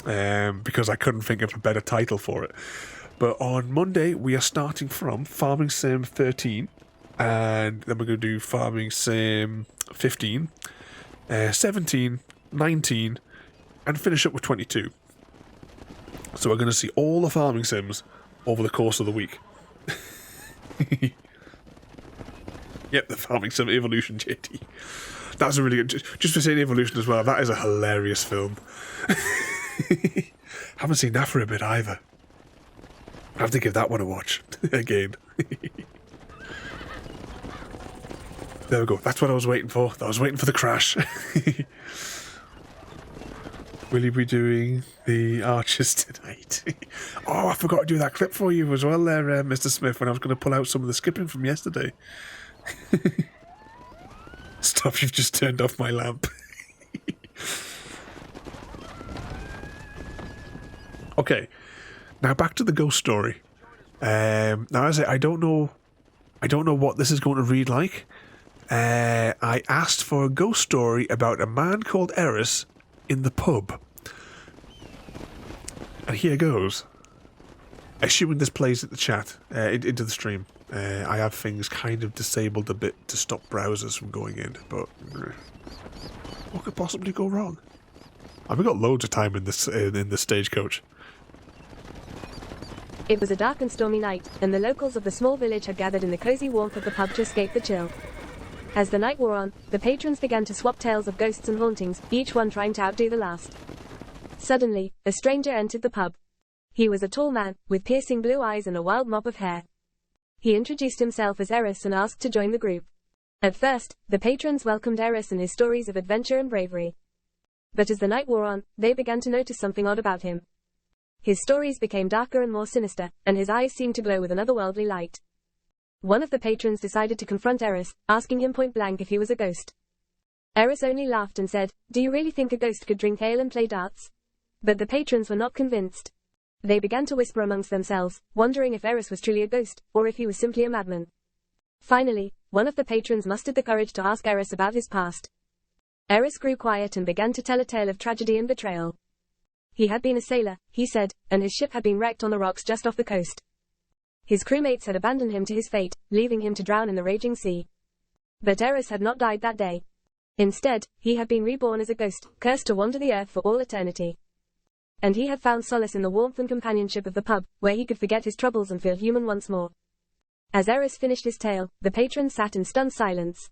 Speaker 1: because I couldn't think of a better title for it. But on Monday, we are starting from Farming Sim 13, and then we're going to do Farming Sim 15, 17, 19, and finish up with 22. So we're going to see all the farming sims over the course of the week. Yep, the Farming Sim Evolution, JT. That's a really good... Just for saying Evolution as well, that is a hilarious film. Haven't seen that for a bit either. I have to give that one a watch again. There we go. That's what I was waiting for. I was waiting for the crash. Will you be doing the archers tonight? Oh, I forgot to do that clip for you as well there, Mr. Smith, when I was going to pull out some of the skipping from yesterday. Stop, you've just turned off my lamp. Okay, now back to the ghost story. Now, as I don't know what this is going to read like. I asked for a ghost story about a man called Eris in the pub. And here goes. Assuming this plays at the chat, into the stream. I have things kind of disabled a bit to stop browsers from going in, but what could possibly go wrong? We've got loads of time in this stagecoach.
Speaker 18: It was a dark and stormy night, and the locals of the small village had gathered in the cozy warmth of the pub to escape the chill. As the night wore on, the patrons began to swap tales of ghosts and hauntings, each one trying to outdo the last. Suddenly, a stranger entered the pub. He was a tall man, with piercing blue eyes and a wild mop of hair. He introduced himself as Eris and asked to join the group. At first, the patrons welcomed Eris and his stories of adventure and bravery. But as the night wore on, they began to notice something odd about him. His stories became darker and more sinister, and his eyes seemed to glow with an otherworldly light. One of the patrons decided to confront Eris, asking him point blank if he was a ghost. Eris only laughed and said, "Do you really think a ghost could drink ale and play darts?" But the patrons were not convinced. They began to whisper amongst themselves, wondering if Eris was truly a ghost, or if he was simply a madman. Finally, one of the patrons mustered the courage to ask Eris about his past. Eris grew quiet and began to tell a tale of tragedy and betrayal. He had been a sailor, he said, and his ship had been wrecked on the rocks just off the coast. His crewmates had abandoned him to his fate, leaving him to drown in the raging sea. But Eris had not died that day. Instead, he had been reborn as a ghost, cursed to wander the earth for all eternity. And he had found solace in the warmth and companionship of the pub, where he could forget his troubles and feel human once more. As Eris finished his tale, the patrons sat in stunned silence.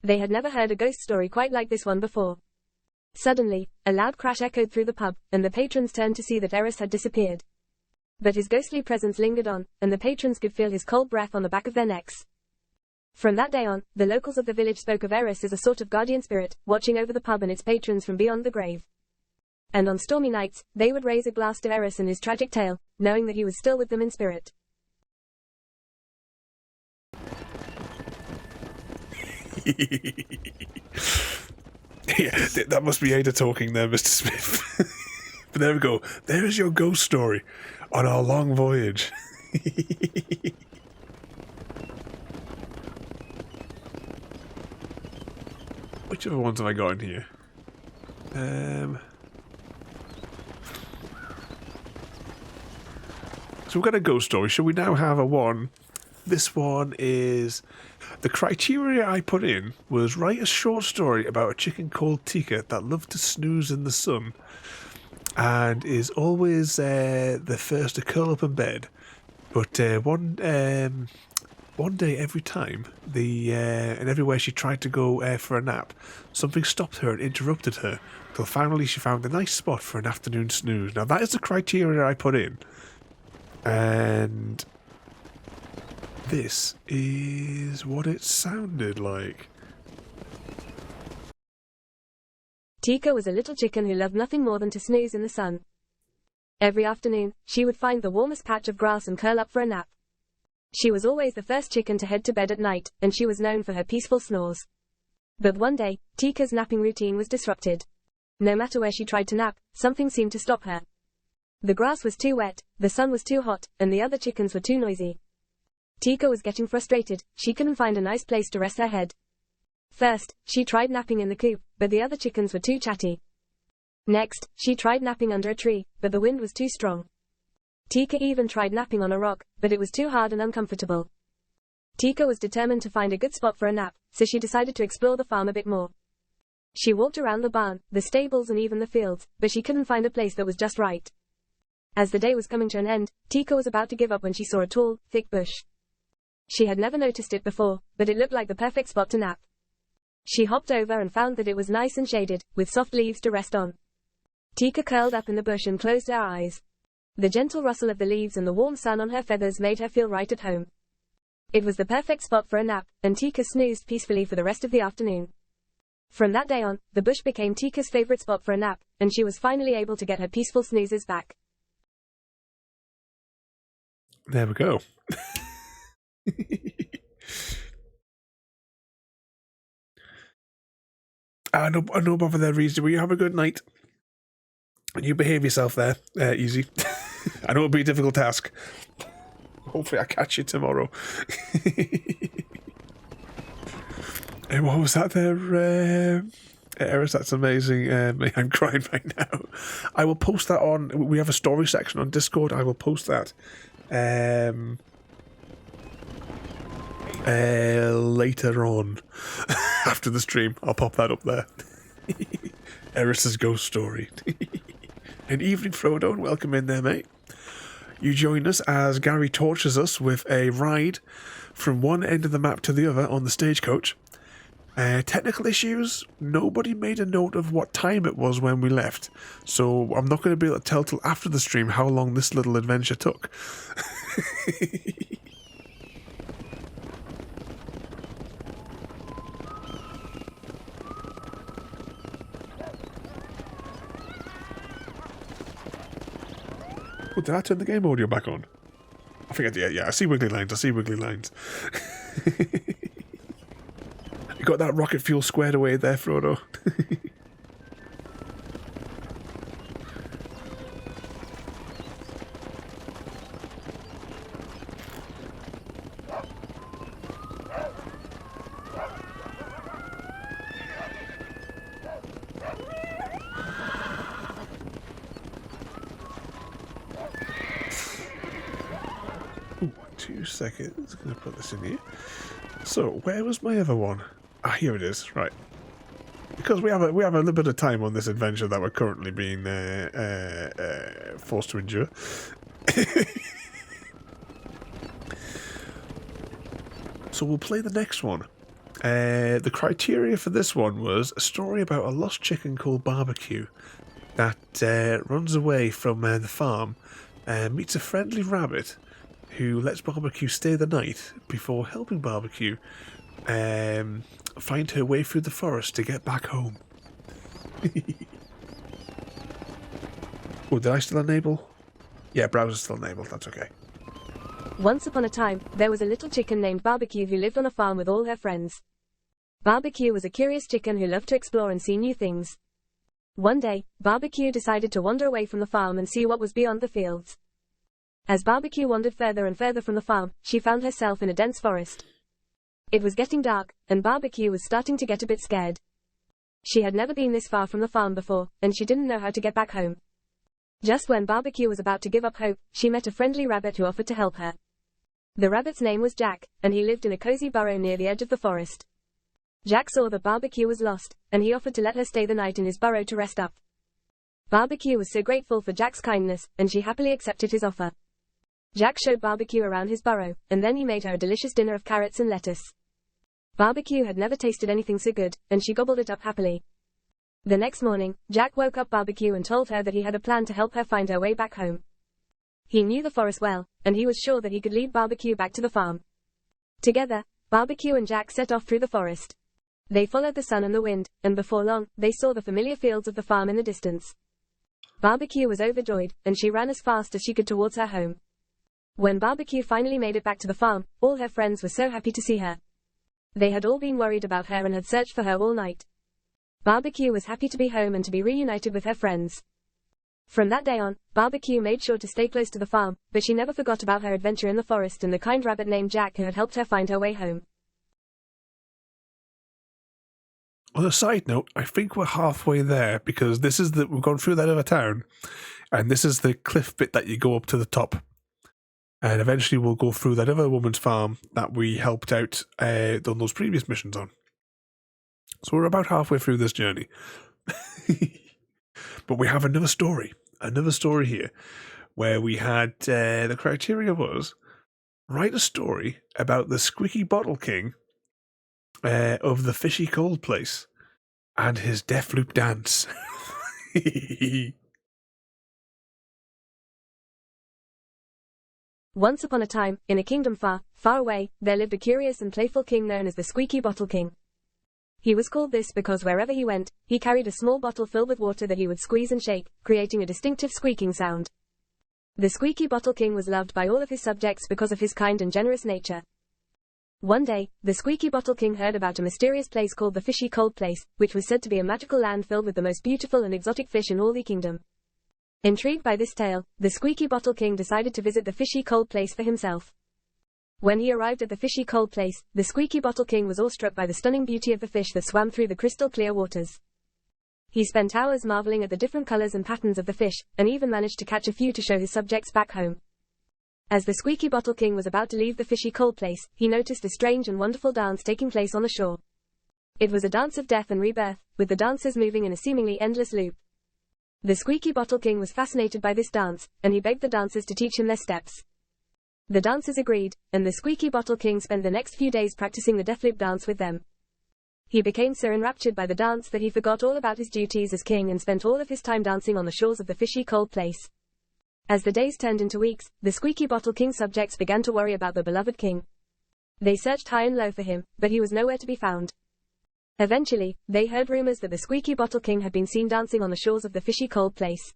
Speaker 18: They had never heard a ghost story quite like this one before. Suddenly, a loud crash echoed through the pub, and the patrons turned to see that Eris had disappeared. But his ghostly presence lingered on, and the patrons could feel his cold breath on the back of their necks. From that day on, the locals of the village spoke of Eris as a sort of guardian spirit, watching over the pub and its patrons from beyond the grave. And on stormy nights, they would raise a glass to Eris and his tragic tale, knowing that he was still with them in spirit.
Speaker 1: Yeah, that must be Ada talking there, Mr. Smith. But there we go. There is your ghost story on our long voyage. Which other ones have I got in here? So we've got a ghost story. Should we now have a one? This one is... The criteria I put in was write a short story about a chicken called Tika that loved to snooze in the sun and is always the first to curl up in bed. But one day every time, and everywhere she tried to go for a nap, something stopped her and interrupted her, till finally she found a nice spot for an afternoon snooze. Now that is the criteria I put in. And this is what it sounded like.
Speaker 18: Tika was a little chicken who loved nothing more than to snooze in the sun. Every afternoon, she would find the warmest patch of grass and curl up for a nap. She was always the first chicken to head to bed at night, and she was known for her peaceful snores. But one day, Tika's napping routine was disrupted. No matter where she tried to nap, something seemed to stop her. The grass was too wet, the sun was too hot, and the other chickens were too noisy. Tika was getting frustrated. She couldn't find a nice place to rest her head. First, she tried napping in the coop, but the other chickens were too chatty. Next, she tried napping under a tree, but the wind was too strong. Tika even tried napping on a rock, but it was too hard and uncomfortable. Tika was determined to find a good spot for a nap, so she decided to explore the farm a bit more. She walked around the barn, the stables and even the fields, but she couldn't find a place that was just right. As the day was coming to an end, Tika was about to give up when she saw a tall, thick bush. She had never noticed it before, but it looked like the perfect spot to nap. She hopped over and found that it was nice and shaded, with soft leaves to rest on. Tika curled up in the bush and closed her eyes. The gentle rustle of the leaves and the warm sun on her feathers made her feel right at home. It was the perfect spot for a nap, and Tika snoozed peacefully for the rest of the afternoon. From that day on, the bush became Tika's favorite spot for a nap, and she was finally able to get her peaceful snoozes back.
Speaker 1: There we go. No bother there, Reese. Will you have a good night? And you behave yourself there, easy. I know it'll be a difficult task. Hopefully I catch you tomorrow. And what was that there, Eris? That's amazing. I'm crying right now. I will post that on... We have a story section on Discord. I will post that later on. After the stream, I'll pop that up there. Eris's ghost story. An evening, Frodo, and welcome in there, mate. You join us as Gary tortures us with a ride from one end of the map to the other on the stagecoach. Technical issues, nobody made a note of what time it was when we left, so I'm not going to be able to tell till after the stream how long this little adventure took. Oh, did I turn the game audio back on? I think I did. Yeah, I see wiggly lines. You got that rocket fuel squared away there, Frodo. 2 seconds. I'm going to put this in here. So, where was my other one? Ah, here it is. Right. Because we have a little bit of time on this adventure that we're currently being forced to endure. So we'll play the next one. The criteria for this one was a story about a lost chicken called Barbecue that runs away from the farm and meets a friendly rabbit who lets Barbecue stay the night before helping Barbecue find her way through the forest to get back home. Oh, did I still enable? Yeah, browser's still enabled, that's okay.
Speaker 18: Once upon a time, there was a little chicken named Barbecue who lived on a farm with all her friends. Barbecue was a curious chicken who loved to explore and see new things. One day, Barbecue decided to wander away from the farm and see what was beyond the fields. As Barbecue wandered further and further from the farm, she found herself in a dense forest. It was getting dark, and Barbecue was starting to get a bit scared. She had never been this far from the farm before, and she didn't know how to get back home. Just when Barbecue was about to give up hope, she met a friendly rabbit who offered to help her. The rabbit's name was Jack, and he lived in a cozy burrow near the edge of the forest. Jack saw that Barbecue was lost, and he offered to let her stay the night in his burrow to rest up. Barbecue was so grateful for Jack's kindness, and she happily accepted his offer. Jack showed Barbecue around his burrow, and then he made her a delicious dinner of carrots and lettuce. Barbecue had never tasted anything so good, and she gobbled it up happily. The next morning, Jack woke up Barbecue and told her that he had a plan to help her find her way back home. He knew the forest well, and he was sure that he could lead Barbecue back to the farm. Together, Barbecue and Jack set off through the forest. They followed the sun and the wind, and before long, they saw the familiar fields of the farm in the distance. Barbecue was overjoyed, and she ran as fast as she could towards her home. When Barbecue finally made it back to the farm, all her friends were so happy to see her. They had all been worried about her and had searched for her all night. Barbecue was happy to be home and to be reunited with her friends. From that day on, Barbecue made sure to stay close to the farm, but she never forgot about her adventure in the forest and the kind rabbit named Jack who had helped her find her way home.
Speaker 1: On a side note, I think we're halfway there because we've gone through that other town, and this is the cliff bit that you go up to the top. And eventually we'll go through that other woman's farm that we helped out on those previous missions on. So we're about halfway through this journey. But we have another story here, where we had, the criteria was, write a story about the squeaky bottle king of the fishy cold place and his death loop dance.
Speaker 18: Once upon a time, in a kingdom far, far away, there lived a curious and playful king known as the Squeaky Bottle King. He was called this because wherever he went, he carried a small bottle filled with water that he would squeeze and shake, creating a distinctive squeaking sound. The Squeaky Bottle King was loved by all of his subjects because of his kind and generous nature. One day, the Squeaky Bottle King heard about a mysterious place called the Fishy Cold Place, which was said to be a magical land filled with the most beautiful and exotic fish in all the kingdom. Intrigued by this tale, the Squeaky Bottle King decided to visit the Fishy Cold Place for himself. When he arrived at the Fishy Cold Place, the Squeaky Bottle King was awestruck by the stunning beauty of the fish that swam through the crystal clear waters. He spent hours marveling at the different colors and patterns of the fish, and even managed to catch a few to show his subjects back home. As the Squeaky Bottle King was about to leave the Fishy Cold Place, he noticed a strange and wonderful dance taking place on the shore. It was a dance of death and rebirth, with the dancers moving in a seemingly endless loop. The Squeaky Bottle King was fascinated by this dance, and he begged the dancers to teach him their steps. The dancers agreed, and the Squeaky Bottle King spent the next few days practicing the death loop dance with them. He became so enraptured by the dance that he forgot all about his duties as king and spent all of his time dancing on the shores of the Fishy Cold Place. As the days turned into weeks, the Squeaky Bottle King's subjects began to worry about the beloved king. They searched high and low for him, but he was nowhere to be found. Eventually, they heard rumors that the Squeaky Bottle King had been seen dancing on the shores of the Fishy Cold Place.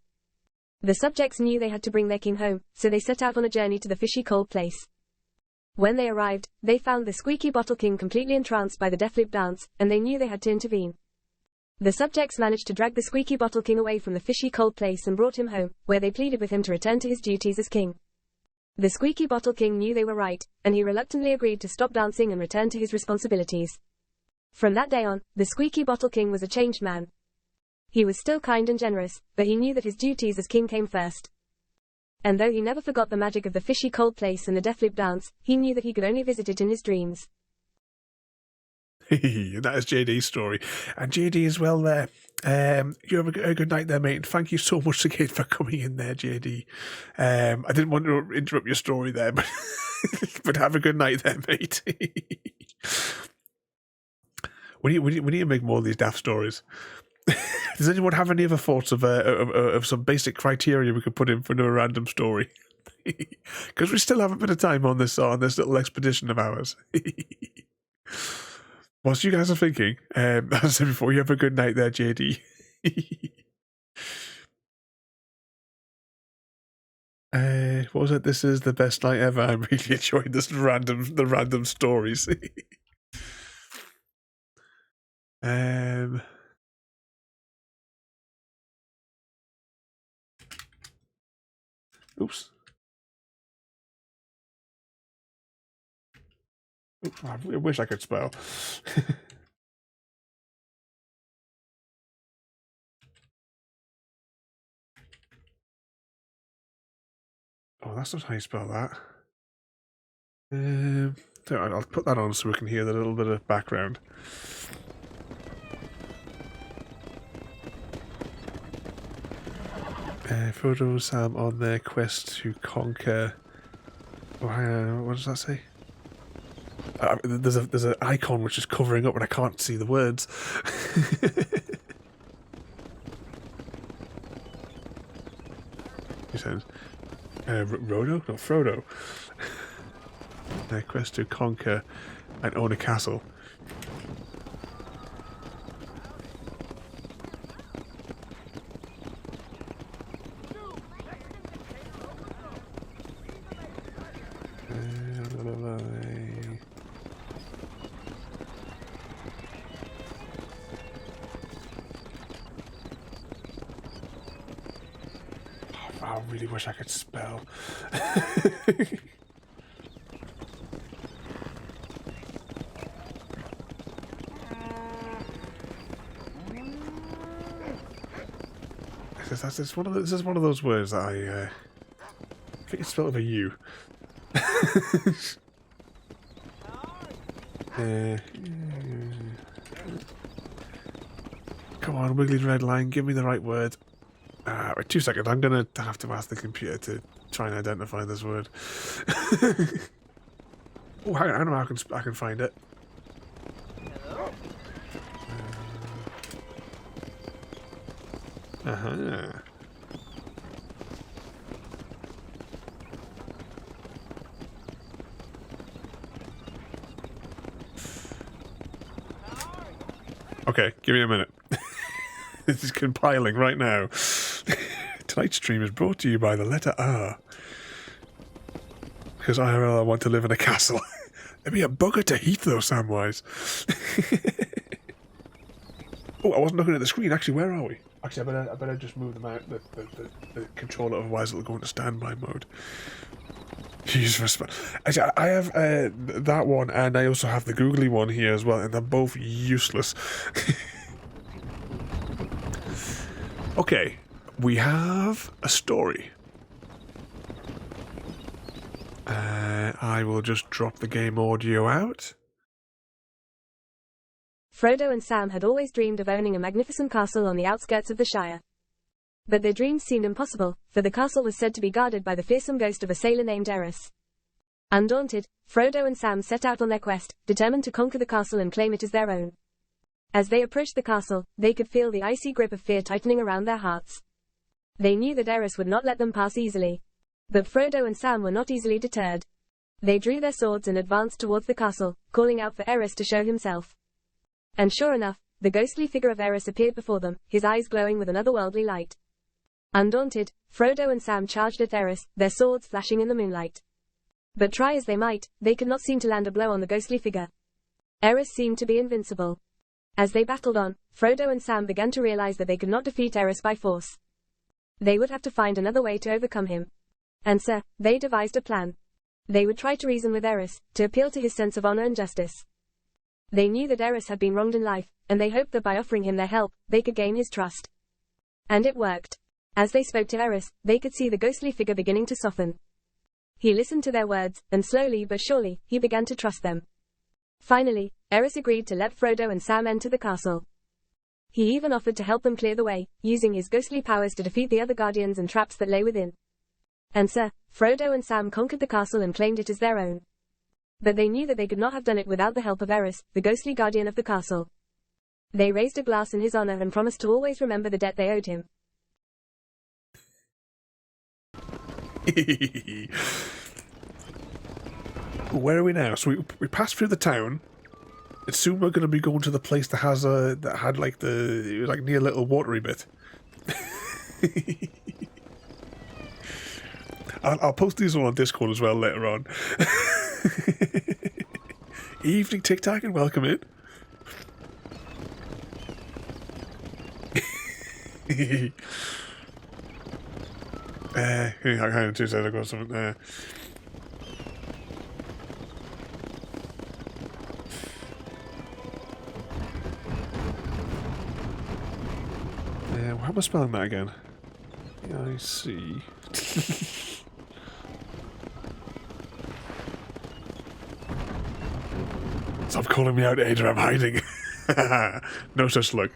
Speaker 18: The subjects knew they had to bring their king home, so they set out on a journey to the Fishy Cold Place. When they arrived, they found the Squeaky Bottle King completely entranced by the death loop dance, and they knew they had to intervene. The subjects managed to drag the Squeaky Bottle King away from the Fishy Cold Place and brought him home, where they pleaded with him to return to his duties as king. The Squeaky Bottle King knew they were right, and he reluctantly agreed to stop dancing and return to his responsibilities. From that day on, the Squeaky Bottle King was a changed man. He was still kind and generous, but he knew that his duties as king came first. And though he never forgot the magic of the fishy cold place and the Deathloop dance, he knew that he could only visit it in his dreams.
Speaker 1: That is JD's story. And JD as well there. You have a good night there, mate. And thank you so much again for coming in there, JD. I didn't want to interrupt your story there, but, but have a good night there, mate. We need to make more of these daft stories. Does anyone have any other thoughts of some basic criteria we could put in for a random story? Because we still have a bit of time on this little expedition of ours. Whilst you guys are thinking, as I said before, you have a good night there, JD. What was it? This is the best night ever. I'm really enjoying the random stories. Oops. I wish I could spell. Oh, that's not how you spell that. I'll put that on so we can hear the little bit of background. Frodo and Sam on their quest to conquer. Oh, hang on, what does that say? There's an icon which is covering up and I can't see the words. He says, Rodo? No, Frodo. Their quest to conquer and own a castle. I really wish I could spell. This is one of those words that I think it's spelled with a U. Come on, wiggly red line, give me the right word. Wait 2 seconds, I'm going to have to ask the computer to try and identify this word. Oh, hang on, I don't know how I can find it. Okay, give me a minute. This is compiling right now. Tonight's stream is brought to you by the letter R. Because IRL, I want to live in a castle. There'd be a bugger to heat though, Samwise. Oh, I wasn't looking at the screen. Actually, where are we? Actually, I better just move them out, the controller, otherwise it'll go into standby mode. Actually, I have that one, and I also have the googly one here as well, and they're both useless. Okay, we have a story. I will just drop the game audio out.
Speaker 18: Frodo and Sam had always dreamed of owning a magnificent castle on the outskirts of the Shire. But their dreams seemed impossible, for the castle was said to be guarded by the fearsome ghost of a sailor named Eris. Undaunted, Frodo and Sam set out on their quest, determined to conquer the castle and claim it as their own. As they approached the castle, they could feel the icy grip of fear tightening around their hearts. They knew that Eris would not let them pass easily. But Frodo and Sam were not easily deterred. They drew their swords and advanced towards the castle, calling out for Eris to show himself. And sure enough, the ghostly figure of Eris appeared before them, his eyes glowing with an otherworldly light. Undaunted, Frodo and Sam charged at Eris, their swords flashing in the moonlight. But try as they might, they could not seem to land a blow on the ghostly figure. Eris seemed to be invincible. As they battled on, Frodo and Sam began to realize that they could not defeat Eris by force. They would have to find another way to overcome him. And so, they devised a plan. They would try to reason with Eris, to appeal to his sense of honor and justice. They knew that Eris had been wronged in life, and they hoped that by offering him their help, they could gain his trust. And it worked. As they spoke to Eris, they could see the ghostly figure beginning to soften. He listened to their words, and slowly but surely, he began to trust them. Finally, Eris agreed to let Frodo and Sam enter the castle. He even offered to help them clear the way, using his ghostly powers to defeat the other guardians and traps that lay within. And so, Frodo and Sam conquered the castle and claimed it as their own. But they knew that they could not have done it without the help of Eris, the ghostly guardian of the castle. They raised a glass in his honor and promised to always remember the debt they owed him.
Speaker 1: Where are we now? So we passed through the town. And soon we're going to be going to the place that has that had like the like near little watery bit. I'll post these all on Discord as well later on. Evening Tic Tac and welcome in. Hang on 2 seconds, I've got something there. How am I spelling that again? I see. Stop calling me out, Ada, I'm hiding. No such luck.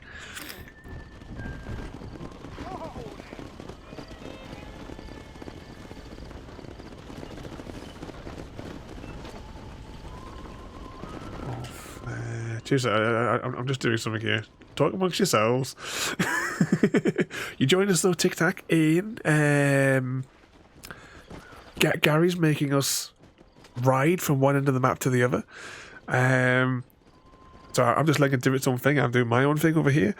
Speaker 1: Cheers, I'm just doing something here. Talk amongst yourselves. You join us though, Tic Tac, in Gary's making us ride from one end of the map to the other. So I'm just letting it do its own thing. I'm doing my own thing over here.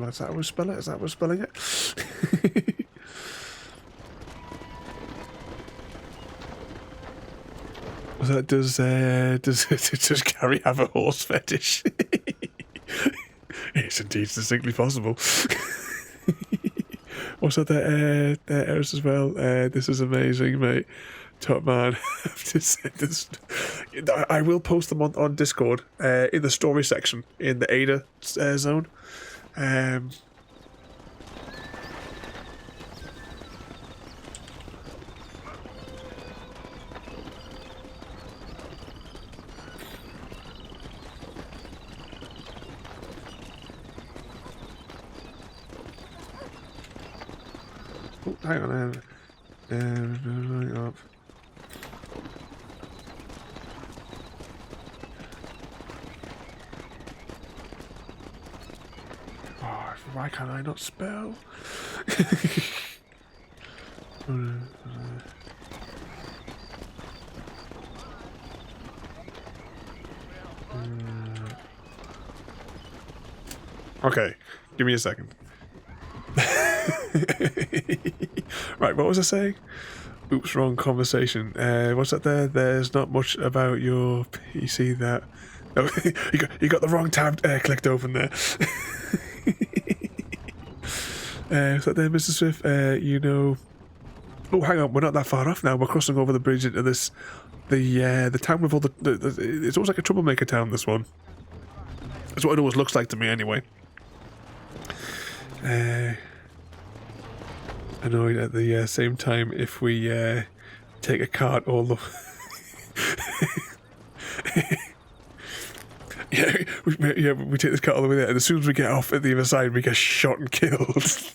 Speaker 1: Is that how we spell it? Is that how we're spelling it? So does Gary have a horse fetish? It's indeed distinctly possible. Also, there Eris as well. This is amazing, mate. Top man. I've just said this. I will post them on Discord in the story section in the Ada zone. Hang on. Up. Oh, why can't I not spell? Okay, give me a second. Right, what was I saying? Oops, wrong conversation. What's that there? There's not much about your PC that... No, you got the wrong tab clicked open there. Is that there, Mr. Swift? You know... Oh, hang on, we're not that far off now. We're crossing over the bridge into this... The town with all the... It's almost like a troublemaker town, this one. That's what it always looks like to me, anyway. Annoyed at the same time if we take a cart all the... we take this cart all the way there, and as soon as we get off at the other side, we get shot and killed.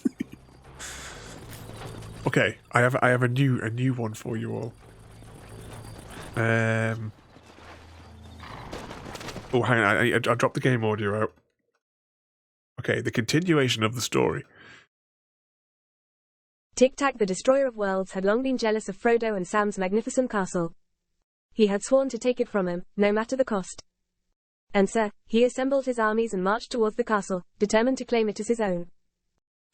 Speaker 1: Okay, I have a new one for you all. Oh, hang on, I dropped the game audio out. Okay, the continuation of the story.
Speaker 18: Tic Tac, the destroyer of worlds, had long been jealous of Frodo and Sam's magnificent castle. He had sworn to take it from him, no matter the cost. And so, he assembled his armies and marched towards the castle, determined to claim it as his own.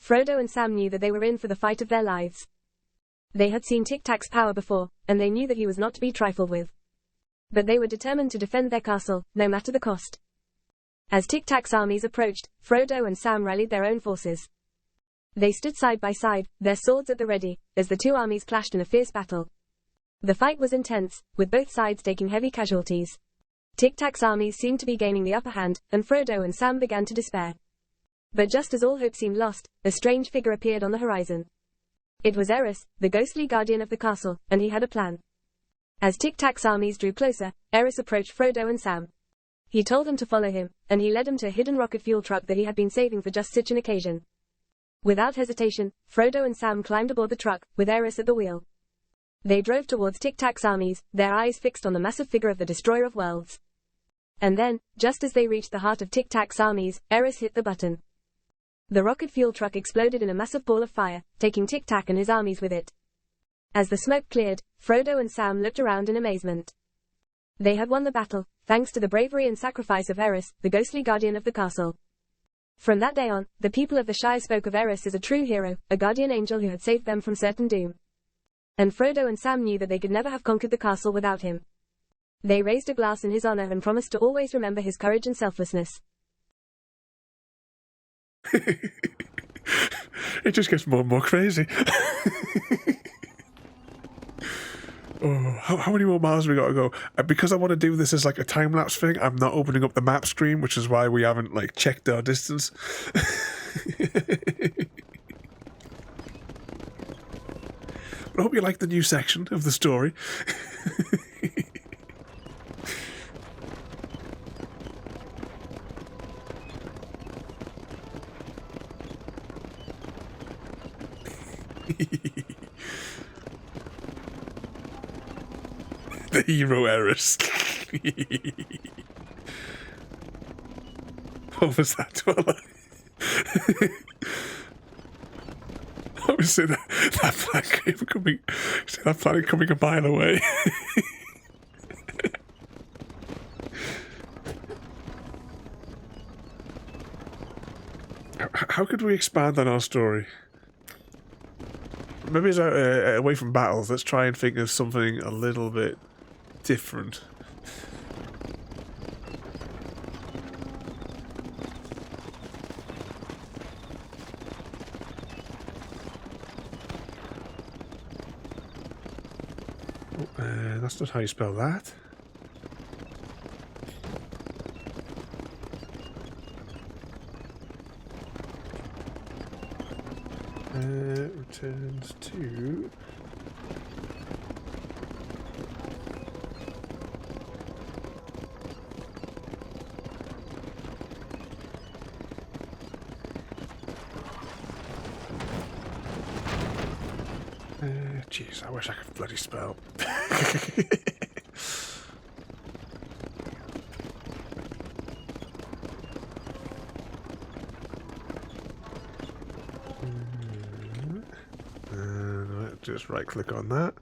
Speaker 18: Frodo and Sam knew that they were in for the fight of their lives. They had seen Tic Tac's power before, and they knew that he was not to be trifled with. But they were determined to defend their castle, no matter the cost. As Tic Tac's armies approached, Frodo and Sam rallied their own forces. They stood side by side, their swords at the ready, as the two armies clashed in a fierce battle. The fight was intense, with both sides taking heavy casualties. Tic-Tac's armies seemed to be gaining the upper hand, and Frodo and Sam began to despair. But just as all hope seemed lost, a strange figure appeared on the horizon. It was Eris, the ghostly guardian of the castle, and he had a plan. As Tic-Tac's armies drew closer, Eris approached Frodo and Sam. He told them to follow him, and he led them to a hidden rocket fuel truck that he had been saving for just such an occasion. Without hesitation, Frodo and Sam climbed aboard the truck, with Eris at the wheel. They drove towards Tic-Tac's armies, their eyes fixed on the massive figure of the Destroyer of Worlds. And then, just as they reached the heart of Tic-Tac's armies, Eris hit the button. The rocket fuel truck exploded in a massive ball of fire, taking Tic-Tac and his armies with it. As the smoke cleared, Frodo and Sam looked around in amazement. They had won the battle, thanks to the bravery and sacrifice of Eris, the ghostly guardian of the castle. From that day on, the people of the Shire spoke of Eris as a true hero, a guardian angel who had saved them from certain doom. And Frodo and Sam knew that they could never have conquered the castle without him. They raised a glass in his honor and promised to always remember his courage and selflessness.
Speaker 1: It just gets more and more crazy. Oh, how many more miles have we got to go? Because I want to do this as like a time-lapse thing, I'm not opening up the map screen, which is why we haven't like checked our distance. But I hope you like the new section of the story. The hero Eris. What was that? I was saying that planet coming. That planet coming a mile away. How could we expand on our story? Maybe it's away from battles. Let's try and think of something a little bit different. That's not how you spell that. Returns to... Jeez, I wish I could bloody spell. Just right click on that.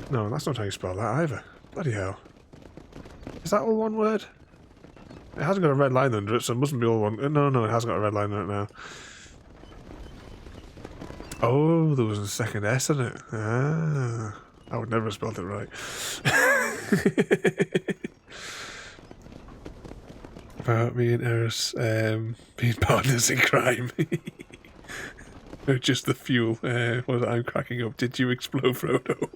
Speaker 1: No, that's not how you spell that either. Bloody hell. Is that all one word? It hasn't got a red line under it, so it mustn't be all one. No, it has got a red line under it now. Oh, there was a second S in it. Ah, I would never have spelled it right. About me and Eris being partners in crime. Just the fuel. I'm cracking up. Did you explode, Frodo?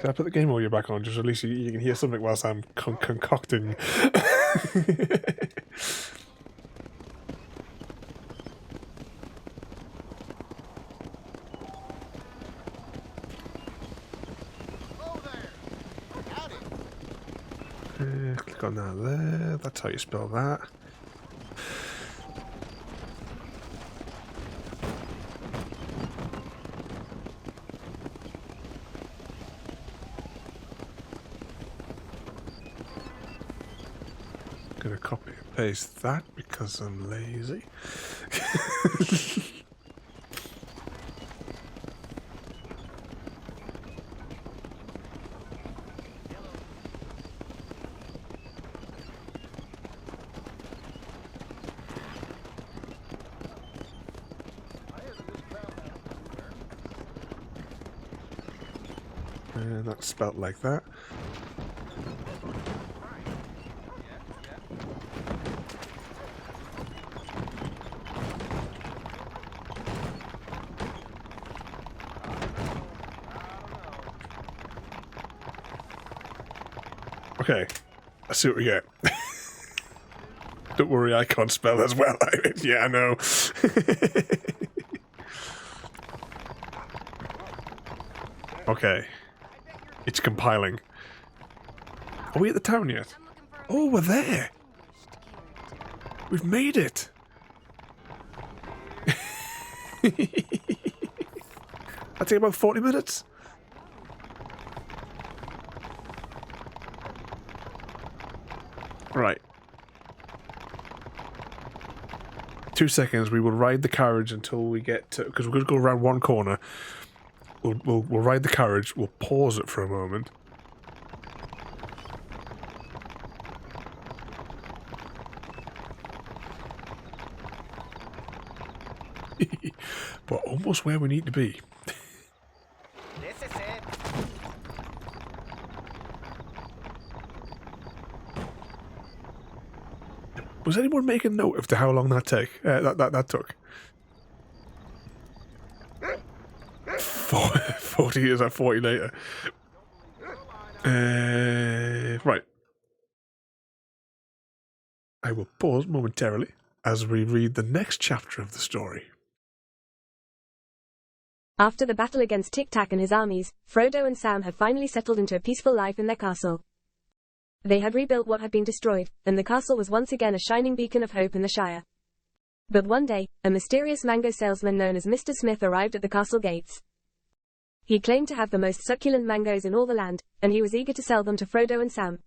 Speaker 1: Did I put the game audio back on? Just at least you can hear something whilst I'm concocting. Click on that there. That's how you spell that. going to copy and paste that because I'm lazy. And that's spelt like that. Okay, let's see what we get. Don't worry, I can't spell as well. Yeah, I know. Okay. It's compiling. Are we at the town yet? Oh, we're there! We've made it! That take about 40 minutes? Right. 2 seconds, we will ride the carriage until we get to... Because we're going to go around one corner. We'll ride the carriage, we'll pause it for a moment. But almost where we need to be.
Speaker 17: This is it.
Speaker 1: Was anyone making note of how long that that took? 40 years or 40 later. Right. I will pause momentarily as we read the next chapter of the story.
Speaker 18: After the battle against Tic-Tac and his armies, Frodo and Sam had finally settled into a peaceful life in their castle. They had rebuilt what had been destroyed, and the castle was once again a shining beacon of hope in the Shire. But one day, a mysterious mango salesman known as Mr. Smith arrived at the castle gates. He claimed to have the most succulent mangoes in all the land, and he was eager to sell them to Frodo and Sam.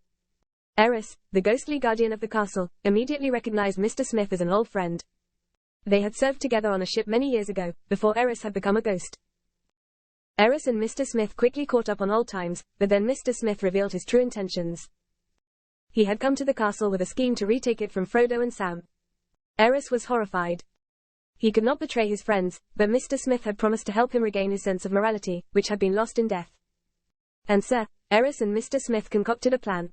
Speaker 18: Eris, the ghostly guardian of the castle, immediately recognized Mr. Smith as an old friend. They had served together on a ship many years ago, before Eris had become a ghost. Eris and Mr. Smith quickly caught up on old times, but then Mr. Smith revealed his true intentions. He had come to the castle with a scheme to retake it from Frodo and Sam. Eris was horrified. He could not betray his friends, but Mr. Smith had promised to help him regain his sense of morality, which had been lost in death. And so, Eris and Mr. Smith concocted a plan.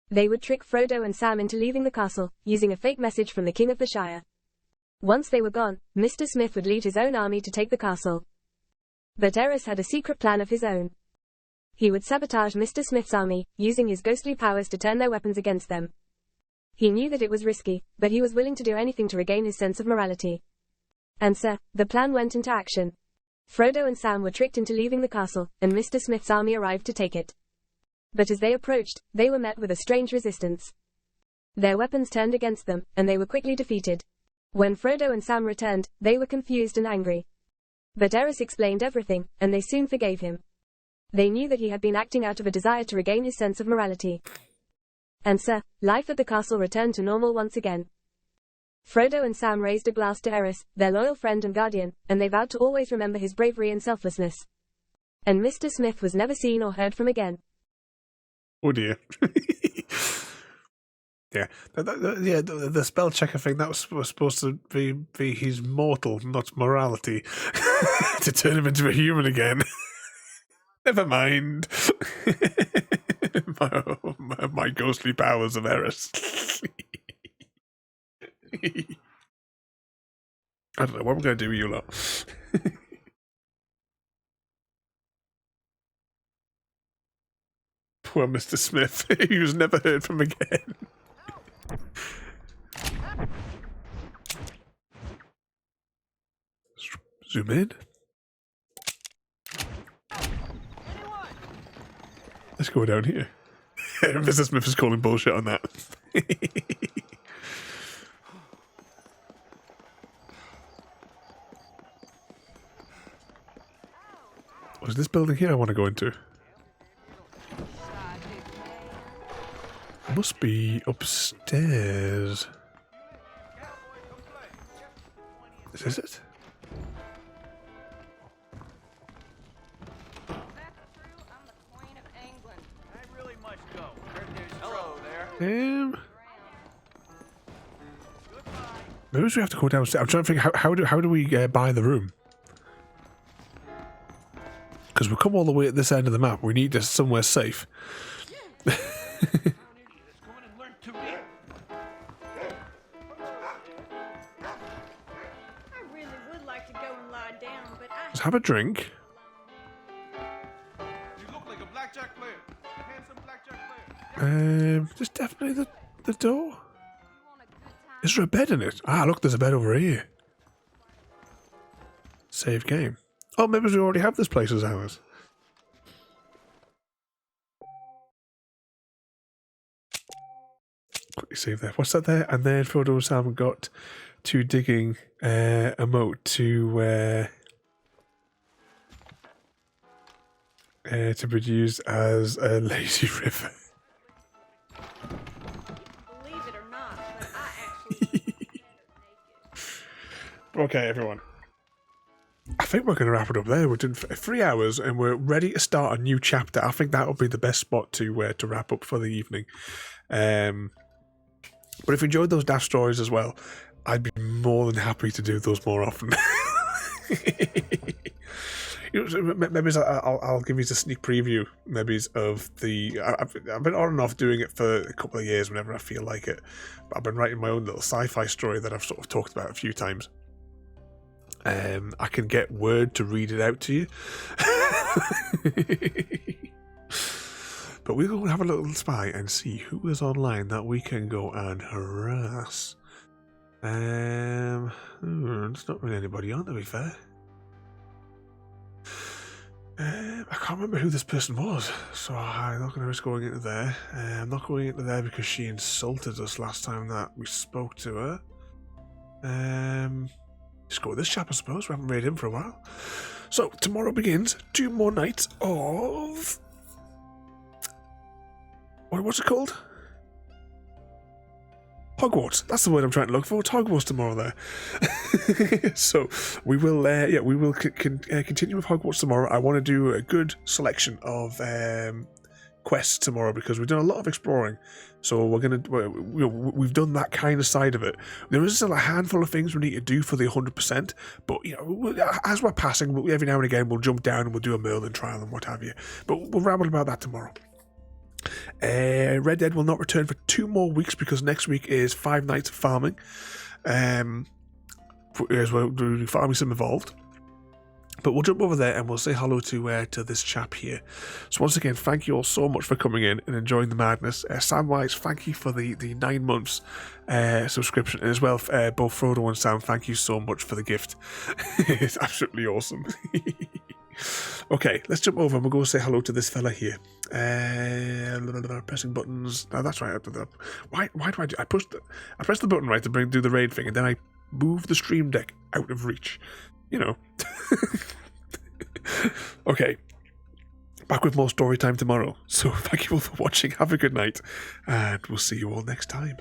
Speaker 18: They would trick Frodo and Sam into leaving the castle, using a fake message from the King of the Shire. Once they were gone, Mr. Smith would lead his own army to take the castle. But Eris had a secret plan of his own. He would sabotage Mr. Smith's army, using his ghostly powers to turn their weapons against them. He knew that it was risky, but he was willing to do anything to regain his sense of morality. And so, the plan went into action. Frodo and Sam were tricked into leaving the castle, and Mr. Smith's army arrived to take it. But as they approached, they were met with a strange resistance. Their weapons turned against them, and they were quickly defeated. When Frodo and Sam returned, they were confused and angry. But Eris explained everything, and they soon forgave him. They knew that he had been acting out of a desire to regain his sense of morality. And so, life at the castle returned to normal once again. Frodo and Sam raised a glass to Eris, their loyal friend and guardian, and they vowed to always remember his bravery and selflessness. And Mr. Smith was never seen or heard from again.
Speaker 1: Oh dear. Yeah, the spell checker thing, that was supposed to be his mortal, not morality, to turn him into a human again. Never mind. my ghostly powers of Eris. I don't know what I'm going to do with you lot. Poor Mr. Smith, he was never heard from again. Zoom in. Let's go down here. Mr. Smith is calling bullshit on that. What's this building here I want to go into? Must be upstairs. Is it? Maybe we have to go downstairs. I'm trying to think how do we buy the room? Because we come all the way at this end of the map. We need this somewhere safe. Let's have a drink.
Speaker 14: You look like a blackjack player. A handsome blackjack player.
Speaker 1: There's definitely the door. Is there a bed in it? Ah, look, there's a bed over here. Save game. Oh, maybe we already have this place as ours. Quickly save there. What's that there? And then Frodo and Sam got to digging a moat to be used as a lazy river.
Speaker 6: Believe it or not, but I actually
Speaker 1: Okay, everyone. I think we're going to wrap it up there. We're doing 3 hours and we're ready to start a new chapter. I think that would be the best spot to wrap up for the evening. But if you enjoyed those daft stories as well, I'd be more than happy to do those more often. Maybe I'll give you a sneak preview, maybe of the. I've been on and off doing it for a couple of years whenever I feel like it. But I've been writing my own little sci-fi story that I've sort of talked about a few times. I can get Word to read it out to you. But we're going to have a little spy and see who is online that we can go and harass. There's not really anybody on, to be fair. I can't remember who this person was, so I'm not going to risk going into there. I'm not going into there because she insulted us last time that we spoke to her. Just go with this chap, I suppose. We haven't made him for a while. So, tomorrow begins 2 more nights of... What's it called? Hogwarts. That's the word I'm trying to look for. It's Hogwarts tomorrow there. So we will, continue with Hogwarts tomorrow. I want to do a good selection of quests tomorrow because we've done a lot of exploring. So we've done that kind of side of it. There is still a handful of things we need to do for the 100%. But as we're passing, every now and again we'll jump down and we'll do a Merlin trial and what have you. But we'll ramble about that tomorrow. Red Dead will not return for 2 more weeks because next week is 5 nights of farming. As well, doing Farming Sim Evolved. But we'll jump over there and we'll say hello to this chap here. So once again, thank you all so much for coming in and enjoying the madness. Samwise, thank you for the 9 months subscription. And as well, both Frodo and Sam, thank you so much for the gift. It's absolutely awesome. Okay, let's jump over and we'll go say hello to this fella here. Pressing buttons. No, that's right. Why do I do? I press the button right to do the raid thing, and then I move the stream deck out of reach. Okay, back with more story time tomorrow. So thank you all for watching. Have a good night, and we'll see you all next time.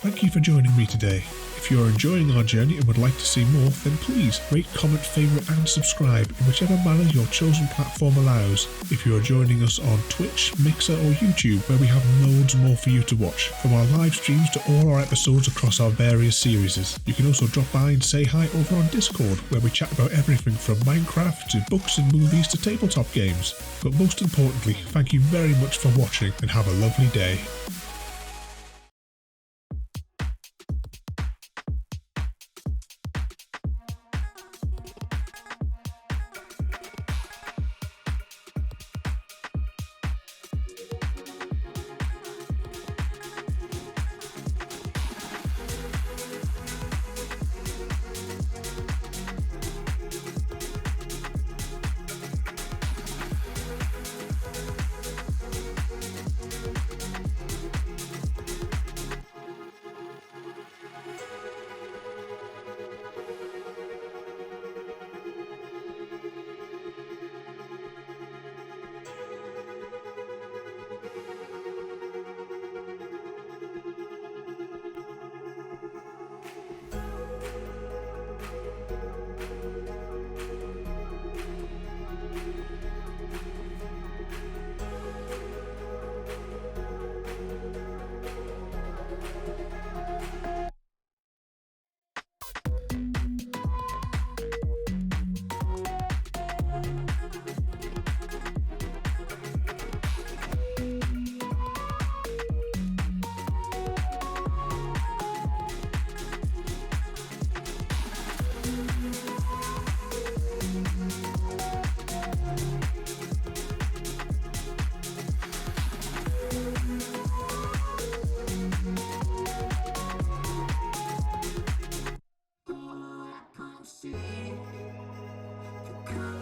Speaker 1: Thank you for joining me today. If you are enjoying our journey and would like to see more, then please rate, comment, favourite and subscribe in whichever manner your chosen platform allows. If you are joining us on Twitch, Mixer or YouTube, where we have loads more for you to watch, from our live streams to all our episodes across our various series. You can also drop by and say hi over on Discord, where we chat about everything from Minecraft to books and movies to tabletop games. But most importantly, thank you very much for watching and have a lovely day.
Speaker 19: see the